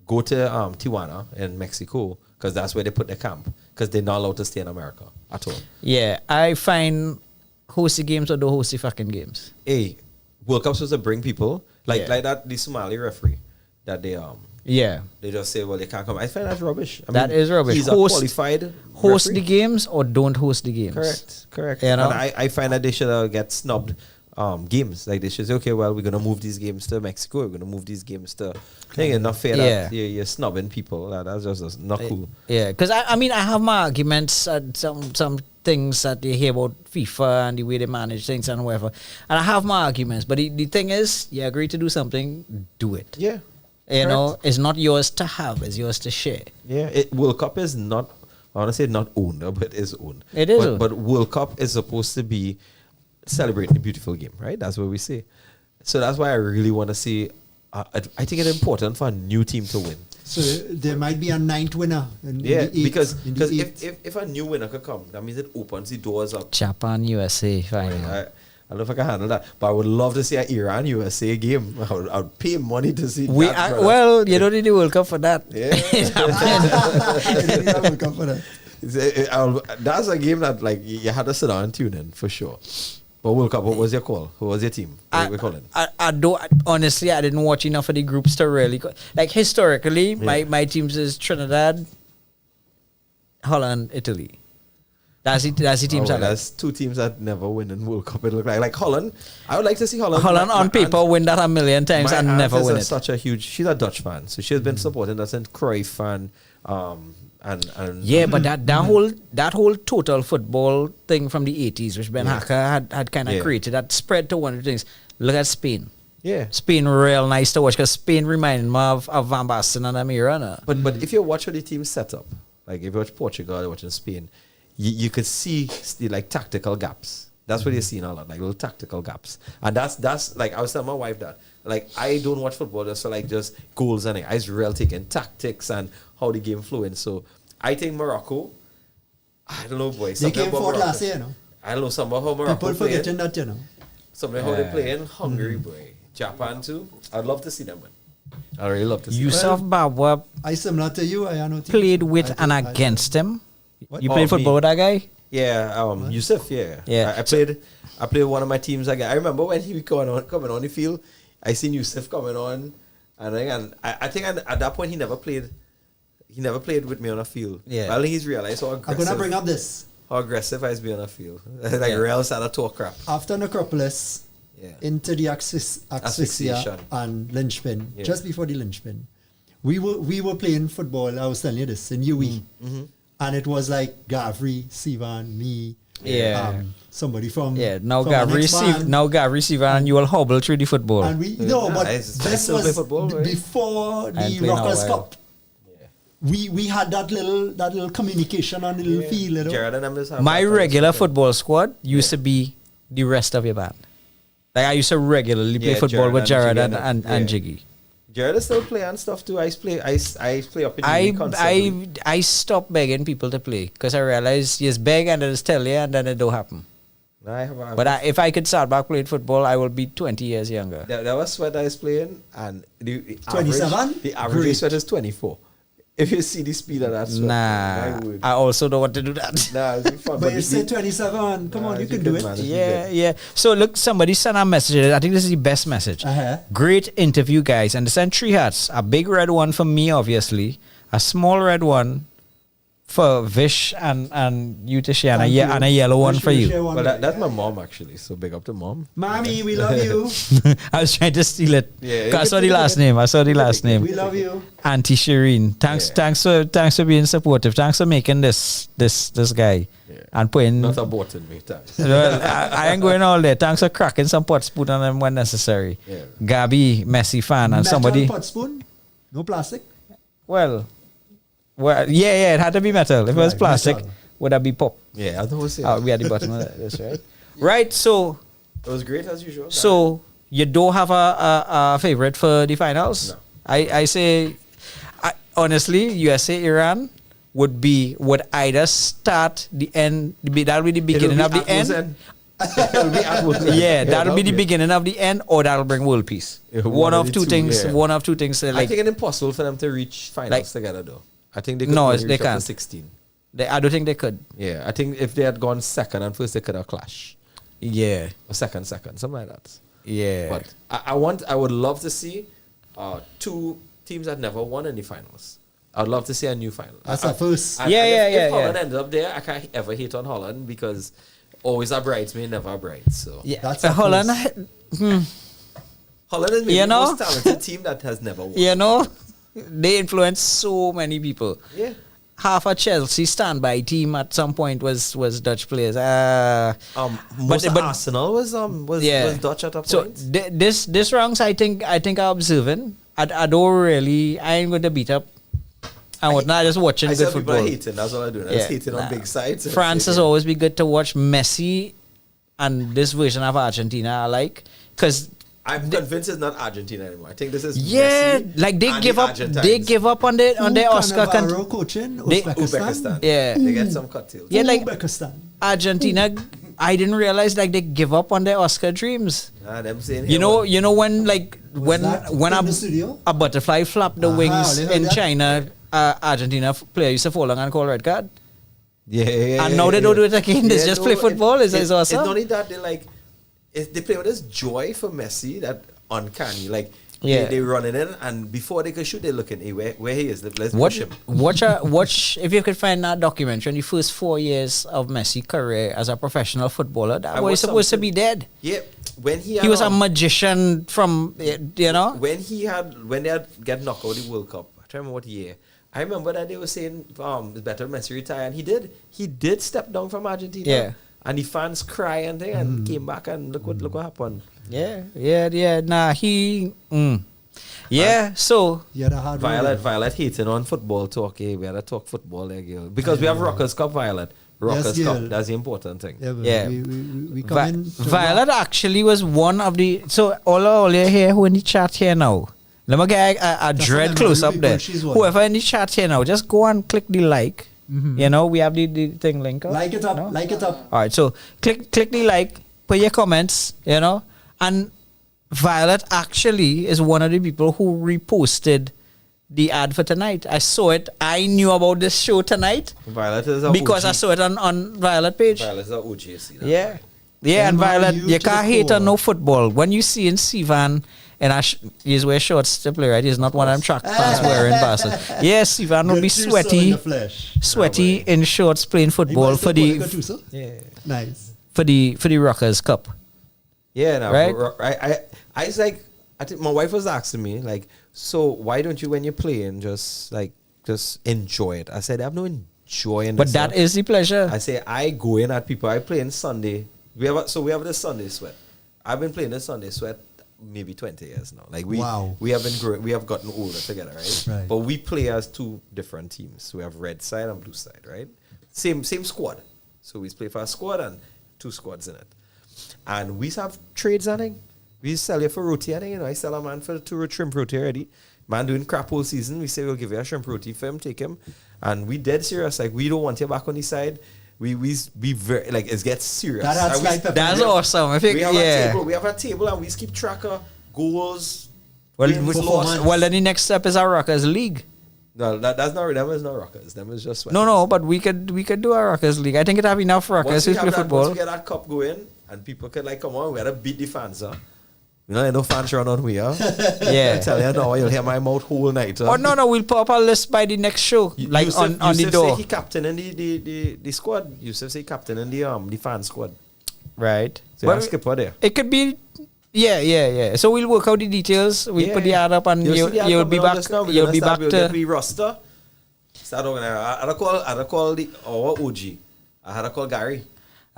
go to Tijuana in Mexico, because that's where they put their camp, because they're not allowed to stay in America at all. Yeah, I find host the games or don't host the fucking games. Hey, World Cup's supposed to bring people like Yeah. that. The Somali referee that Yeah. they just say, well, they can't come. I find that's rubbish. I That is rubbish. He's Host- a qualified Host referee. the games or don't host the games. Correct. You know? And I find that they should get snubbed games. Like they should say, okay, well, we're gonna move these games to Mexico. We're gonna move these games to. I think it's not fair that you're snubbing people. That's just not cool. Yeah, because I mean, I have my arguments at some things that you hear about FIFA and the way they manage things and whatever. And I have my arguments, but the thing is, you agree to do something, do it. Yeah. You know, it's not yours to have, it's yours to share. Yeah, World Cup is not, I want to say not owned, but it's owned. It is but, owned. But World Cup is supposed to be celebrating a beautiful game, right? That's what we say. So that's why I really want to see, I think it's important for a new team to win. So there might be a ninth winner. In Yeah, the eighth, because in the eighth. if a new winner could come, that means it opens the doors up. Japan, USA, fine. I don't know if I can handle that, but I would love to see an Iran USA game. I would pay money to see We that. are, brother. well, you don't need the World Cup for that. Yeah. It happened. I didn't even have a cup for that. That's a game that like you had to sit down and tune in for sure. But World Cup, what was your call? Who was your team? What we calling? I don't, honestly, I didn't watch enough of the groups to really like historically. My teams is Trinidad, Holland, Italy. That's the teams I like. That's two teams that never win in World Cup. It look like Holland. I would like to see Holland. Holland My on paper aunt- win that a million times my and aunt never is win it. Such a huge. She's a Dutch fan, so she's been supporting us since Cruyff and Yeah, but that whole total football thing from the 80s, which Ben Hacker had kind of Yeah. created, that spread to one of the things. Look at Spain. yeah. Spain real nice to watch because Spain reminded me of Van Basten and Amira. No? But if you watch how the team set up, like if you watch Portugal, you're watching Spain, you could see the like tactical gaps That's what you're seeing a lot, like little tactical gaps. And that's like I was telling my wife that. Like I don't watch football just for like just goals and I was real taking tactics and how the game flowing. So I think Morocco, I don't know, boy. They something came about forth Morocco. last year, I don't know something about how Morocco People playing. forgetting that, Something how they playing. Hungary, boy. Japan too. I'd love to see them, man. I really love to see them. Yusuf Babwa I similar to you, I know. played with I and think- against him. What? You played Oh, football me. with that guy? Yeah, Yusuf, yeah. Yeah. I played one of my teams again. I remember when he was coming on the field, I seen Yusuf coming on, and I think at that point he never played with me on a field. Yeah. But I think he's realized how I'm aggressive gonna bring up this. how aggressive I was being on a field. Like Yeah. real started talk crap. After Necropolis, Yeah. into the asphyxia Asphyxiation. and lynchpin, Yeah. just before the lynchpin, we were playing football. I was telling you this in UE, and it was like Gavri, Sivan, me, Yeah. somebody from Now from our Gav next band. receive and you will hobble through the football. And we no, Yeah, but I this still play was football, right? before I'm the playing Rockers now, Cup. We had that little communication on the little field. You know? Jared and them just have My that regular conversation. football squad used to be the rest of your band. Like I used to regularly play Yeah, football with Jared Jared and and Jiggy. Jared is still playing stuff too. I play up in the I league constantly. I stopped begging people to play because I realized you just beg and then just tell you and then it don't happen. But if I could start back playing football, I will be 20 years younger. There was sweat I was playing, and the 27? average, the average Great. sweat is 24. If you see the speed of that sweat, Nah, my word. I also don't want to do that. Nah, it's been fun. But you the- said 27. Come Nah, on, you it's can been do good, it. man. Yeah, yeah. So look, somebody sent a message. I think this is the best message. Uh-huh. Great interview, guys. And they sent 3 hats. A big red one for me, obviously. A small red one for Vish and you to share, and Thank you. and a yellow one Wish for you you. share one Well, day. that's my mom actually. So big up to mom. Mommy, we love you. I was trying to steal it. Yeah, 'Cause I you saw can the take last it. name. I saw the last We name. love you. Auntie Shireen. Thanks, Yeah. thanks for being supportive. Thanks for making this guy Yeah. and putting. Not aborting me. Thanks. Well, I ain't going all there. Thanks for cracking some pot spoon on them when necessary. Yeah. Gabby, Messi fan, and Metal somebody. pot spoon, no plastic. Well, yeah, it had to be metal. If it was Right, plastic, metal. would that be pop? Yeah, I don't say. We at the bottom of this, right? Right. So, It was great as usual. so you don't have a favorite for the finals? No. I say, honestly, USA Iran would either start the end. That'll be the beginning of the end. It'll be at Wood's End. Yeah, that'll be the okay. beginning of the end, or that'll bring world peace. Yeah, one of the two things. yeah. One of two things. I Like think it's impossible for them to reach finals Like- together though. I think they could No, only they reach up to can't. 16. I don't think they could. Yeah, I think if they had gone second and first, they could have clashed. Yeah, Or second, something like that. yeah. But I would love to see 2 teams that never won any finals. I'd love to see a new final. That's a first. And- Yeah, and yeah, if, yeah, If Holland yeah. ended up there, I can't ever hate on Holland because always a bridesmaid, never a bride. So Yeah, That's a Holland. Holland is maybe You know? the most talented team that has never won. You know, they influence so many people. Yeah. Half a Chelsea standby team at some point was Dutch players. Most of but- Arsenal was Dutch at a point. So this rounds, I think I'm observing. I don't really. I ain't going to beat up. I would not just watching I good said people are football. hating. That's all I do. I just hating on big sides. and France saying, has always been good to watch. Messi and this version of Argentina, I like, because I'm convinced it's not Argentina anymore. I think this is yeah, Messi like they and give the up. Argentines. They give up on their Oscar. Cannavaro coaching They- Uzbekistan. Yeah. They get some cocktails. Yeah, like Uzbekistan. Argentina. I didn't realize like they give up on their Oscar dreams. Them saying, You know when like when that when in the studio? a butterfly flapped the Aha, wings they heard in that? China, Argentina player used to fall down and call red card. yeah, And now they don't do it again. They just play football. Is awesome. It's not only that they play with this joy for Messi that uncanny. Like Yeah. they running in and before they can shoot, they're looking, hey, where he is. Let's Watch, push him. watch if you could find that documentary on the first 4 years of Messi career as a professional footballer. That I boy is watched supposed to something- be dead. Yeah, when he He was a magician from you know. when they had get knocked out the World Cup. I don't remember what year. I remember that they were saying it's better Messi retire, and he did step down from Argentina. Yeah. And the fans cry and thing and came back and look what happened. Yeah. Nah, he. Yeah. So You had a hard road. Violet hating on football talk. We had to talk football there, girl. Because we have Rockers Cup, Violet. Rockers Yes, Cup. yeah. That's the important thing. Yeah, but Yeah. we come in. to Violet rock. actually was one of the. So all you here who in the chat here now. Let me get a That's dread what close up people, there. she's one. Whoever in the chat here now, just go and click the like. You know, we have the thing link up. Like it up, No? like it up. All right, so click the like, put your comments, you know, and Violet actually is one of the people who reposted the ad for tonight. I saw it. I knew about this show tonight Violet is a because I OG. saw it on Violet page. Violet is a OG. See that? Yeah. Yeah, and Violet, MRU you to the can't hate on core. no football. When you see in Sivan, and he's wear shorts to play, right? He's not one of them track pants wearing bastard. Yeah, Sivan will be Gattuso in the sweaty, flesh. sweaty in shorts playing football for the Nice. for the Rockers Cup. Yeah, no, Right? I was like, I think my wife was asking me, like, so why don't you, when you're playing, just enjoy it? I said, I have no enjoy in But this that stuff. is the pleasure. I say, I go in at people, I play in Sunday. We have this Sunday sweat. I've been playing this Sunday sweat maybe 20 years now. Like Wow. we have been growing, we have gotten older together, right? Right. But we play as two different teams. We have red side and blue side, right? Same squad. So we play for a squad and two squads in it. And we have trades, I think. We sell you for roti, I think. You know, I sell a man for two shrimp roti already. Man doing crap whole season. We say we'll give you a shrimp roti for him, take him. And we dead serious. Like, we don't want you back on the side. We very, like, it gets serious. That adds And we- like the- That's awesome. I think, we have a yeah. table. We have a table and we keep track of goals. Well, wins, performance. loss. well, then the next step is our Rockers League. No, that's not. Them is not Rockers. Them is just. No, but we could do a Rockers League. I think it have enough Once Rockers we who have play that, football. once we get that cup going and people could like come on, we gotta beat the fans, huh? You know, no fans run on we, huh? I Yeah. tell you now, you'll hear my mouth whole night. Huh? Oh no, we'll pop up a list by the next show, like Yusuf- on the Yusuf door. Say he captain in the squad. Yusuf say captain in the fan squad. Right. So But you skipper there. it could be, yeah. So we'll work out the details. We'll put the ad up, and You'll see the ad you'll coming be on back. just now. We're You'll gonna be start- back we'll get to. the roster. Start organizing. I'd call our OG. I had to call Gary.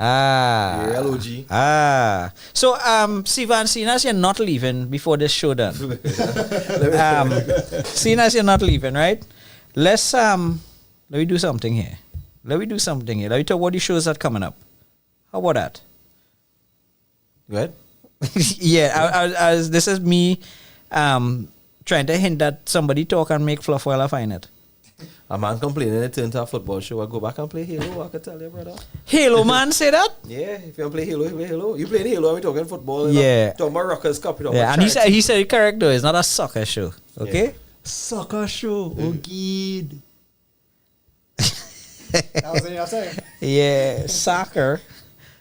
Ah. Real OG. Ah. So, Sivan, seeing as you're not leaving before this show done, seeing as you're not leaving, right? Let me do something here. Let me talk about the shows that are coming up. How about that? Good. Yeah, this is me trying to hint that somebody talk and make fluff while I find it. A man complaining it turned to a football show. I go back and play Halo. I can tell you, brother. Halo man say that? Yeah, if you want to play Halo, you play Halo. You playing Halo, we talking football. Yeah. Talking about Rockers Cup. You know, Yeah, and he said it correct though. It's not a soccer show. Okay. Soccer show. Oh, good. That was in your saying. Yeah, soccer.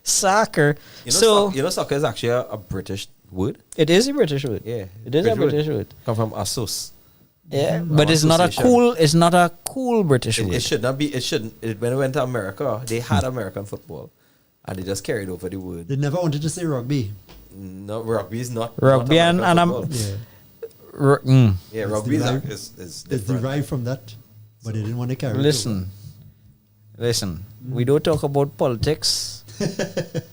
You know, So you know, soccer is actually a British word. it is a British word. Yeah, It is a British word. Come from Asos. Yeah, but it's not a association. cool. It's not a cool British word. It should not be. It shouldn't. When it went to America, they had American football, and they just carried over the word. They never wanted to say rugby. No, rugby is not Rugby not and American Yeah. football. Yeah, It's rugby derived- is It's different. derived from that, but they didn't want to carry it Listen. We don't talk about politics,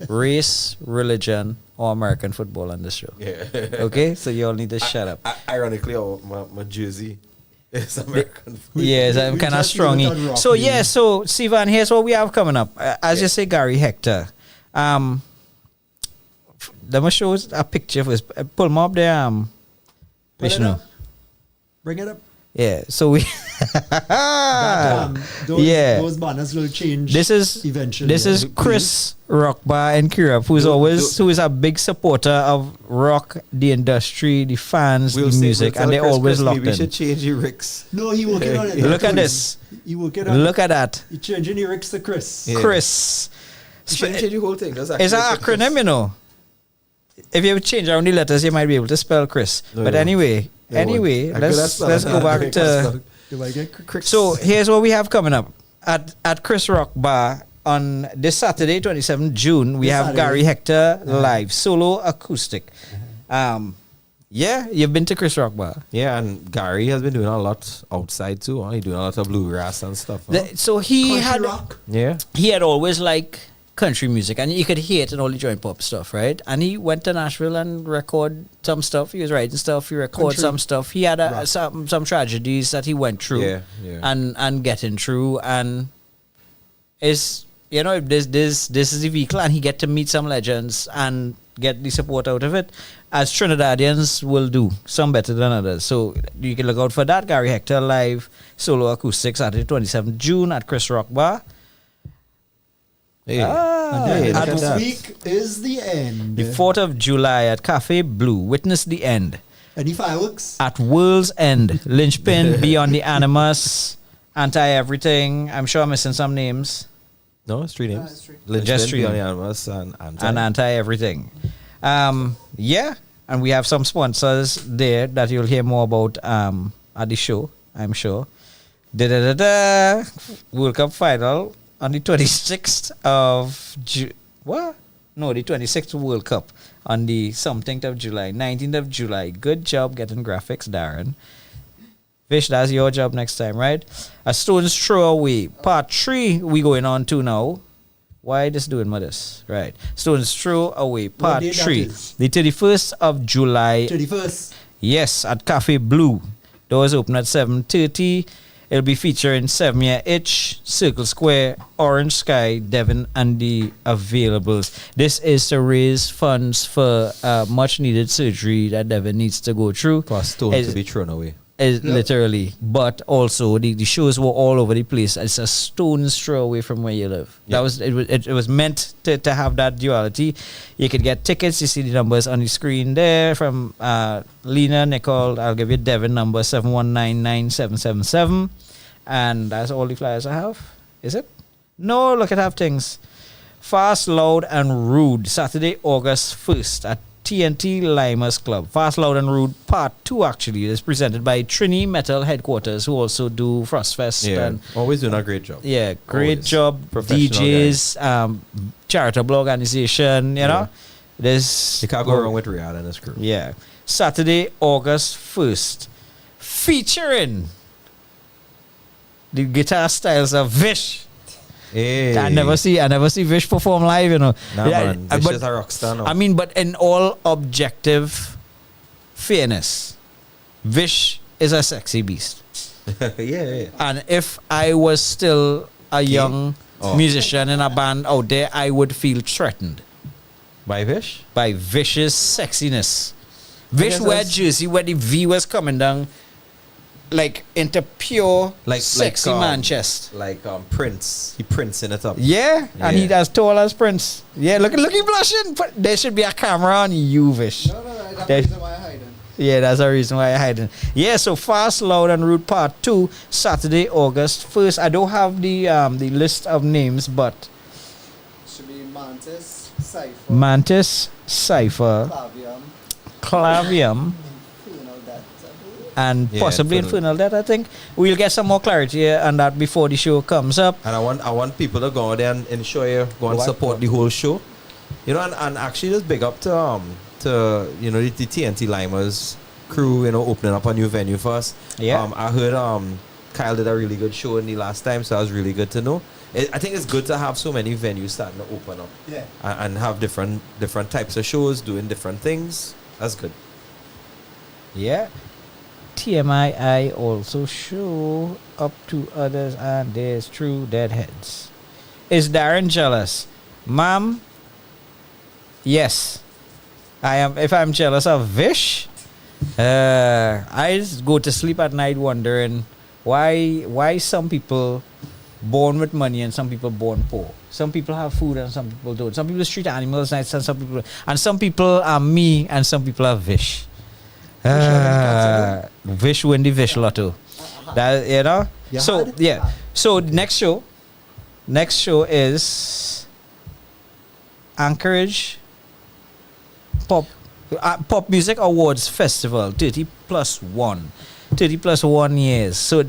race, religion, or American football on this show. Yeah. Okay, so you all need to shut up. Ironically, my jersey is American. Yes, I'm we kind of just leave it strongy. on rock, So yeah. so Sivan, here's what we have coming up. As you say, Gary Hector. Let me show a picture first. Pull them up there, Put it Vishnu. up. Bring it up. Yeah. So we. Those banners will change. This is eventually. This is Chris Rockbar and Kirab, who is a big supporter of rock, the industry, the fans, the music, and they're always locked We should in. change the Ricks. No, he working on it. Look at this. He working on Look at that, He changing the lyrics to Chris. Yeah. Chris. You should change the whole thing. That's It's an actually acronym, you know. If you change around the letters, you might be able to spell Chris. No, But you anyway, won't. I could have let's spelled go it. back to. Do I get Chris? So here's what we have coming up at Chris Rock Bar on this Saturday, 27th June. We This have Saturday. Gary Hector live, solo acoustic. Yeah, you've been to Chris Rock Bar. Yeah, and Gary has been doing a lot outside too. Huh? He's doing a lot of bluegrass and stuff. Huh? So he Country had rock. Yeah. he had always liked country music, and you could hear it in all the joint pop stuff, right? And he went to Nashville and record some stuff. He was writing stuff. He recorded Country some stuff. He had rock. some tragedies that he went through, Yeah. and getting through, and is you know, if this is the vehicle and he get to meet some legends and get the support out of it, as Trinidadians will do, some better than others. So you can look out for that. Gary Hector live solo acoustic Saturday 27th June at Chris Rock Bar. Hey, And look at this that. week is the end. The 4th of July at Cafe Blue. Witness the end. Any fireworks? At World's End, Lynchpin, Beyond the Animus, Anti-Everything. I'm sure I'm missing some names. No, it's 3 names. it's three. Lynchpin, Just 3. Beyond the Animus, and Anti. And Anti-Everything. Yeah, and we have some sponsors there that you'll hear more about at the show, I'm sure. World Cup final on the 26th of what? No, the 26th World Cup on the something of July, 19th of July. Good job getting graphics, Darren. Vish, that's your job next time, right? A stone's throw away. Part 3 we going on to now. Why this doing with this? Right. Stone's throw away. Part date that 3. is? The 31st of July. 31st. Yes, at Cafe Blue. Doors open at 7:30. It'll be featuring 7 Year Itch, Circle Square, Orange Sky, Devon, and the availables. This is to raise funds for much needed surgery that Devon needs to go through. For a stone Is- to be thrown away. is literally, but also the shows were all over the place. It's a stone's throw away from where you live. Yeah. It was meant to have that duality. You could get tickets. You see the numbers on the screen there from Lena, Nicole. I'll give you Devon number 7199777, and that's all the flyers I have. Is it? No, look at have things. Fast, Loud, and Rude, Saturday, August 1st at TNT Limers Club. Fast, Loud, and Rude Part 2 actually is presented by Trini Metal Headquarters, who also do Frostfest. Yeah, And always doing a great job. yeah, great Always. job. Professional DJs, charitable organization, you know. There's You can't go wrong with Riyadh and his crew. yeah. Saturday, August 1st. Featuring the guitar styles of Vish. Hey. I never see Vish perform live, you know. Nah, Yeah, man. Vish but- is a rock star now. I mean, but in all objective fairness, Vish is a sexy beast. yeah. And if I was still a young Oh. musician in a band out there, I would feel threatened By Vish? by Vish's sexiness. Vish guess wear that's- jersey where the V was coming down like into pure Like sexy man chest. Like Prince. He printing it up. Yeah, and he Yeah. as tall as Prince. Yeah, look he blushing. But there should be a camera on you, Vish. No, that's the That- reason why I hide them. Yeah, that's the reason why I hiding. Yeah, so Fast, Loud, and Rude Part 2, Saturday, August 1st. I don't have the list of names, but Should be Mantis, Cypher, Mantis, Cypher, Clavium, Clavium, Infernal Death. and Yeah, possibly Infernal. Infernal Death, I think. We'll get some more clarity on that before the show comes up. And I want people to go out there and ensure you go and What? support the whole show. You know, and actually just big up to you know the TNT Limers crew, you know, opening up a new venue for us. Yeah. I heard Kyle did a really good show in the last time, so that was really good to know. I think it's good to have so many venues starting to open up. Yeah. And have different types of shows doing different things. That's good. Yeah. TMI also show up to others, and there's true deadheads. Is Darren jealous? Ma'am, yes. I am. If I'm jealous of Vish, I just go to sleep at night wondering why some people born with money and some people born poor. Some people have food and some people don't. Some people treat animals nice and some people are me and some people are Vish. Vish win the Vish lotto. That, you know. You So had? yeah. So next show is Anchorage Pop Music Awards Festival 30 plus 1 years. So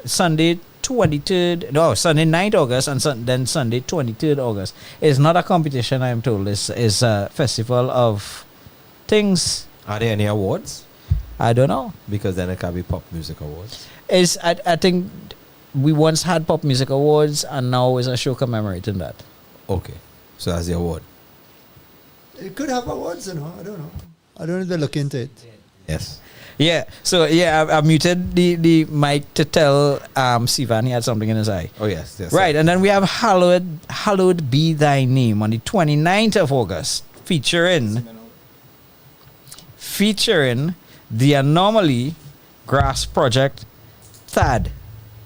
Sunday 9th August and then Sunday 23rd August. It's not a competition, I am told. It's a festival of things. Are there any awards? I don't know. Because then it can be Pop Music Awards. I think we once had Pop Music Awards and now is a show commemorating that. Okay. So that's the award. It could have awards, you know. I don't know. I don't need to look into it. Yes. Yeah. So yeah, I muted the mic to tell Sivan he had something in his eye. Oh yes. Yes. Right, and then we have Hallowed Be Thy Name on the 29th of August, featuring the Anomaly Grass Project, Thad.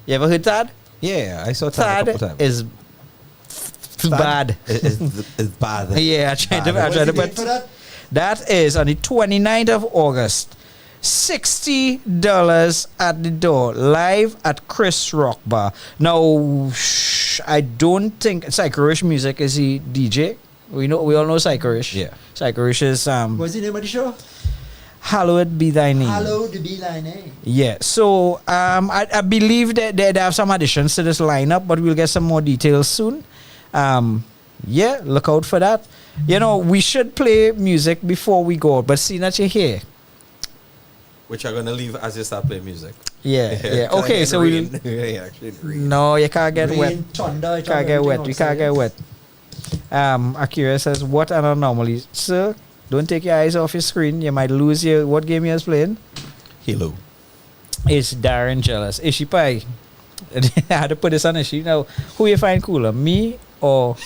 You ever heard Thad? Yeah, I saw Tad a couple Thad times. is bad. It's bad. Yeah, I tried to What's put the date for that? that is on the 29th of August. $60 at the door, live at Chris Rock Bar. Now, I don't think Psychorish Music is the DJ. We all know Psychorish. Yeah. Psychorish is What's the name of the show? Hallowed Be Thy Name. Hallowed Be Thy Name. Yeah, so I believe that they have some additions to this lineup, but we'll get some more details soon. Yeah, look out for that. You know, we should play music before we go, but seeing that you're here. Which are gonna leave as you start playing music. Yeah, yeah. Okay, so we'll. No, you can't get wet. Rain, thunder, Can't get wet. You can't get wet. Akira says, what an anomaly. Sir, don't take your eyes off your screen. You might lose your. What game you was playing? Hello. Is Darren jealous? Ishi Pai. I had to put this on Ishi. Now, who you find cooler, me or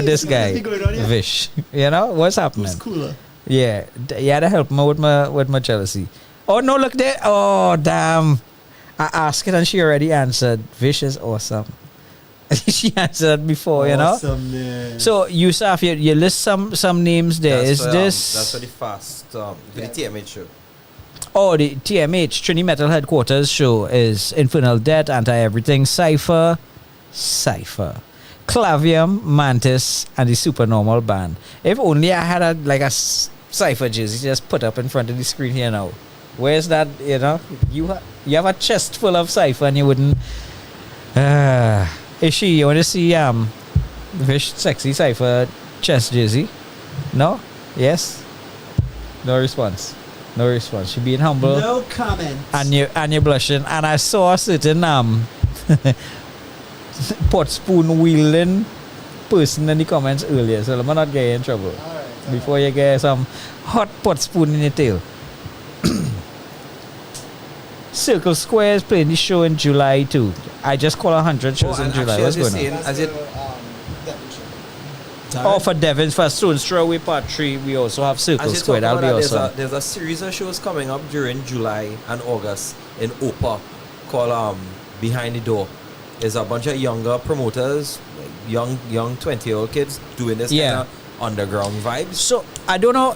this guy? What's going on here? Vish. You know what's happening? Who's cooler? Yeah, you had to help me with my jealousy. Oh no, look there! Oh damn! I asked it and she already answered. Vish is awesome. She answered before, you know. Awesomeness. So Yusuf, you list some names there. Is this? That's for the fast. For the TMH show. Oh, the TMH Trini Metal Headquarters show is Infernal Death, Anti Everything, Cypher, Clavium, Mantis, and the Supernormal Band. If only I had a Cypher jersey just put up in front of the screen here now. Where's that? You know, you have a chest full of Cypher and you wouldn't. Ishi, you want to see Vish sexy Cypher chest jersey? No? Yes? No response. No response. She being humble. No comment. And you're blushing. And I saw a certain pot spoon wielding person in the comments earlier, so let me not get in trouble. Before you get some hot pot spoon in your tail. Circle Square is playing this show in July too. I just call 100 shows in July. What's going on? As it Oh, for Devon's for Stone's Throw Away Part 3, we also have Circle Square. That'll be awesome. There's a series of shows coming up during July and August in OPA called Behind the Door. There's a bunch of younger promoters, young 20-year-old kids doing this kind of underground vibes. So I don't know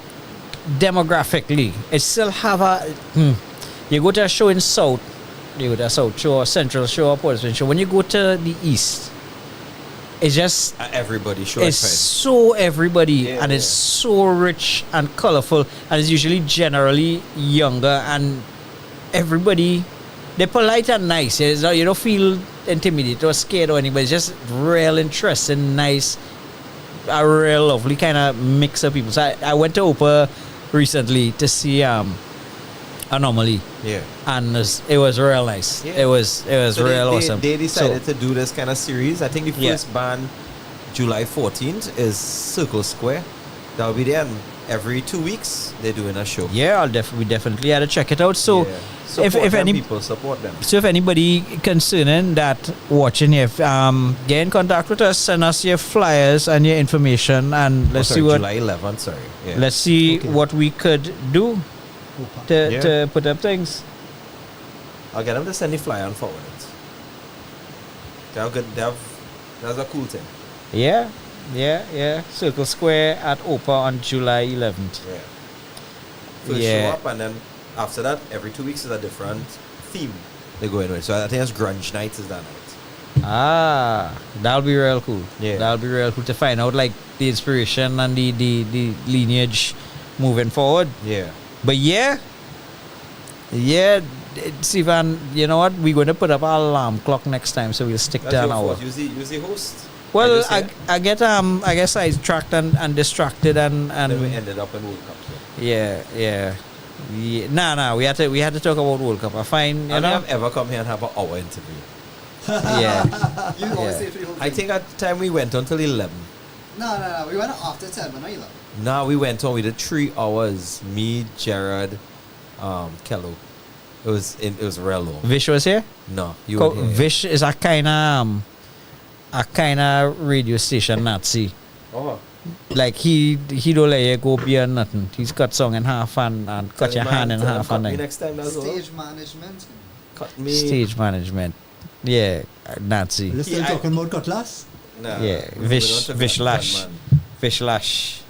demographically. It still have a. You go to a show in South, you go to a South show, or Central show, or Portsmouth show. When you go to the East, it's just Everybody show. it's so everybody, and it's so rich and colorful, and it's usually generally younger, and everybody. They're polite and nice. You don't feel intimidated or scared or anything. But it's just real interesting, nice, a real lovely kind of mix of people. So I went to Opa recently to see Anomaly. Yeah. And it was real nice. Yeah. It was So real awesome. They decided So- to do this kind of series. I think the first band, July 14th, is Circle Square. That'll be there. And every 2 weeks, they're doing a show. Yeah, we definitely had to check it out. So if any people support them. So if anybody concerning that watching here, get in contact with us, send us your flyers and your information, and let's see what July 11th. Sorry. Yeah. let's see what we could do to put up things. I'll get them to send the flyer and forward it. That's a cool thing. Yeah. Circle Square at Opa on July 11th. Yeah. First show up, and then after that, every 2 weeks is a different theme they go in with. So I think it's Grunge Nights is that night. That'll be real cool. Yeah. That'll be real cool to find out like the inspiration and the lineage moving forward. Yeah. But yeah, Sivan, you know what? We're going to put up our alarm clock next time, so we'll stick That's to an your hour. fault. Use the host. Well, I just I guess I sidetracked and distracted and then we ended up in World Cup. So. yeah. Nah. We had to talk about World Cup. I find I don't think I've ever come here and have an hour interview. yeah. You always say for the whole I thing. think at the time we went until 11. No. We went after 10, but not 11. No, we went on. We did 3 hours. Me, Jared, Kelo. It was real low. Vish was here. No, you Co- would hear it. Vish is a kind of radio station Nazi. Oh, Like he don't let you go beyond nothing. He's cut song in half and cut your hand in half cut and me then next time. That's all. Stage management. Cut me. stage management. Yeah, Nazi. Are you still Yeah, talking about Cutlass? Nah, Yeah, we Vish don't Vish talk Lash. about that, man. Fish Lash.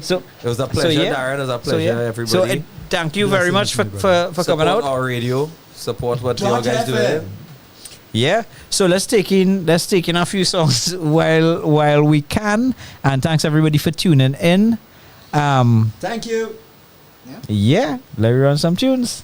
So It was a pleasure, yeah. Darren. It was a So, pleasure, yeah. everybody. So thank you very much for coming Support out. our radio. Support what you Clark guys FM. doing. Yeah. So let's take in a few songs while we can. And thanks everybody for tuning in. Thank you. Yeah. Let me run some tunes.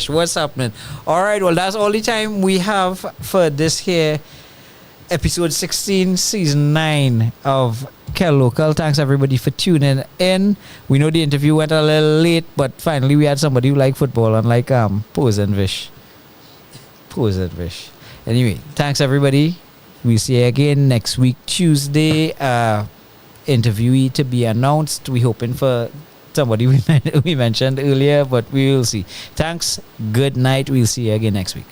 What's happening? All right, well, that's all the time we have for this here episode 16, season 9 of Kelocal. Thanks everybody for tuning in. We know the interview went a little late, but finally we had somebody who liked football, unlike Pose and Vish. Anyway, thanks everybody. We'll see you again next week, Tuesday. Interviewee to be announced. We're hoping for somebody we mentioned earlier, but we will see. Thanks. Good night. We'll see you again next week.